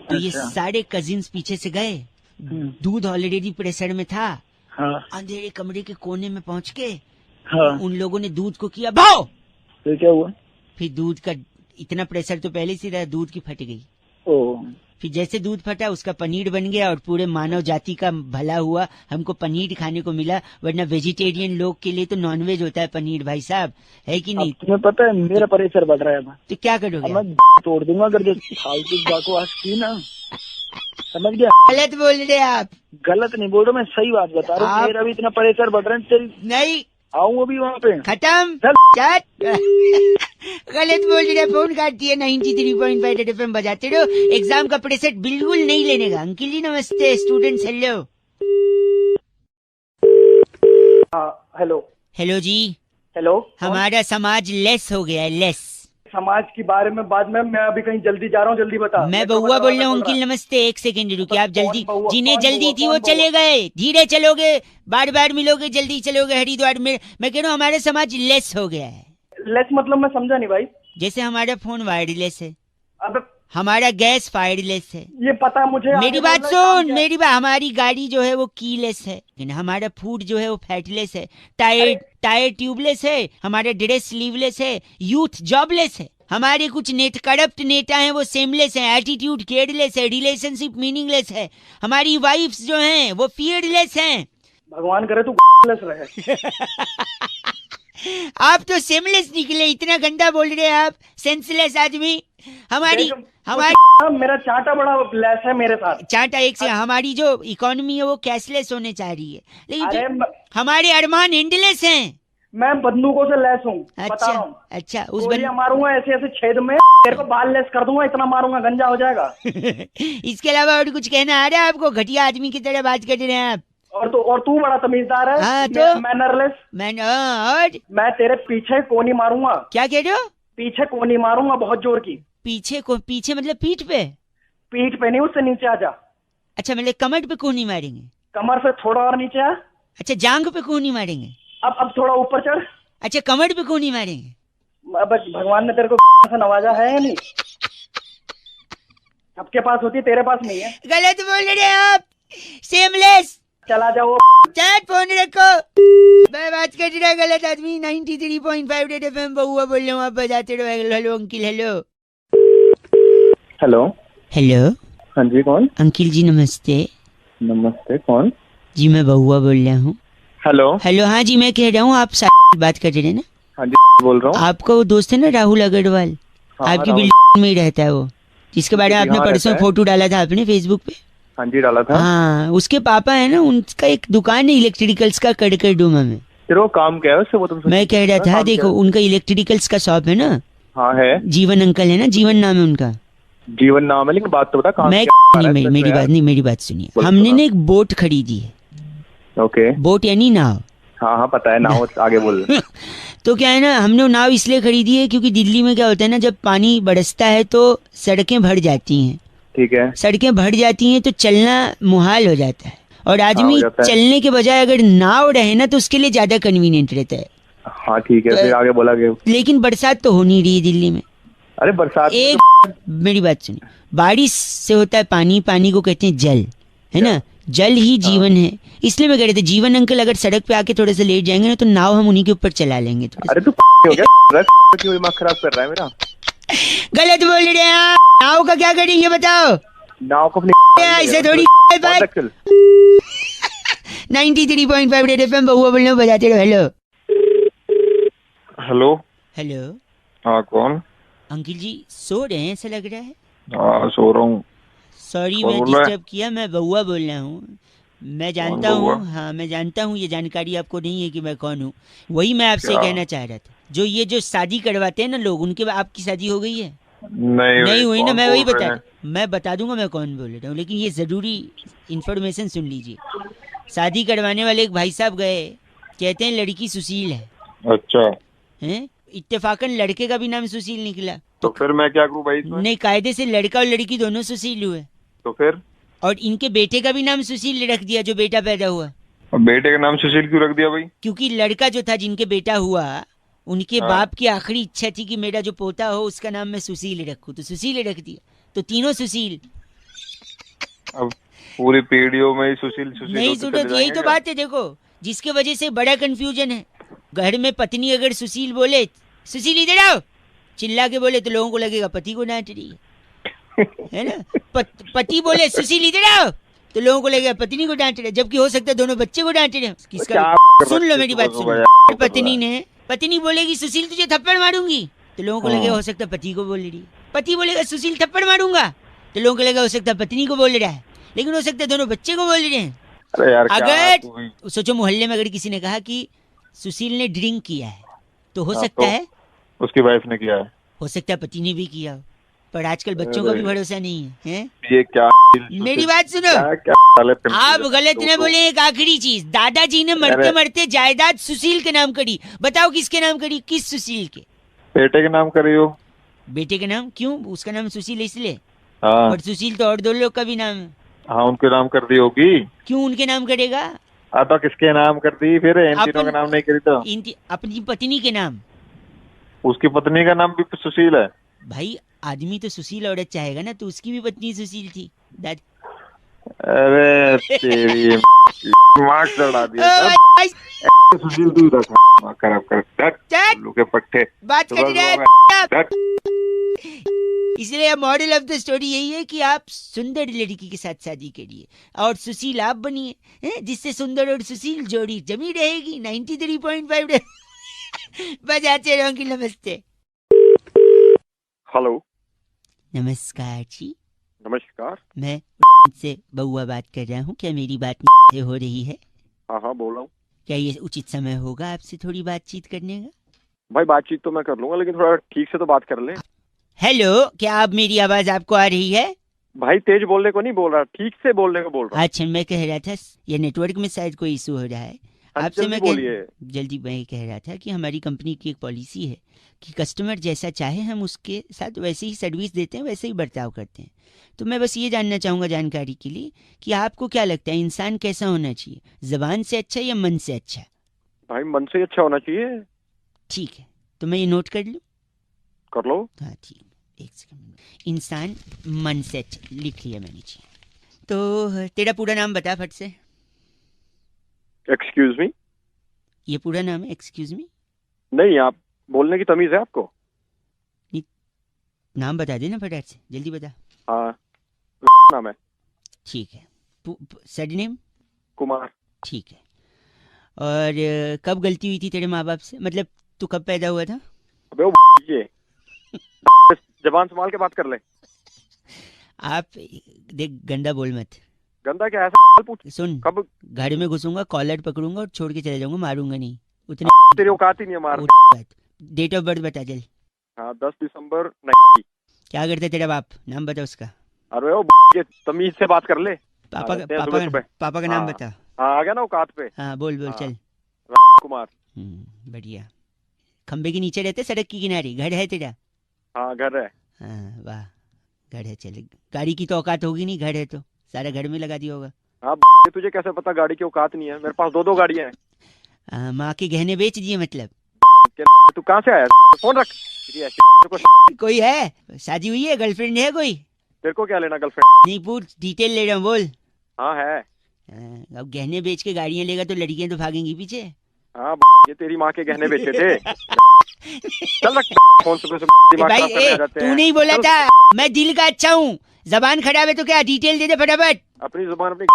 S2: तो ये सारे कजिन्स पीछे से गए, दूध ऑलरेडी प्रेशर में था। अंधेरे कमरे के कोने में पहुंच के उन लोगों ने दूध को किया भाव।
S1: फिर क्या हुआ?
S2: फिर दूध का इतना प्रेशर तो पहले से था, दूध की फट गई। फिर जैसे दूध फटा उसका पनीर बन गया और पूरे मानव जाति का भला हुआ। हमको पनीर खाने को मिला, वरना वेजिटेरियन लोग के लिए तो नॉनवेज होता है पनीर भाई साहब, है कि नहीं?
S1: तुम्हें पता है मेरा प्रेशर बढ़ रहा है।
S2: तो क्या करोगे?
S1: मैं तोड़ दूंगा अगर जो फालतू बकवास की ना, समझ गया?
S2: गलत बोल रहे आप।
S1: गलत नहीं बोल रहा, मैं सही बात बता रहा हूँ। मेरा भी इतना प्रेशर बढ़ रहा है। तेरी
S2: नहीं
S1: आऊँ अभी वहाँ पे।
S2: खत्म। गलत बोल रहे, फोन काट दिया। 93.5 रेड एफएम बजाते रहो। एग्जाम का प्रेशर बिल्कुल नहीं लेने का। अंकिल जी नमस्ते, स्टूडेंट्स हेलो।
S10: हेलो।
S2: हेलो जी।
S10: हेलो।
S2: हमारा समाज लेस हो गया है, लेस।
S10: समाज के बारे में बाद में, मैं अभी कहीं जल्दी जा रहा हूँ, जल्दी बता।
S2: मैं बउआ बोल रहा हूँ। अंकिल नमस्ते, 1 सेकेंड रुकिए आप। जल्दी, जिन्हें जल्दी थी वो चले गए। धीरे चलोगे, बार बार मिलोगे, जल्दी चलोगे हरिद्वार में। मैं कह रहा हूँ हमारा समाज लेस हो गया है।
S10: लेस मतलब मैं समझा नहीं भाई।
S2: जैसे हमारा फोन वायरलेस है,
S10: अब
S2: हमारा गैस फायरलेस है।
S10: ये पता मुझे।
S2: मेरी बात सुन, मेरी बात। हमारी गाड़ी जो है वो कीलेस है, हमारा फूड जो है वो फैटलेस है, टायर ट्यूबलेस है, हमारा ड्रेस स्लीवलेस है, यूथ जॉबलेस है, हमारे कुछ करप्ट नेता हैं वो सेमलेस हैं, एटीट्यूड केयरलेस है, रिलेशनशिप मीनिंगलेस है, हमारी वाइफ्स जो हैं वो फियरलेस हैं।
S10: भगवान करे तू रहे।
S2: आप तो सेमलेस निकले, इतना गंदा बोल रहे हैं आप, सेंसलेस आदमी। हमारी
S10: मेरा चाटा बड़ा लेस है मेरे साथ।
S2: चाटा एक से हमारी जो इकोनॉमी है वो कैशलेस होने चाह रही है, लेकिन हमारे अरमान एंडलेस हैं।
S10: मैं बंदूकों से लैस हूँ, बता रहा हूँ।
S2: अच्छा
S10: गोलियां मारूंगा ऐसे ऐसे छेद में, तेरे को बाल लेस कर दूंगा, इतना मारूंगा गंजा हो जाएगा।
S2: इसके अलावा और कुछ कहना आ रहा है आपको? घटिया आदमी की तरह बात कर रहे हैं आप।
S10: और तू बड़ा तमीजदार है।
S2: हाँ, तो
S10: मैनरलेस।
S2: और
S10: मैं तेरे पीछे कोनी मारूंगा।
S2: क्या कह रहे हो?
S10: पीछे कोनी मारूंगा बहुत जोर की।
S2: पीछे मतलब पीठ पे?
S10: पीठ पे नहीं, उससे नीचे आ जा।
S2: अच्छा मतलब कमर पे कोनी मारेंगे?
S10: कमर से थोड़ा और नीचे आ।
S2: अच्छा जांग पे कोनी मारेंगे?
S10: अब थोड़ा ऊपर चढ़।
S2: अच्छा कमर पे कोनी मारेंगे?
S10: अब भगवान ने तेरे को से नवाजा है या नहीं? सबके पास होती है, तेरे पास नहीं है।
S2: गलत बोल रहे हैं आप, सेमलेस।
S10: चला जाओ,
S2: चल फोन रखो, मैं बात कर रहा गलत आदमी। 93.5 रेड एफएम बहुआ बोल रहा हूँ, आप बजाते रहो। Hello uncle. Hello
S11: hello
S2: hello.
S11: हाँ जी, कौन?
S2: अंकिल जी नमस्ते।
S11: नमस्ते, कौन?
S2: जी मैं बहुआ बोल रहा हूँ।
S11: Hello
S2: hello. हाँ जी मैं कह रहा हूँ, आप बात कर रहे हैं ना?
S11: हाँ जी बोल रहा हूँ।
S2: आपका वो दोस्त है ना राहुल अग्रवाल?
S11: हाँ,
S2: आपकी बिल्डिंग में ही रहता है वो, जिसके बारे में आपने परसों फोटो डाला था आपने फेसबुक पे।
S11: हाँ जी डाला था।
S2: हाँ उसके पापा है ना, उनका एक दुकान है इलेक्ट्रिकल्स का कड़कर डूमा में।
S11: फिर वो काम क्या है उससे? वो तुम
S2: मैं कह रहा था देखो, उनका इलेक्ट्रिकल्स का शॉप है ना।
S11: हाँ है।
S2: जीवन अंकल है ना, जीवन नाम है उनका।
S11: जीवन नाम है, लेकिन बात तो बता काम
S2: मैं
S11: क्या
S2: नहीं, मेरी बात सुनिए। हमने ना एक बोट खरीदी है।
S11: ओके।
S2: बोट यानी नाव।
S11: हाँ पता है, नाव आगे बोल।
S2: तो क्या है ना, हमने नाव इसलिए खरीदी है क्योंकि दिल्ली में क्या होता है ना, जब पानी बरसता है तो सड़कें भर जाती हैं।
S11: ठीक है।
S2: सड़कें भर जाती हैं तो चलना मुहाल हो जाता है, और आदमी चलने के बजाय अगर नाव रहे ना तो उसके लिए ज्यादा कन्वीनियंट रहता है।
S11: हाँ ठीक है, फिर आगे बोला गया।
S2: लेकिन बरसात तो हो नहीं रही दिल्ली में।
S11: अरे बरसात
S2: मेरी बात सुनिए, बारिश से होता है पानी, पानी को कहते हैं जल, है ना? जल ही जीवन है। इसलिए मैं कह रहे थे जीवन अंकल अगर सड़क पे आके थोड़े से लेट जाएंगे ना तो नाव हम उन्हीं के ऊपर चला लेंगे।
S11: अरे तू हो गया, क्यों दिमाग खराब कर रहा है मेरा?
S2: गलत बोल रहे हैं। नाव का क्या करेंगे बताओ?
S11: नाव को
S2: ऐसे थोड़ी 93.5 रेड एफएम बहुआ बोल रहे हो, बजाते रहो। Hello
S12: hello
S2: hello.
S12: हाँ कौन?
S2: अंकिल जी सो रहे हैं ऐसा लग रहा है।
S12: हाँ सो रहा हूँ।
S2: सॉरी मैं डिस्टर्ब किया, मैं बहुआ बोल रहा हूँ। मैं जानता हूँ, हाँ मैं जानता हूँ, ये जानकारी आपको नहीं है कि मैं कौन हूँ। वही मैं आपसे कहना चाह रहा था, जो शादी करवाते हैं ना लोग, उनके आपकी शादी हो गई है? नहीं हुई ना, मैं वही मैं बता दूंगा मैं कौन बोल रहा हूँ, लेकिन ये जरूरी इन्फॉर्मेशन सुन लीजिए। शादी करवाने वाले एक भाई साहब गए, कहते हैं लड़की सुशील है।
S12: अच्छा
S2: है? इत्तेफाकन लड़के का भी नाम सुशील निकला।
S12: तो फिर मैं क्या करूँ भाई इसमें?
S2: नहीं, कायदे से लड़का और लड़की दोनों सुशील हुए।
S12: तो फिर?
S2: और इनके बेटे का भी नाम सुशील रख दिया, जो बेटा पैदा हुआ।
S12: बेटे का नाम सुशील क्यों रख दिया भाई?
S2: क्योंकि लड़का जो था जिनके बेटा हुआ, उनके बाप की आखिरी इच्छा थी कि मेरा जो पोता हो उसका नाम मैं सुशील रखूं, तो सुशील रख दिया, तो तीनों सुशील।
S12: अब पूरी पीढ़ियों में ही सुशील
S2: नहीं सुनो, यही तो बात है। देखो जिसके वजह से बड़ा कंफ्यूजन है। घर में पत्नी अगर सुशील बोले, सुशील इधर आओ, चिल्ला के बोले तो लोगों को लगेगा पति को डांट रही है ना? पति बोले सुशील इधर आओ तो लोगों को लगेगा पत्नी को डांट रहे, जबकि हो सकता है दोनों बच्चे को डांट रहे। किसका? सुन लो मेरी बात, सुनो। पत्नी बोलेगी सुशील तुझे थप्पड़ मारूंगी, तो लोगों को लगेगा हो सकता है पति को बोल रही है। पति बोलेगा सुशील थप्पड़ मारूंगा, तो लोगों को लगेगा हो सकता है पत्नी को बोल रहा है, लेकिन हो सकता है दोनों बच्चे को बोल रहे हैं।
S12: अरे यार
S2: अगर सोचो मोहल्ले में अगर किसी ने कहा कि सुशील ने ड्रिंक किया है, तो हो सकता है
S12: उसकी वाइफ ने किया है,
S2: हो सकता है पति ने भी किया, पर आजकल बच्चों का भी भरोसा नहीं है,
S12: ये क्या?
S2: मेरी बात सुनो, आप गलत न बोले। एक आखिरी चीज, दादाजी ने मरते मरते जायदाद सुशील के नाम करी। बताओ किसके नाम करी? किस सुशील के?
S12: बेटे के नाम करी हो।
S2: बेटे के नाम क्यों? उसका नाम सुशील इसलिए।
S12: हाँ।
S2: पर सुशील तो और दो लोग का भी नाम है।
S12: हाँ उनके नाम कर दी होगी।
S2: क्यों उनके नाम करेगा?
S12: तो किसके नाम कर दी फिर? इन तीनों का नाम नहीं करी तो?
S2: अपनी पत्नी के नाम।
S12: उसकी पत्नी का नाम भी सुशील है
S2: भाई। आदमी तो सुशील औरत चाहेगा ना, तो उसकी भी पत्नी सुशील थी।
S12: अरे तेरी दिमाग चढ़ा दिया। सुशील तू कर पट्टे
S2: बात कर। इसलिए मॉडल ऑफ द स्टोरी यही है कि आप सुंदर लड़की के साथ शादी करिए और सुशील आप बनिए, जिससे सुंदर और सुशील जोड़ी जमी रहेगी। 93.5 बजाते रहोगे। नमस्ते।
S12: हेलो
S2: नमस्कार जी।
S12: नमस्कार,
S2: मैं से बहुआ बात कर रहा हूँ। क्या मेरी बात से हो रही है?
S12: हाँ हाँ बोल रहा हूँ।
S2: क्या ये उचित समय होगा आपसे थोड़ी बातचीत करने का?
S3: भाई बातचीत तो मैं कर लूंगा, लेकिन थोड़ा ठीक से तो बात कर ले।
S2: हेलो, क्या आप मेरी आवाज आपको आ रही है?
S3: भाई तेज बोलने को नहीं बोल रहा, ठीक से बोलने को बोल रहा।
S2: अच्छा, मैं कह रहा था ये नेटवर्क में शायद कोई इशू हो रहा है आपसे। मैं जल्दी मैं कह रहा था कि हमारी कंपनी की एक पॉलिसी है कि कस्टमर जैसा चाहे हम उसके साथ वैसे ही सर्विस देते हैं, वैसे ही बर्ताव करते हैं। तो मैं बस ये जानना चाहूँगा जानकारी के लिए कि आपको क्या लगता है इंसान कैसा होना चाहिए, जबान से अच्छा या मन से अच्छा?
S3: भाई मन से अच्छा होना चाहिए।
S2: ठीक है, तो मैं ये नोट कर लूँ?
S3: कर लो।
S2: हाँ ठीक, एक सेकंड। इंसान मन से अच्छा, लिख लिया मैंने जी। तो तेरा पूरा नाम बता फट से।
S3: Excuse me?
S2: ये पूरा नाम है एक्सक्यूज मी?
S3: नहीं, आप बोलने की तमीज है आपको?
S2: नाम बता देना फटाफट से, जल्दी बता।
S3: हाँ नाम है।
S2: ठीक है। सरनेम?
S3: कुमार।
S2: ठीक है। और कब गलती हुई थी तेरे माँ बाप से, मतलब तू कब पैदा हुआ था?
S3: अबे वो ये जबान संभाल के बात कर ले।
S2: आप देख, गंदा बोल मत।
S3: गंदा क्या है? पूछ।
S2: सुन,
S3: कब
S2: घर में घुसूंगा, कॉलर पकड़ूंगा और छोड़ के चले जाऊंगा, मारूंगा नहीं। उतने
S3: तेरी औकात ही नहीं है मार।
S2: डेट ऑफ बर्थ बता जल।
S3: हाँ 10 दिसंबर।
S2: क्या करते तेरा बाप, नाम बता उसका।
S3: अरे वो ये तमीज से बात कर ले।
S2: पापा का नाम बता।
S3: हाँ आ गया ना औकात पे।
S2: हाँ बोल चल।
S3: कुमार।
S2: बढ़िया। खंबे के नीचे रहते, सड़क की किनारे घर है तेरा?
S3: हाँ घर है।
S2: हाँ वाह, घर है। चले, गाड़ी की तो औकात होगी नहीं, घर है तो सारा घर में लगा दिया होगा।
S3: हाँ तुझे कैसे पता गाड़ी की औकात नहीं है? मेरे पास 2 गाड़ियां हैं।
S2: माँ के गहने बेच दिए मतलब?
S3: तू कहाँ से आया? फोन रख।
S2: कोई है, शादी हुई है, गर्लफ्रेंड है कोई?
S3: तेरे को क्या लेना गर्लफ्रेंड?
S2: नहीं पूछ, डिटेल ले रहा हूँ, बोल।
S3: हाँ है।
S2: अब गहने बेच के गाड़ियां लेगा तो लड़कियां तो भागेंगी पीछे।
S3: हाँ ये तेरी माँ के गहने बेचे थे। चल रख फोन से
S2: भाई, तू नहीं बोला था मैं दिल का अच्छा हूँ, जबान खराब है तो क्या? डिटेल दे दे फटाफट।
S3: अपनी जुबान अपनी।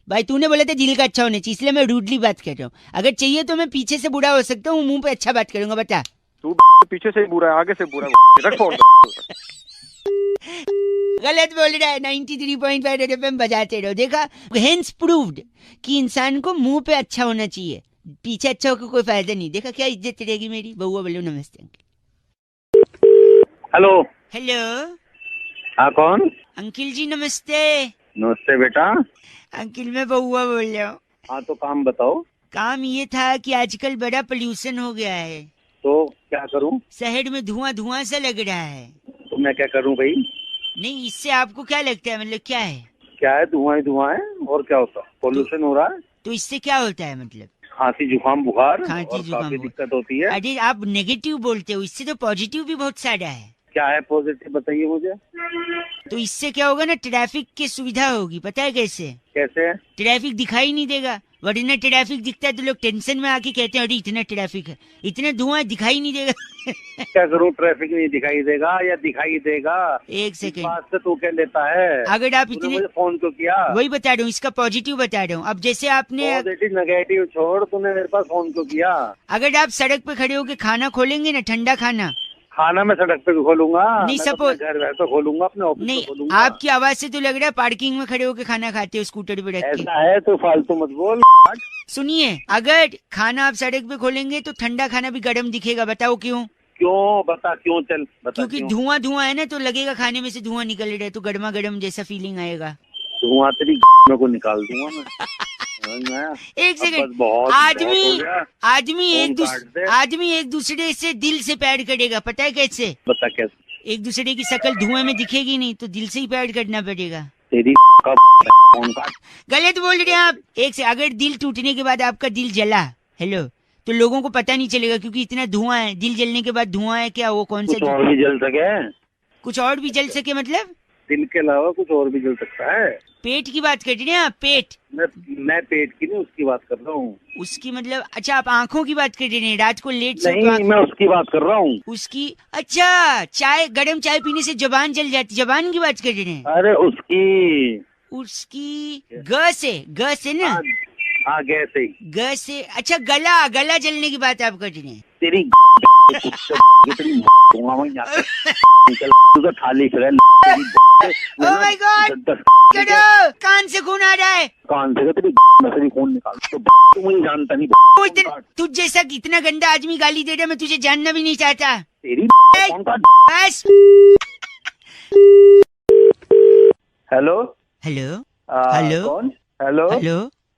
S2: भाई तूने बोला था दिल का अच्छा होना चाहिए, इसलिए मैं रूडली बात कर रहा हूँ। अगर चाहिए तो मैं पीछे से बुरा हो सकता हूँ, मुंह पे अच्छा बात करूंगा। बता।
S3: तू पीछे से बुरा है, आगे से बुरा है। रख फोन।
S2: गलत बोल रहा है। 93.5 रेड एफएम बजाते रहो। देखा, हेंस प्रूव्ड कि इंसान को मुंह पे अच्छा होना चाहिए, पीछे अच्छा होकर कोई फायदा नहीं। देखा क्या इज्जत रहेगी मेरी। बउआ बोलो नमस्ते।
S11: हेलो।
S2: हेलो।
S11: हाँ कौन?
S2: अंकिल जी नमस्ते।
S11: नमस्ते बेटा।
S2: अंकिल मैं बउआ बोल रहा हूँ।
S11: हाँ तो काम बताओ।
S2: काम ये था कि आजकल बड़ा पोल्यूशन हो गया है।
S11: तो क्या करूं?
S2: शहर में धुआं सा लग रहा है।
S11: तो मैं क्या करूं भाई?
S2: नहीं, इससे आपको क्या लगता है, मतलब क्या है?
S11: क्या है, धुआं ही धुआं है, और क्या होता है? पोल्यूशन हो रहा है।
S2: तो इससे क्या होता है, मतलब?
S11: खांसी जुकाम बुखार,
S2: खांसी
S11: और
S2: जुकाम
S11: काफी दिक्कत होती है।
S2: अरे आप नेगेटिव बोलते हो, इससे तो पॉजिटिव भी बहुत सारा है।
S11: क्या है पॉजिटिव, बताइए मुझे।
S2: तो इससे क्या होगा ना, ट्रैफिक की सुविधा होगी। पता है कैसे?
S11: कैसे?
S2: ट्रैफिक दिखाई नहीं देगा, वरना ट्रैफिक दिखता है तो लोग टेंशन में आके कहते हैं अरे इतना ट्रैफिक है, इतना धुआं दिखाई नहीं देगा।
S11: क्या करूं, ट्रैफिक नहीं दिखाई देगा या दिखाई देगा?
S2: एक सेकंड,
S11: बात से तू क्या लेता है?
S2: अगर आप इतने
S11: मुझे फोन क्यों किया?
S2: वही बता रहा हूँ, इसका पॉजिटिव बता रहा हूँ। अब जैसे आपने
S11: नेगेटिव छोड़, तूने मेरे पास फोन क्यों किया?
S2: अगर आप सड़क पे खड़े होके खाना खोलेंगे ना, ठंडा खाना
S11: मैं सड़क पे खोलूंगा
S2: नहीं, सपोज
S11: घर पे खोलूंगा, अपने ऑफिस
S2: नहीं,
S11: खोलूंगा।
S2: आपकी आवाज से तो लग रहा है पार्किंग में खड़े होके खाना खाते हो, स्कूटर पे रख के।
S11: ऐसा है तो फालतू मत बोल।
S2: सुनिए, अगर खाना आप सड़क पे खोलेंगे तो ठंडा खाना भी गर्म दिखेगा। बताओ क्यों?
S11: क्यों बता, क्यों चल बता।
S2: क्योंकि धुआं है ना, तो लगेगा खाने में से धुआं निकल रहा है, तो गर्मा गर्म जैसा फीलिंग आएगा।
S11: धुआं तेरी को निकाल दूंगा मैं।
S2: एक सेकंड, आदमी एक दूसरे से दिल से प्यार करेगा। पता है कैसे?
S11: बता कैसे?
S2: एक दूसरे की शक्ल धुएं में दिखेगी नहीं, तो दिल से ही प्यार करना पड़ेगा।
S11: तेरी
S2: गलत बोल रहे हैं आप। एक से, अगर दिल टूटने के बाद आपका दिल जला, हेलो, तो लोगों को पता नहीं चलेगा, क्योंकि इतना धुआं है। दिल जलने के बाद धुआं है क्या, वो कौन सा?
S11: कुछ और भी जल सके।
S2: कुछ और भी जल सके मतलब?
S11: दिल के अलावा कुछ और भी जल सकता है।
S2: पेट की बात कर रहे हैं आप? पेट?
S11: मैं पेट की नहीं, उसकी बात कर रहा हूँ।
S2: उसकी मतलब? अच्छा, आप आंखों की बात कर रहे हैं, रात को लेट से?
S11: नहीं, मैं उसकी बात कर रहा हूँ।
S2: उसकी? अच्छा, चाय, गर्म चाय पीने से जबान जल जाती, जबान की बात कर रहे हैं?
S11: अरे उसकी
S2: ग से ना?
S11: हाँ
S2: ग से। अच्छा, गला जलने की बात आप कर रहे हैं?
S11: तेरी थाली फिर
S2: ओह माय गॉड, करो, कान से खून आ रहा है।
S11: कान से तेरी में से भी खून निकाल, तो तू मुझे जानता नहीं।
S2: तुझ जैसा इतना गंदा आदमी गाली दे रहा, मैं तुझे जानना भी नहीं चाहता।
S11: तेरी कौन का?
S2: बस।
S1: हेलो
S2: हेलो
S1: हेलो कौन? हेलो
S2: हेलो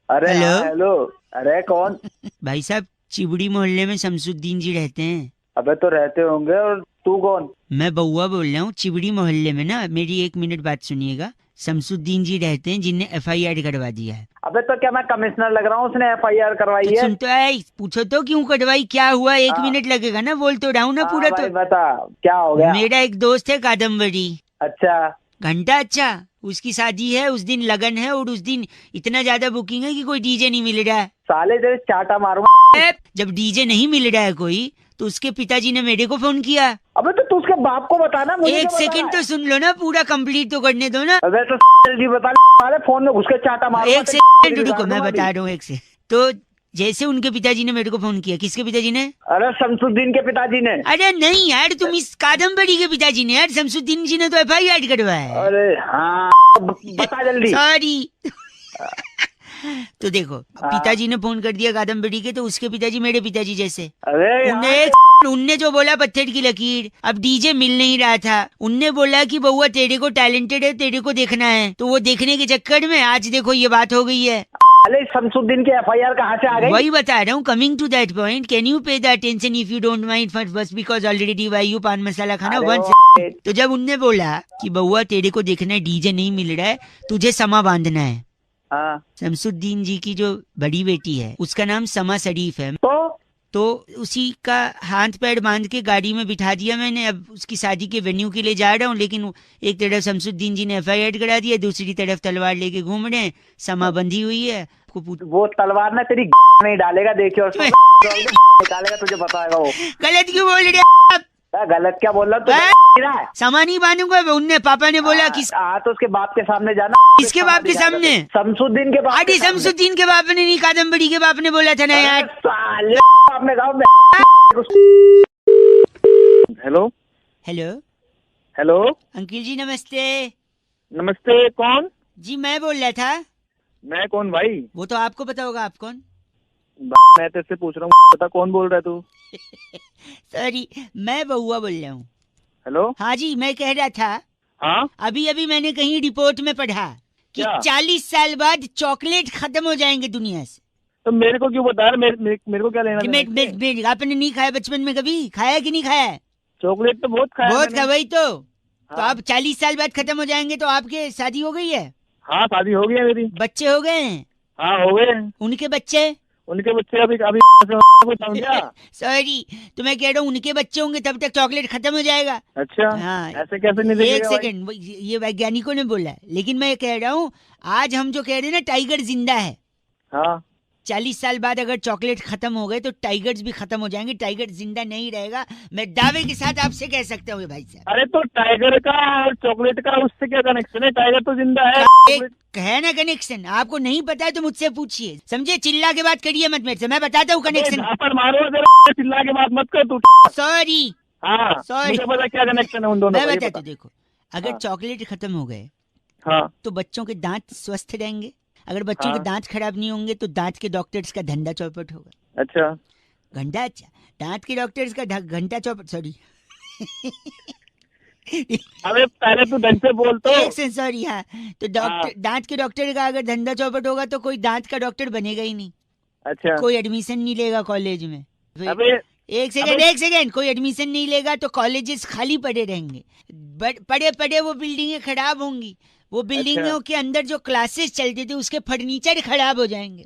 S1: अरे
S2: हेलो
S1: हेलो अरे कौन?
S2: भाई साहब, चिबड़ी मोहल्ले में शमसुद्दीन जी रहते हैं।
S1: अबे तो रहते होंगे, और तू कौन?
S2: मैं बउआ बोल रहा हूँ। चिबड़ी मोहल्ले में ना, मेरी 1 मिनट बात सुनिएगा। शमसुद्दीन जी रहते हैं जिनने FIR करवा दिया है।
S1: अबे तो क्या मैं कमिश्नर लग रहा हूँ? उसने FIR करवाई
S2: तो
S1: है।
S2: सुन तो है, पूछो तो क्यों कटवाई, क्या हुआ? 1 मिनट लगेगा ना, बोल तो रहा हूँ ना पूरा।
S1: भाई
S2: तो
S1: बता क्या हो गया?
S2: मेरा एक दोस्त है कादम्बरी।
S1: अच्छा
S2: घंटा अच्छा, उसकी शादी है, उस दिन लगन है, और उस दिन इतना ज्यादा बुकिंग है कि कोई डीजे नहीं मिल रहा है।
S1: साले तेरे चाटा मारूंगा।
S2: जब डीजे नहीं मिल रहा है कोई, तो उसके पिताजी ने मेरे को फोन किया।
S1: अबे तो तू उसके बाप को बताना, मुझे
S2: एक
S1: क्यों बता
S2: सेकंड
S1: रहा
S2: तो
S1: है?
S2: सुन लो ना, पूरा कंप्लीट तो करने दो ना।
S1: अबे तो जल्दी बता, साले फोन में घुस के चाटा मारूंगा।
S2: एक सेकंड रुको, मैं बता रहा हूँ, एक से। तो जैसे उनके पिताजी ने मेरे को फोन किया। किसके पिताजी ने?
S1: अरे शमसुद्दीन के पिताजी ने।
S2: अरे नहीं यार, तुम इस कादम्बरी के पिताजी ने। यार शमसुद्दीन जी ने तो FIR करवाया है।
S1: अरे हाँ, बता जल्दी।
S2: सॉरी। तो देखो, पिताजी ने फोन कर दिया कादम्बरी के, तो उसके पिताजी मेरे पिताजी जैसे।
S1: अरे
S2: उनने जो बोला पत्थर की लकीर। अब डीजे मिल नहीं रहा था, उनने बोला कि बउआ तेरे को टैलेंटेड है, तेरे को देखना है। तो वो देखने के चक्कर में आज देखो ये बात हो गई है।
S1: अरे शमसुद्दीन की FIR कहाँ से आ गई?
S2: वही बता रहा हूँ, coming to that point. Can you pay the attention if you don't mind for बस because already why you paan masala खाना वन। तो जब उनने बोला कि बउआ तेरे को देखना है, डीजे नहीं मिल रहा है, तुझे समा बांधना है। शमसुद्दीन जी की जो बड़ी बेटी है, उसका नाम समा शरीफ है। तो उसी का हाथ पैर बांध के गाड़ी में बिठा दिया मैंने। अब उसकी शादी के वेन्यू के लिए जा रहा हूँ, लेकिन एक तरफ शमसुद्दीन जी ने FIR करा दिया, दूसरी तरफ तलवार लेके घूम रहे हैं, समा बंधी हुई है।
S1: वो तलवार ना तेरी नहीं डालेगा, देखियो। निकालेगा, तुझे बताएगा वो।
S2: गलत क्यों बोल रहे आप?
S1: गलत क्या बोल रहा है?
S2: समा नहीं बांधूंगा। उनने पापा ने बोला कि
S1: तो उसके बाप के सामने जाना।
S2: किसके बाप के सामने?
S1: शमसुद्दीन के बाप।
S2: अरे शमसुद्दीन के बाप ने नहीं, कादम्बरी के बाप ने बोला था ना यार।
S1: आपने कहा। हेलो
S2: हेलो
S1: हेलो
S2: अंकिल जी नमस्ते।
S1: नमस्ते, कौन?
S2: जी मैं बोल रहा था।
S1: मैं कौन भाई?
S2: वो तो आपको पता होगा, आप कौन?
S1: मैं तेरे पूछ रहा हूँ, पता कौन बोल रहा है तू?
S2: सॉरी, मैं बउआ बोल रहा हूँ।
S1: हेलो
S2: हाँ जी, मैं कह रहा था,
S1: हाँ
S2: अभी अभी मैंने कहीं रिपोर्ट में पढ़ा कि 40 साल बाद चॉकलेट खत्म हो जाएंगे दुनिया से।
S1: तो मेरे को क्यों बता रहा है? मेरे को क्या लेना?
S2: आपने नहीं खाया बचपन में? कभी खाया कि नहीं खाया?
S1: चॉकलेट तो बहुत खाया।
S2: बहुत खा, वही तो। तो आप 40 साल बाद खत्म हो जाएंगे, तो आपके शादी हो गई है?
S1: हाँ शादी हो गई है मेरी।
S2: बच्चे हो गए हैं?
S1: हाँ हो गए।
S2: उनके बच्चे
S1: अभी समझा?
S2: सॉरी, तो मैं कह रहा हूँ उनके बच्चे होंगे तब तक चॉकलेट खत्म हो जाएगा।
S1: अच्छा
S2: हाँ,
S1: ऐसे कैसे नहीं?
S2: एक सेकंड, ये वैज्ञानिकों ने बोला, लेकिन मैं कह रहा हूँ आज हम जो कह रहे हैं ना, टाइगर जिंदा है।
S1: हाँ
S2: 40 साल बाद अगर चॉकलेट खत्म हो गए तो टाइगर्स भी खत्म हो जाएंगे, टाइगर जिंदा नहीं रहेगा। मैं दावे के साथ आपसे कह सकता हूँ भाई साहब।
S1: अरे तो टाइगर का और चॉकलेट का उससे क्या कनेक्शन है? टाइगर तो जिंदा है।
S2: है ना कनेक्शन? आपको नहीं पता है तो मुझसे पूछिए, समझे? चिल्ला के बात करिए मत मेरे से, मैं बताता हूँ कनेक्शन।
S1: मारो चिल्ला के बात मत कर तू।
S2: सॉरी
S1: हाँ
S2: सॉरी,
S1: पता क्या कनेक्शन है उन दोनों?
S2: मैं बताता हूँ। देखो, अगर चॉकलेट खत्म हो गए तो बच्चों के दांत स्वस्थ रहेंगे। अगर बच्चों के दांत खराब नहीं होंगे तो दांत के डॉक्टर्स का धंधा चौपट होगा।
S1: अच्छा
S2: घंटा अच्छा, दांत के डॉक्टर्स का घंटा चौपट। सॉरी
S1: अबे पहले तू ढंग से बोल तो।
S2: एक से सॉरी। हाँ, तो दांत के डॉक्टर का अगर धंधा चौपट होगा तो कोई दांत का डॉक्टर बनेगा ही नहीं।
S1: अच्छा
S2: कोई एडमिशन नहीं लेगा कॉलेज में।
S1: अबे
S2: एक सेकंड, कोई एडमिशन नहीं लेगा तो कॉलेजेस खाली पड़े रहेंगे। पड़े पड़े वो बिल्डिंगें खराब होंगी। वो बिल्डिंगों के अंदर जो क्लासेस चलते थे उसके फर्नीचर खराब हो जाएंगे।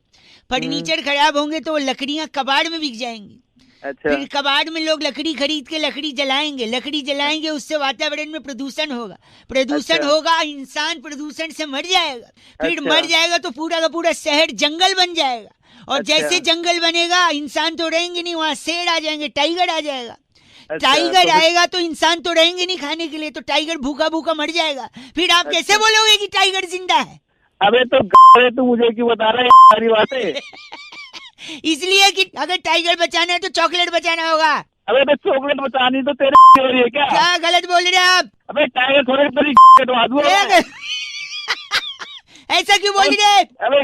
S2: फर्नीचर खराब होंगे तो वो लकड़ियां कबाड़ में बिक जाएंगी।
S1: अच्छा। फिर
S2: कबाड़ में लोग लकड़ी खरीद के लकड़ी जलाएंगे, उससे वातावरण में प्रदूषण होगा। प्रदूषण होगा, इंसान प्रदूषण से मर जाएगा। फिर मर जाएगा तो पूरा का पूरा शहर जंगल बन जाएगा। और जैसे जंगल बनेगा, इंसान तो रहेंगे नहीं, वहाँ शेर आ जाएंगे, टाइगर आ जाएगा। टाइगर आएगा तो इंसान तो रहेंगे नहीं खाने के लिए, तो टाइगर भूखा भूखा मर जाएगा। फिर आप कैसे बोलोगे कि टाइगर जिंदा है?
S1: अबे तो तू मुझे क्यों बता रहा है सारी बातें?
S2: इसलिए कि अगर टाइगर बचाना है तो चॉकलेट बचाना होगा।
S1: अबे मैं चॉकलेट बचानी तो तेरे हो रही है क्या?
S2: क्या गलत बोल रहे हैं आप?
S1: अबे टाइगर थोड़े तेरी कटवा दूंगा।
S2: ऐसा क्यों बोल रहे हैं?
S1: अबे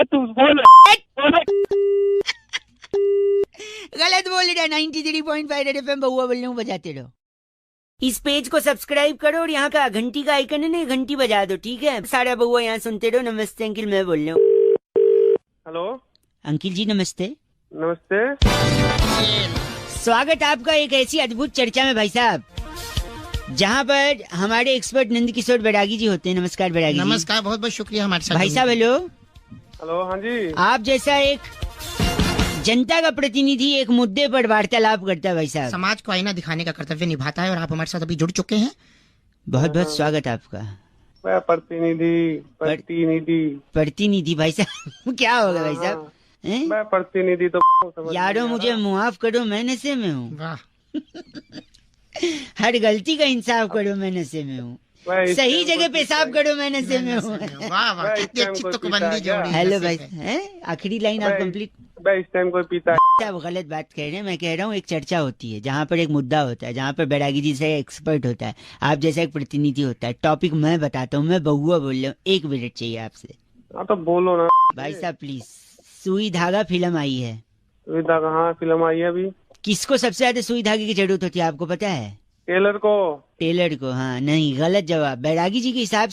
S1: तू बोल
S2: गलत बोल रहे हैं। 93.5 रेड एफएम बउआ बोल रहा हूँ, बजाते रहो। इस पेज को सब्सक्राइब करो और यहाँ का घंटी का आइकन है ना, घंटी बजा दो, ठीक है? सारा बउआ यहाँ सुनते रहो। नमस्ते अंकिल, मैं बोल रहा हूँ।
S10: हेलो
S2: अंकिल जी नमस्ते।
S10: नमस्ते।
S2: स्वागत आपका एक ऐसी अद्भुत चर्चा में भाई साहब, जहाँ पर हमारे एक्सपर्ट नंद किशोर बैरागी जी होते हैं। नमस्कार बैरागी जी।
S4: नमस्कार, बहुत बहुत शुक्रिया हमारे साथ
S2: भाई साहब। हेलो
S10: हेलो, हाँ जी।
S2: आप जैसा एक जनता का प्रतिनिधि एक मुद्दे पर वार्तालाप करता है भाई साहब,
S4: समाज को आईना दिखाने का कर्तव्य निभाता है और आप हमारे साथ अभी जुड़ चुके हैं।
S2: बहुत बहुत स्वागत आपका।
S10: मैं
S2: प्रतिनिधि भाई साहब क्या होगा भाई साहब?
S10: मैं प्रतिनिधि तो
S2: यारो मुझे मुआफ करो, मैं नशे में हूँ।
S4: वाह।
S2: हर गलती का इंसाफ करो, मैं नशे में हूँ। सही जगह पेशाब करो, मैं नशे में हूँ।
S4: वाह वाह, कितनी अच्छी तुकबंदी जोड़ी।
S2: हेलो भाई, आखिरी लाइन आप कंप्लीट।
S10: इस टाइम कोई पीता है?
S2: आप गलत बात कह रहे हैं। मैं कह रहा हूँ एक चर्चा होती है जहाँ पर एक मुद्दा होता है, जहाँ पर बैरागी जी से एक्सपर्ट होता है, आप जैसा एक प्रतिनिधि होता है। टॉपिक मैं बताता हूँ, मैं बउआ बोल रहा हूँ, 1 मिनट चाहिए आपसे।
S10: हाँ तो बोलो ना
S2: भाई साहब प्लीज। सुई धागा फिल्म आई है।
S10: सुई धागा? हाँ फिल्म आई है अभी।
S2: किसको सबसे ज्यादा सुई धागे की जरूरत होती है आपको पता है?
S10: टेलर को।
S2: टेलर को? हाँ नहीं, गलत जवाब। बैरागी जी के हिसाब